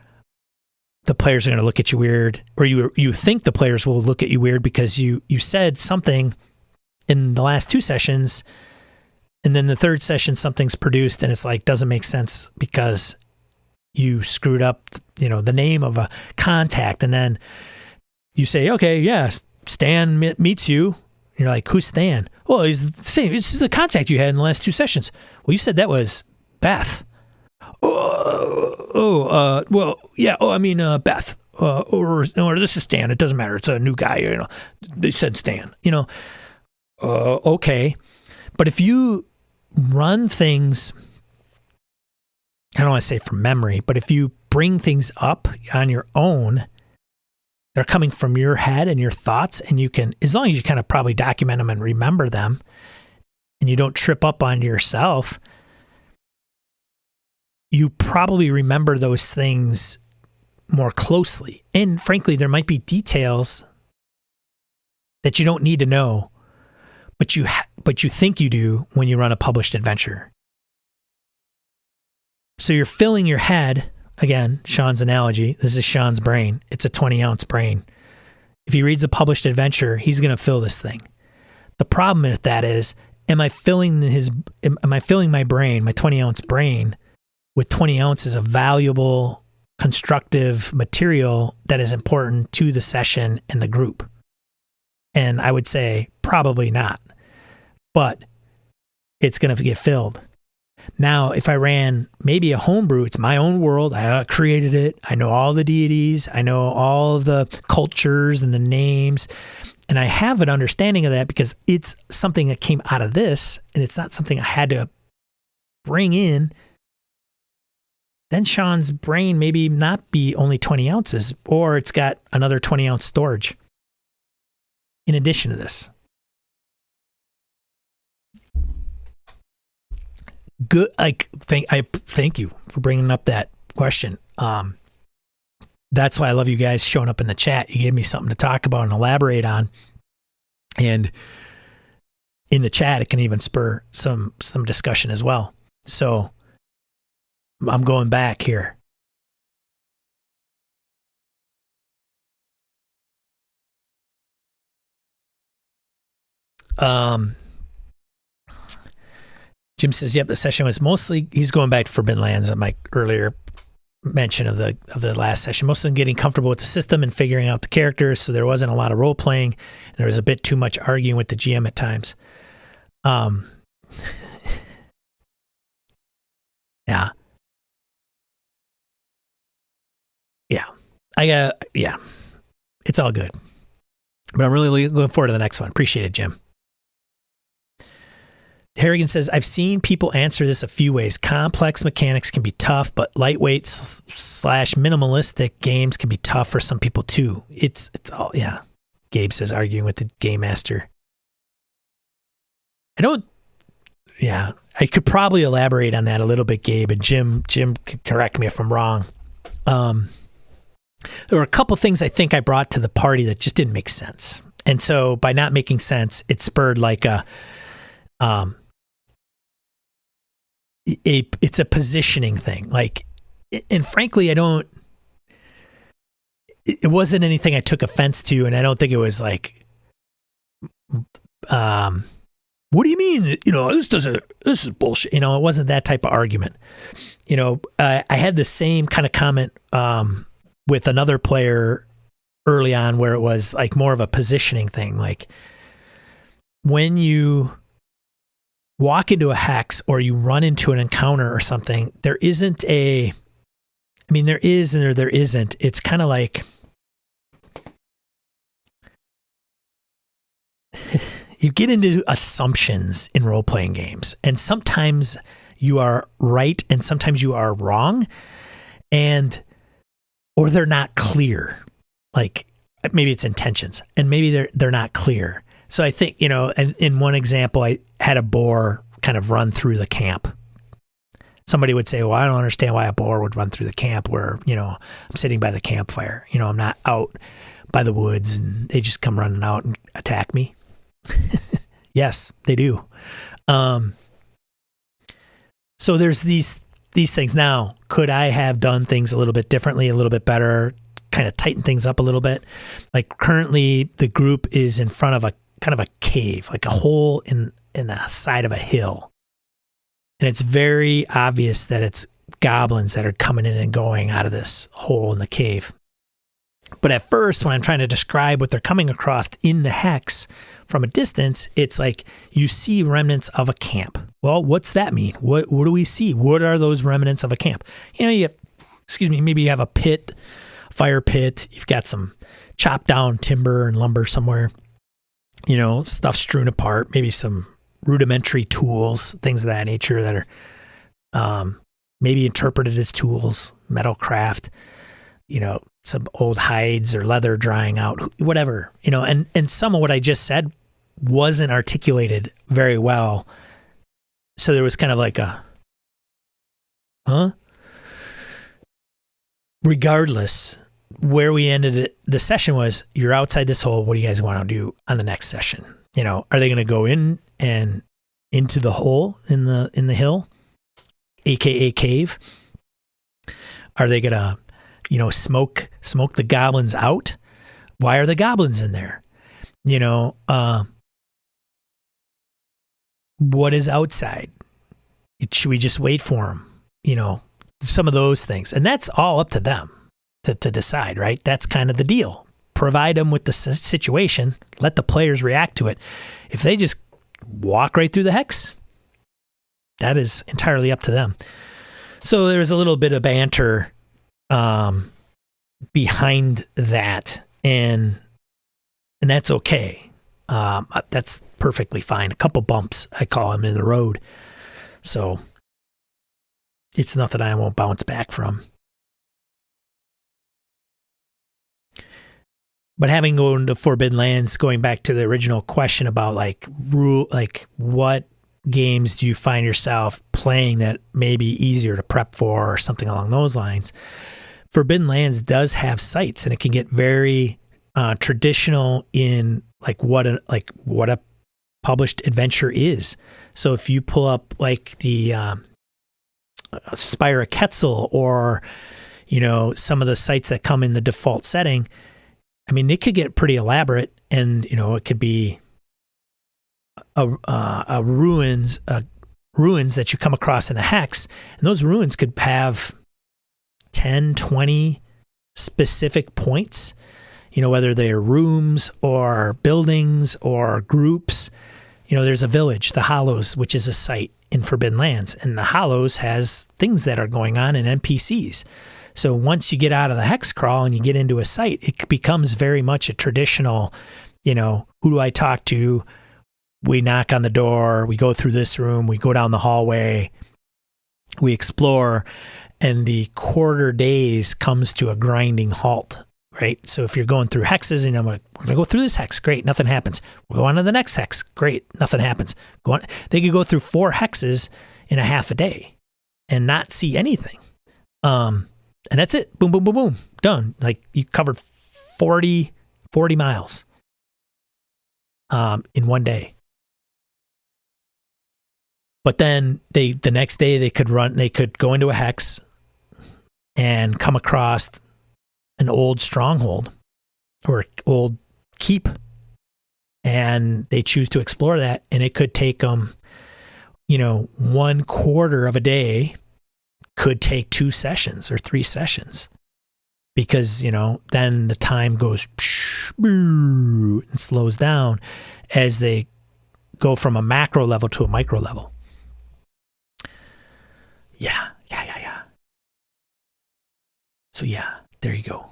the players are going to look at you weird, or you think the players will look at you weird because you said something in the last 2 sessions, and then the third session something's produced and it's like doesn't make sense because you screwed up, the name of a contact, and then you say, okay, yeah, Stan meets you. You're like, who's Stan? Well, he's the same. It's the contact you had in the last 2 sessions. Well, you said that was Beth. Well, yeah. Oh, I mean, Beth. Or this is Stan. It doesn't matter. It's a new guy. They said Stan. Okay. But if you run things, I don't want to say from memory, but if you bring things up on your own, they're coming from your head and your thoughts, and you can, as long as you kind of probably document them and remember them, and you don't trip up on yourself, you probably remember those things more closely. And frankly, there might be details that you don't need to know, but you think you do when you run a published adventure. So you're filling your head, again, Sean's analogy, this is Sean's brain. It's a 20-ounce brain. If he reads a published adventure, he's going to fill this thing. The problem with that is, am I filling my brain, my 20-ounce brain, with 20 ounces of valuable, constructive material that is important to the session and the group? And I would say probably not, but it's going to get filled. Now, if I ran maybe a homebrew, it's my own world. I created it. I know all the deities. I know all of the cultures and the names. And I have an understanding of that because it's something that came out of this, and it's not something I had to bring in. Then Sean's brain maybe not be only 20 ounces, or it's got another 20-ounce storage in addition to this. Good. Thank you for bringing up that question. That's why I love you guys showing up in the chat. You gave me something to talk about and elaborate on. And in the chat, it can even spur some discussion as well. So I'm going back here. Jim says, yep, the session was mostly, he's going back to Forbidden Lands at my earlier mention of the last session, mostly getting comfortable with the system and figuring out the characters, so there wasn't a lot of role playing, and there was a bit too much arguing with the GM at times. Yeah. It's all good. But I'm really looking forward to the next one. Appreciate it, Jim. Harrigan says, I've seen people answer this a few ways. Complex mechanics can be tough, but lightweight / minimalistic games can be tough for some people too. It's all, yeah. Gabe says, arguing with the game master. I could probably elaborate on that a little bit, Gabe, and Jim can correct me if I'm wrong. There were a couple things I think I brought to the party that just didn't make sense. And so by not making sense, it spurred like it's a positioning thing. Like, and frankly, it wasn't anything I took offense to. And I don't think it was like, what do you mean? This is bullshit. It wasn't that type of argument. I had the same kind of comment, with another player early on where it was like more of a positioning thing. Like when you walk into a hex or you run into an encounter or something, there isn't a, I mean, there is or there isn't. It's kind of like, you get into assumptions in role-playing games, and sometimes you are right and sometimes you are wrong, or they're not clear. Like maybe it's intentions and maybe they're not clear. So I think, and in one example, I had a boar kind of run through the camp. Somebody would say, well, I don't understand why a boar would run through the camp where, I'm sitting by the campfire. I'm not out by the woods and they just come running out and attack me. Yes, they do. So there's these things. Now, could I have done things a little bit differently, a little bit better, kind of tighten things up a little bit? Like currently the group is in front of a kind of a cave, like a hole in the side of a hill. And it's very obvious that it's goblins that are coming in and going out of this hole in the cave. But at first, when I'm trying to describe what they're coming across in the hex from a distance, it's like you see remnants of a camp. Well, what's that mean? What do we see? What are those remnants of a camp? Maybe you have a pit, fire pit. You've got some chopped down timber and lumber somewhere. Stuff strewn apart. Maybe some rudimentary tools, things of that nature that are maybe interpreted as tools, metal craft. Some old hides or leather drying out, whatever, and some of what I just said wasn't articulated very well. So there was kind of like regardless, where we ended the session was, you're outside this hole. What do you guys want to do on the next session? Are they going to go in and into the hole in the hill, AKA cave? Are they going to smoke the goblins out? Why are the goblins in there? What is outside? Should we just wait for them? Some of those things. And that's all up to them to decide, right? That's kind of the deal. Provide them with the situation, let the players react to it. If they just walk right through the hex, that is entirely up to them. So there's a little bit of banter behind that, and that's okay. That's perfectly fine. A couple bumps, I call them, in the road. So it's nothing I won't bounce back from. But having gone to Forbidden Lands, going back to the original question about what games do you find yourself playing that may be easier to prep for or something along those lines, Forbidden Lands does have sites, and it can get very traditional in what a published adventure is. So if you pull up the Spire of Quetzal or some of the sites that come in the default setting, I mean, it could get pretty elaborate, and it could be a ruins that you come across in a hex, and those ruins could have 10, 20 specific points, whether they're rooms or buildings or groups. There's a village, the Hollows, which is a site in Forbidden Lands, and the Hollows has things that are going on in NPCs. So once you get out of the hex crawl and you get into a site, it becomes very much a traditional, who do I talk to? We knock on the door, we go through this room, we go down the hallway, we explore, and the quarter days comes to a grinding halt, right? So if you're going through hexes and I'm like, we're going to go through this hex, great, nothing happens. We'll go on to the next hex, great, nothing happens. They could go through 4 hexes in a half a day and not see anything. And that's it. Boom, boom, boom, boom. Done. Like you covered 40 miles in one day. But then the next day they could go into a hex and come across an old stronghold or old keep, and they choose to explore that, and it could take them, 1/4 of a day, could take 2 sessions or 3 sessions. because, then the time goes and slows down as they go from a macro level to a micro level. Yeah. So there you go.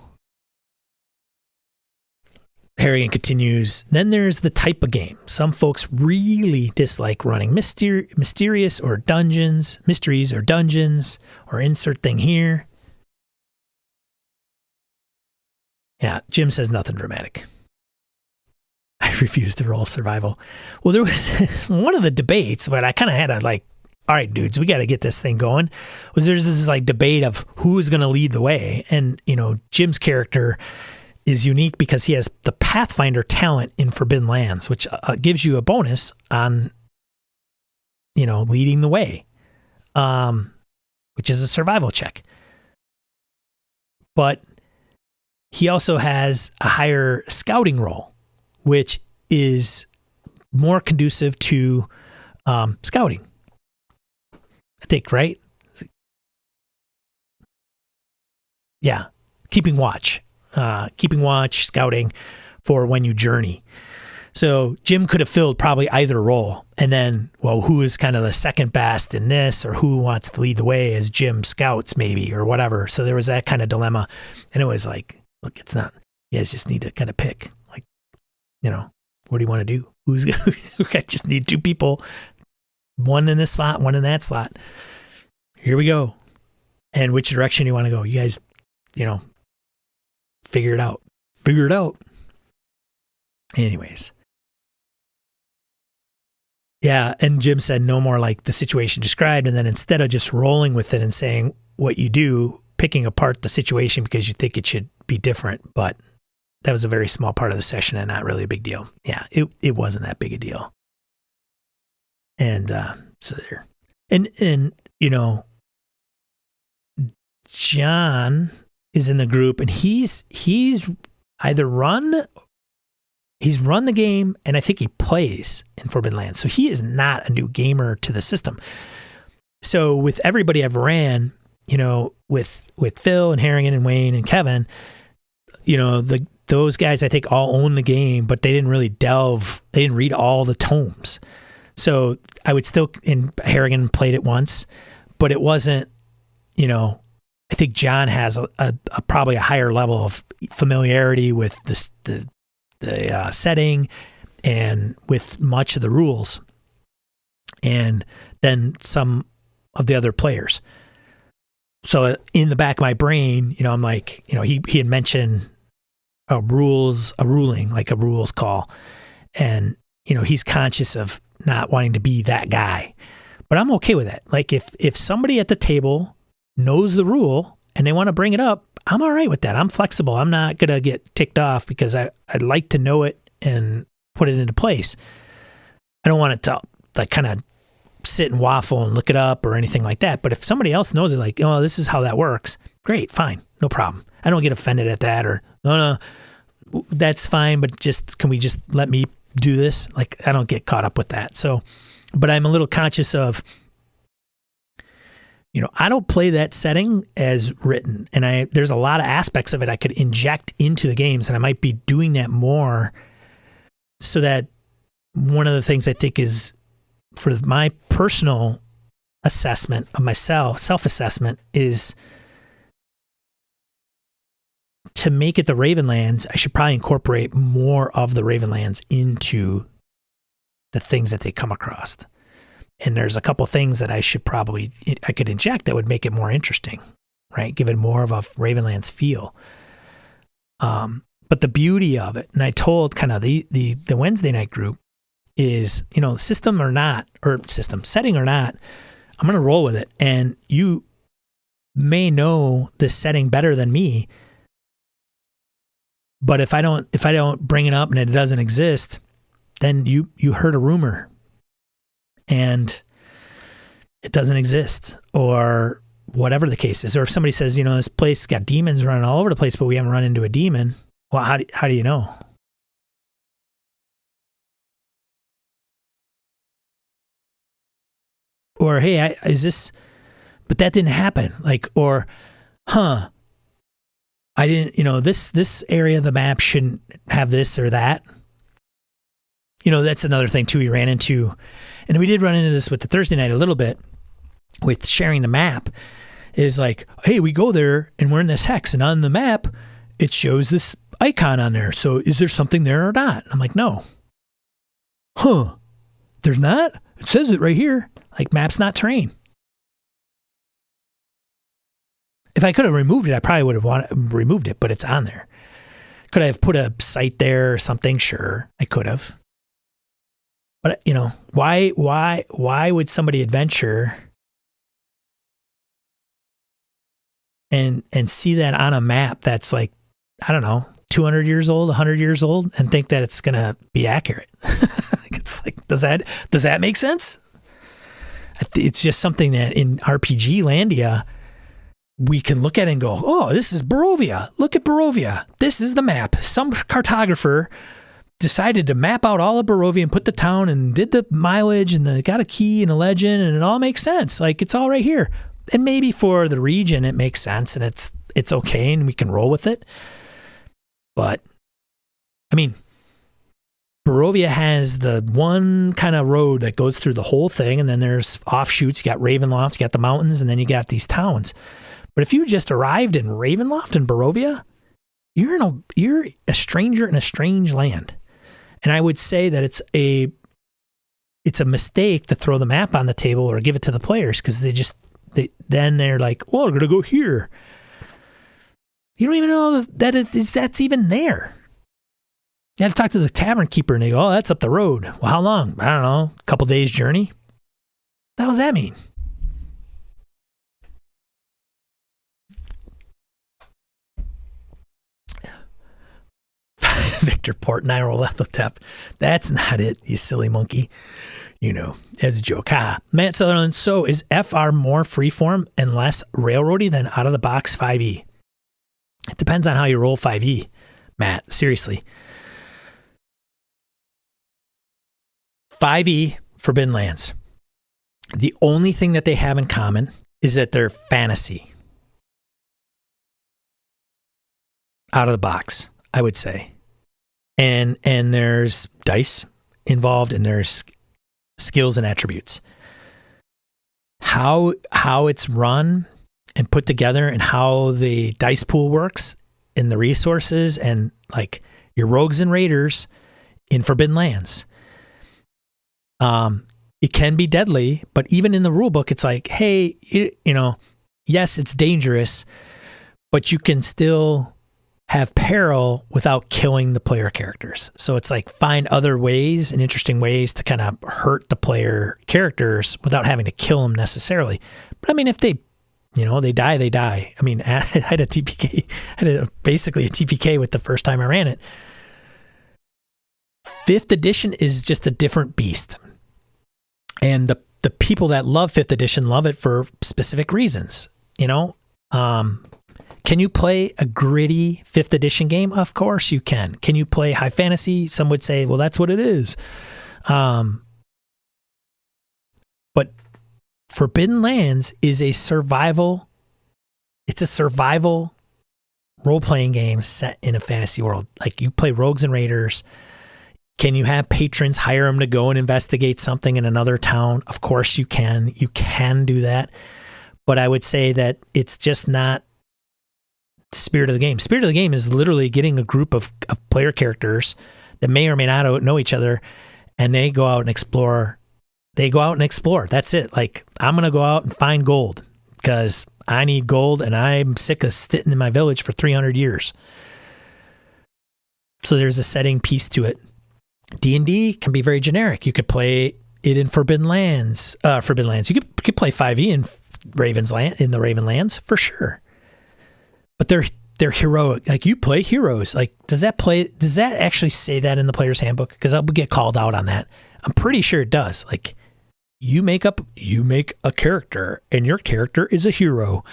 Harrigan continues, then there's the type of game. Some folks really dislike running mysterious or mysteries or dungeons, or insert thing here. Yeah, Jim says nothing dramatic. I refuse to roll survival. Well, there was one of the debates, but I kind of had to all right, dudes, we got to get this thing going. There's this debate of who's going to lead the way. And, Jim's character is unique because he has the Pathfinder talent in Forbidden Lands, which gives you a bonus on, leading the way, which is a survival check. But he also has a higher scouting roll, which is more conducive to scouting, I think, right? Yeah, keeping watch, scouting for when you journey. So Jim could have filled probably either role, and then, who is kind of the second best in this, or who wants to lead the way as Jim scouts maybe, or whatever. So there was that kind of dilemma, and it was like, look, it's not. You guys just need to kind of pick, what do you want to do? I just need two people, one in this slot, one in that slot. Here we go. And which direction you want to go? You guys, figure it out. Anyways. Yeah, and Jim said no more like the situation described, and then instead of just rolling with it and saying what you do, picking apart the situation because you think it should be different, but that was a very small part of the session and not really a big deal. Yeah, it wasn't that big a deal. And so there. And John is in the group, and he's either run the game, and I think he plays in Forbidden Lands. So he is not a new gamer to the system. So with everybody I've ran, with Phil and Harrigan and Wayne and Kevin, those guys I think all own the game, but they didn't really delve. They didn't read all the tomes. So I would still, and Harrigan played it once, but it wasn't, I think John has a probably a higher level of familiarity with the setting and with much of the rules, and then some of the other players. So in the back of my brain, I'm like, he had mentioned a rules call, and he's conscious of not wanting to be that guy, but I'm okay with that. Like if somebody at the table knows the rule and they want to bring it up, I'm all right with that. I'm flexible. I'm not gonna get ticked off because I'd like to know it and put it into place. I don't want it to kind of sit and waffle and look it up or anything like that. But if somebody else knows it, this is how that works, great, fine, no problem. I don't get offended at that, or no, that's fine, but can we just let me do this? I don't get caught up with that. So, but I'm a little conscious of, I don't play that setting as written, and there's a lot of aspects of it I could inject into the games, and I might be doing that more, so that one of the things I think is, for my personal assessment of myself, self-assessment, is to make it the Ravenlands, I should probably incorporate more of the Ravenlands into the things that they come across. And there's a couple things that I could inject that would make it more interesting, right? Give it more of a Ravenlands feel. But the beauty of it, and I told kind of the Wednesday night group, is, setting or not, I'm going to roll with it. And you may know this setting better than me, but if I don't bring it up and it doesn't exist, then you heard a rumor and it doesn't exist, or whatever the case is. Or if somebody says, this place got demons running all over the place, but we haven't run into a demon. Well, how do you know? Or, hey, but that didn't happen. I didn't, this area of the map shouldn't have this or that. That's another thing too we ran into. And we did run into this with the Thursday night a little bit with sharing the map, is like, hey, we go there and we're in this hex, and on the map, it shows this icon on there. So is there something there or not? I'm like, no. Huh. There's not? It says it right here. Like, map's not terrain. If I could have removed it, I probably would have removed it, but it's on there. Could I have put a site there or something? Sure, I could have. But, why would somebody adventure and see that on a map that's like, I don't know, 200 years old, 100 years old, and think that it's going to be accurate? It's like, does that make sense? It's just something that in RPG Landia, we can look at it and go, oh, this is Barovia. Look at Barovia. This is the map. Some cartographer decided to map out all of Barovia and put the town and did the mileage, and they got a key and a legend, and it all makes sense. Like, it's all right here. And maybe for the region, it makes sense, and it's okay, and we can roll with it. But, I mean, Barovia has the one kind of road that goes through the whole thing, and then there's offshoots. You got Ravenloft, you got the mountains, and then you got these towns. But if you just arrived in Ravenloft and Barovia, you're a stranger in a strange land. And I would say that it's a mistake to throw the map on the table or give it to the players, because then they're like, well, we're going to go here. You don't even know that's even there. You had to talk to the tavern keeper, and they go, oh, that's up the road. Well, how long? I don't know, a couple days journey. What the hell does that mean? Victor Port, Niro Lethotep. That's not it, you silly monkey. As a joke. Matt Sutherland, so is FR more freeform and less railroady than out-of-the-box 5e? It depends on how you roll 5e, Matt. Seriously. 5e, Forbidden Lands. The only thing that they have in common is that they're fantasy. Out of the box, I would say. And there's dice involved, and there's skills and attributes. How it's run and put together, and how the dice pool works, and the resources, and like your rogues and raiders in Forbidden Lands. It can be deadly, but even in the rule book, it's like, hey, yes, it's dangerous, but you can still have peril without killing the player characters. So it's like, find other ways and interesting ways to kind of hurt the player characters without having to kill them necessarily. But I mean, if they die, they die. I mean, I had a TPK, basically a TPK with the first time I ran it. 5th edition is just a different beast. And the people that love 5th edition love it for specific reasons, Can you play a gritty 5th edition game? Of course you can. Can you play high fantasy? Some would say, well, that's what it is. But Forbidden Lands is a survival role-playing game set in a fantasy world. Like, you play rogues and raiders. Can you have patrons, hire them to go and investigate something in another town? Of course you can. You can do that. But I would say that it's just not spirit of the game. Spirit of the game is literally getting a group of player characters that may or may not know each other, and they go out and explore. That's it. Like, I'm going to go out and find gold because I need gold, and I'm sick of sitting in my village for 300 years. So there's a setting piece to it. D&D can be very generic. You could play it in Forbidden Lands. You could play 5e in the Ravenlands for sure. But they're heroic. Like, you play heroes. Like, does that actually say that in the player's handbook? Because I'll get called out on that. I'm pretty sure it does. Like, you make a character, and your character is a hero.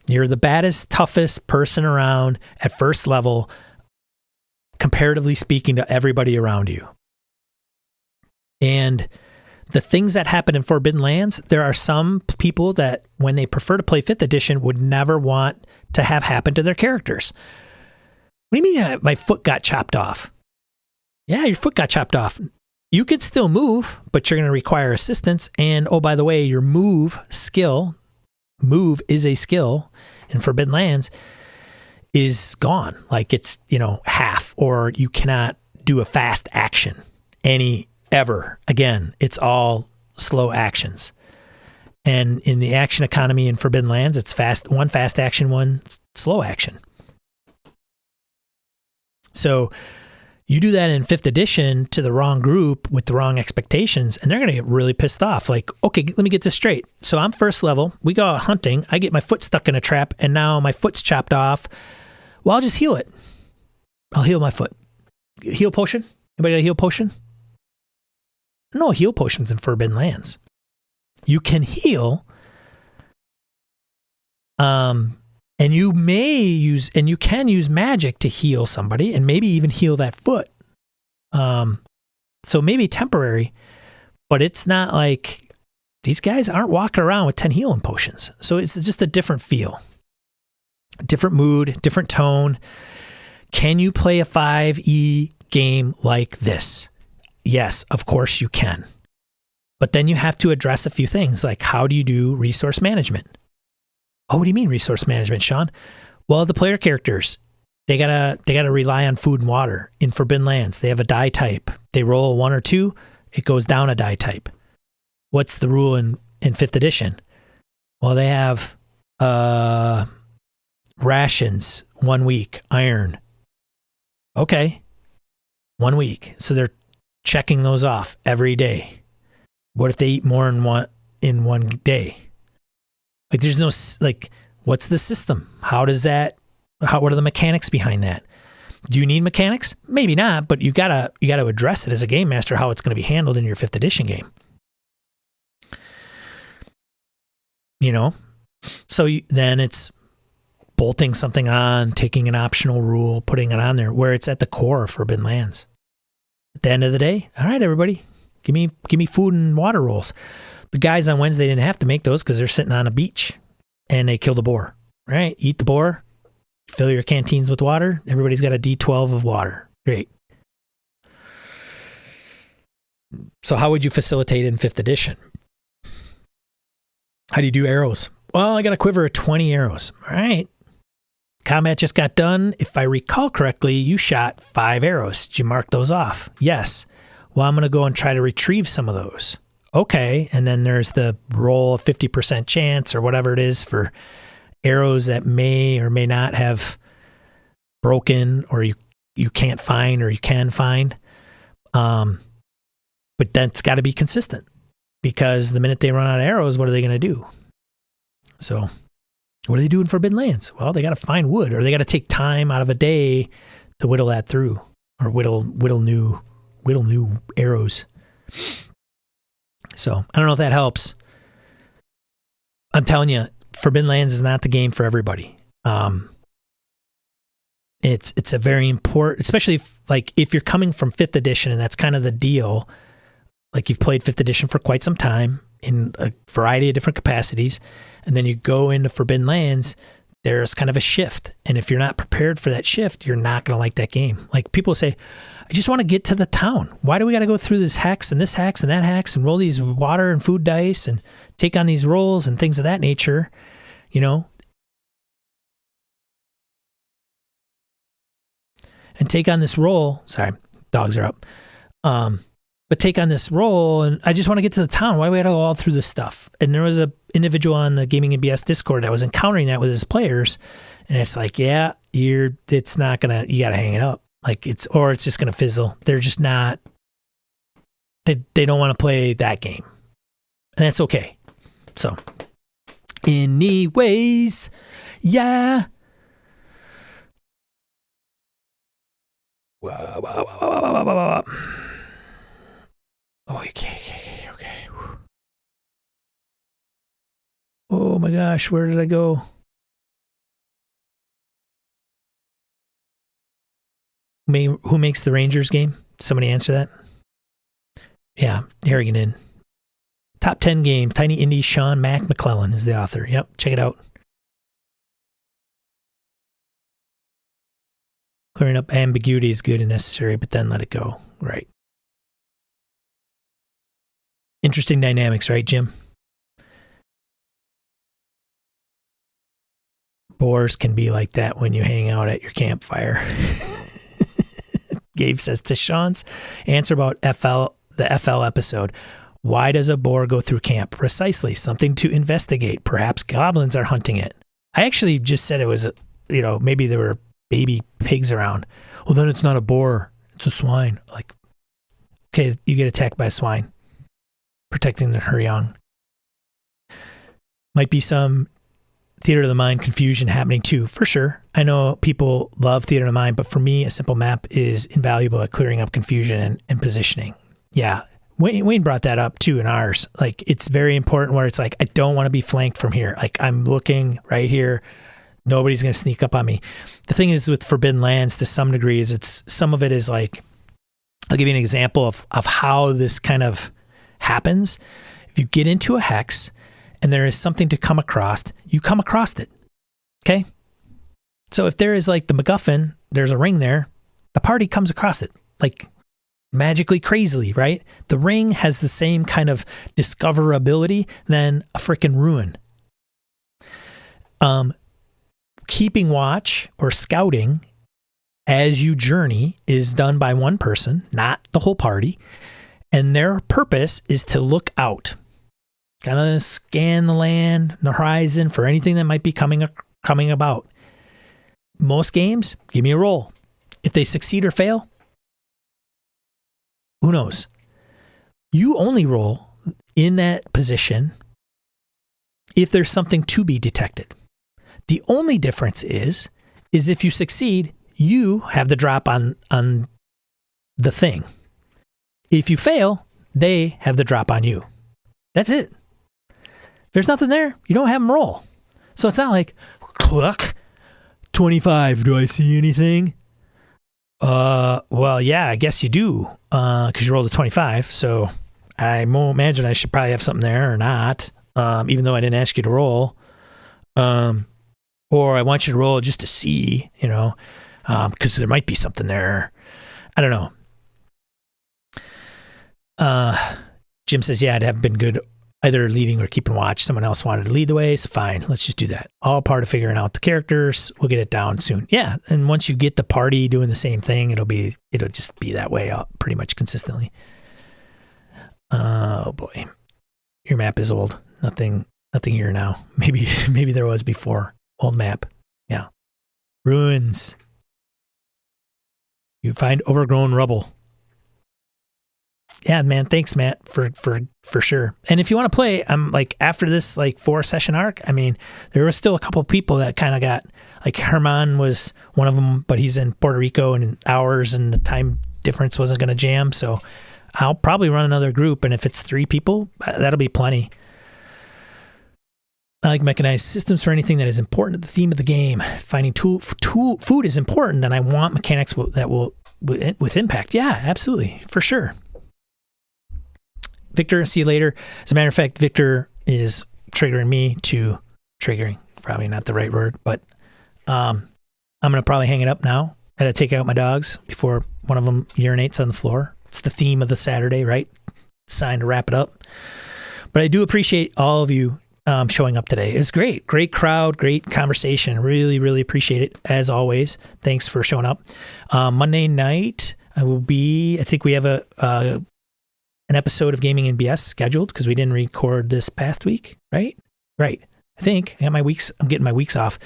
You're the baddest, toughest person around at first level, comparatively speaking, to everybody around you. And the things that happen in Forbidden Lands, there are some people that, when they prefer to play 5th edition, would never want to have happen to their characters. What do you mean my foot got chopped off? Yeah, your foot got chopped off. You could still move, but you're going to require assistance. And oh, by the way, your move is a skill in Forbidden Lands, is gone. Like it's, half, or you cannot do a fast action ever again. It's all slow actions. And in the action economy in Forbidden Lands, it's one fast action, one slow action. So you do that in 5th edition to the wrong group with the wrong expectations, and they're going to get really pissed off. Like, okay, let me get this straight. So I'm first level. We go out hunting. I get my foot stuck in a trap, and now my foot's chopped off. Well, I'll just heal it. I'll heal my foot. Heal potion? Anybody got a heal potion? No heal potions in Forbidden Lands. You can heal, and you can use magic to heal somebody, and maybe even heal that foot. So maybe temporary, but it's not like these guys aren't walking around with 10 healing potions. So it's just a different feel, different mood, different tone. Can you play a 5e game like this? Yes, of course you can. But then you have to address a few things, like how do you do resource management? Oh, what do you mean resource management, Sean? Well, the player characters, they gotta rely on food and water. In Forbidden Lands, they have a die type. They roll a 1 or 2, it goes down a die type. What's the rule in 5th edition? Well, they have rations 1 week, iron. Okay, 1 week. So they're checking those off every day. What if they eat more in one day? Like there's no, like, what's the system? What are the mechanics behind that? Do you need mechanics? Maybe not, but you gotta address it as a game master, how it's going to be handled in your 5th edition game. So then it's bolting something on, taking an optional rule, putting it on there where it's at the core of Forbidden Lands. At the end of the day, all right, everybody, give me food and water rolls. The guys on Wednesday didn't have to make those because they're sitting on a beach and they killed a boar. Right? Eat the boar, fill your canteens with water. Everybody's got a D12 of water. Great. So how would you facilitate in 5th edition? How do you do arrows? Well, I got a quiver of 20 arrows. All right. Combat just got done. If I recall correctly, you shot 5 arrows. Did you mark those off? Yes. Well, I'm going to go and try to retrieve some of those. Okay. And then there's the roll of 50% chance or whatever it is for arrows that may or may not have broken or you can't find or you can find. But that's got to be consistent because the minute they run out of arrows, what are they going to do? So what do they do in Forbidden Lands? Well, they got to find wood or they got to take time out of a day to whittle that through or whittle new arrows. So I don't know if that helps. I'm telling you, Forbidden Lands is not the game for everybody. It's a very important, especially if you're coming from 5th edition and that's kind of the deal. Like you've played 5th edition for quite some time in a variety of different capacities, and then you go into Forbidden Lands, there's kind of a shift. And if you're not prepared for that shift, you're not going to like that game. Like people say, I just want to get to the town. Why do we got to go through this hex and that hex and roll these water and food dice and take on these rolls and things of that nature, and take on this role. Sorry, dogs are up. But take on this role, and I just want to get to the town. Why do we got to go all through this stuff? And there was a individual on the Gaming and BS Discord that was encountering that with his players, and it's like, yeah, it's not gonna. You got to hang it up. Like it's just gonna fizzle. They're just not. They don't want to play that game, and that's okay. So, anyways, yeah. Wow. Oh, okay. Oh my gosh, where did I go? Who makes the Rangers game? Somebody answer that. Yeah, Harrigan in. Top 10 games, Tiny Indie, Sean Mac McClellan is the author. Yep, check it out. Clearing up ambiguity is good and necessary, but then let it go. Right. Interesting dynamics, right, Jim? Boars can be like that when you hang out at your campfire. Gabe says to Sean's answer about the FL episode. Why does a boar go through camp? Precisely, something to investigate. Perhaps goblins are hunting it. I actually just said it was, maybe there were baby pigs around. Well, then it's not a boar. It's a swine. Like, okay, you get attacked by a swine. Protecting her young. Might be some theater of the mind confusion happening too, for sure. I know people love theater of the mind, but for me, a simple map is invaluable at clearing up confusion and positioning. Yeah. Wayne brought that up too in ours. Like, it's very important where it's like, I don't want to be flanked from here. Like, I'm looking right here. Nobody's going to sneak up on me. The thing is with Forbidden Lands to some degree is some of it is like, I'll give you an example of how this kind of happens. If you get into a hex and there is something to come across, you come across it. Okay. So if there is like the MacGuffin, there's a ring there, the party comes across it. Like, magically, crazily, right? The ring has the same kind of discoverability than a freaking ruin. Keeping watch or scouting as you journey is done by one person, not the whole party. And their purpose is to look out, kind of scan the land, the horizon for anything that might be coming about. Most games, give me a roll. If they succeed or fail, who knows? You only roll in that position if there's something to be detected. The only difference is if you succeed, you have the drop on the thing. If you fail, they have the drop on you. That's it. There's nothing there. You don't have them roll. So it's not like, cluck, 25, do I see anything? Well, yeah, I guess you do, because you rolled a 25, so I imagine I should probably have something there or not, even though I didn't ask you to roll. Or I want you to roll just to see, because there might be something there. I don't know. Jim says, yeah, I'd have been good either leading or keeping watch. Someone else wanted to lead the way, so fine, let's just do that. All part of figuring out the characters. We'll get it down soon. Yeah, and once you get the party doing the same thing, it'll just be that way pretty much consistently. Oh boy, your map is old. Nothing here now. Maybe there was before. Old map. Yeah, ruins. You find overgrown rubble. Yeah, man. Thanks, Matt, for sure. And if you want to play, after this 4-session arc, I mean, there was still a couple of people that kind of got, like, Herman was one of them, but he's in Puerto Rico and hours and the time difference wasn't going to jam. So I'll probably run another group. And if it's 3 people, that'll be plenty. I like mechanized systems for anything that is important to the theme of the game. Finding food is important, and I want mechanics that will with impact. Yeah, absolutely, for sure. Victor, see you later. As a matter of fact, Victor is triggering me to triggering. Probably not the right word, but I'm going to probably hang it up now. I got to take out my dogs before one of them urinates on the floor. It's the theme of the Saturday, right? It's time to wrap it up. But I do appreciate all of you showing up today. It's great. Great crowd, great conversation. Really, really appreciate it, as always. Thanks for showing up. Monday night, I think we have an episode of Gaming in BS scheduled because we didn't record this past week, right? Right. I think I'm getting my weeks off.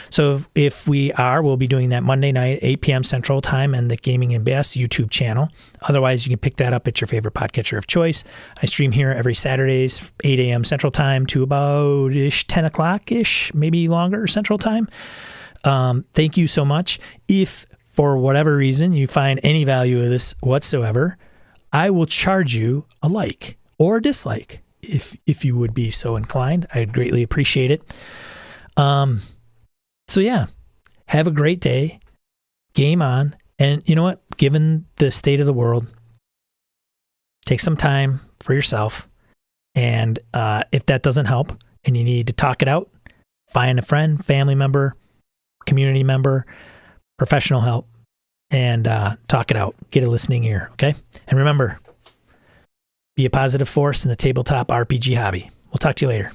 So if we'll be doing that Monday night, 8 p.m. Central Time, and the Gaming in BS YouTube channel. Otherwise, you can pick that up at your favorite podcatcher of choice. I stream here every Saturdays, 8 a.m. Central Time to about 10 o'clock-ish, maybe longer Central Time. Thank you so much. If for whatever reason you find any value of this whatsoever, I will charge you a like or a dislike if you would be so inclined. I'd greatly appreciate it. So yeah, have a great day. Game on. And you know what? Given the state of the world, take some time for yourself. And if that doesn't help and you need to talk it out, find a friend, family member, community member, professional help. and talk it out. Get a listening ear, okay? And remember, be a positive force in the tabletop RPG hobby. We'll talk to you later.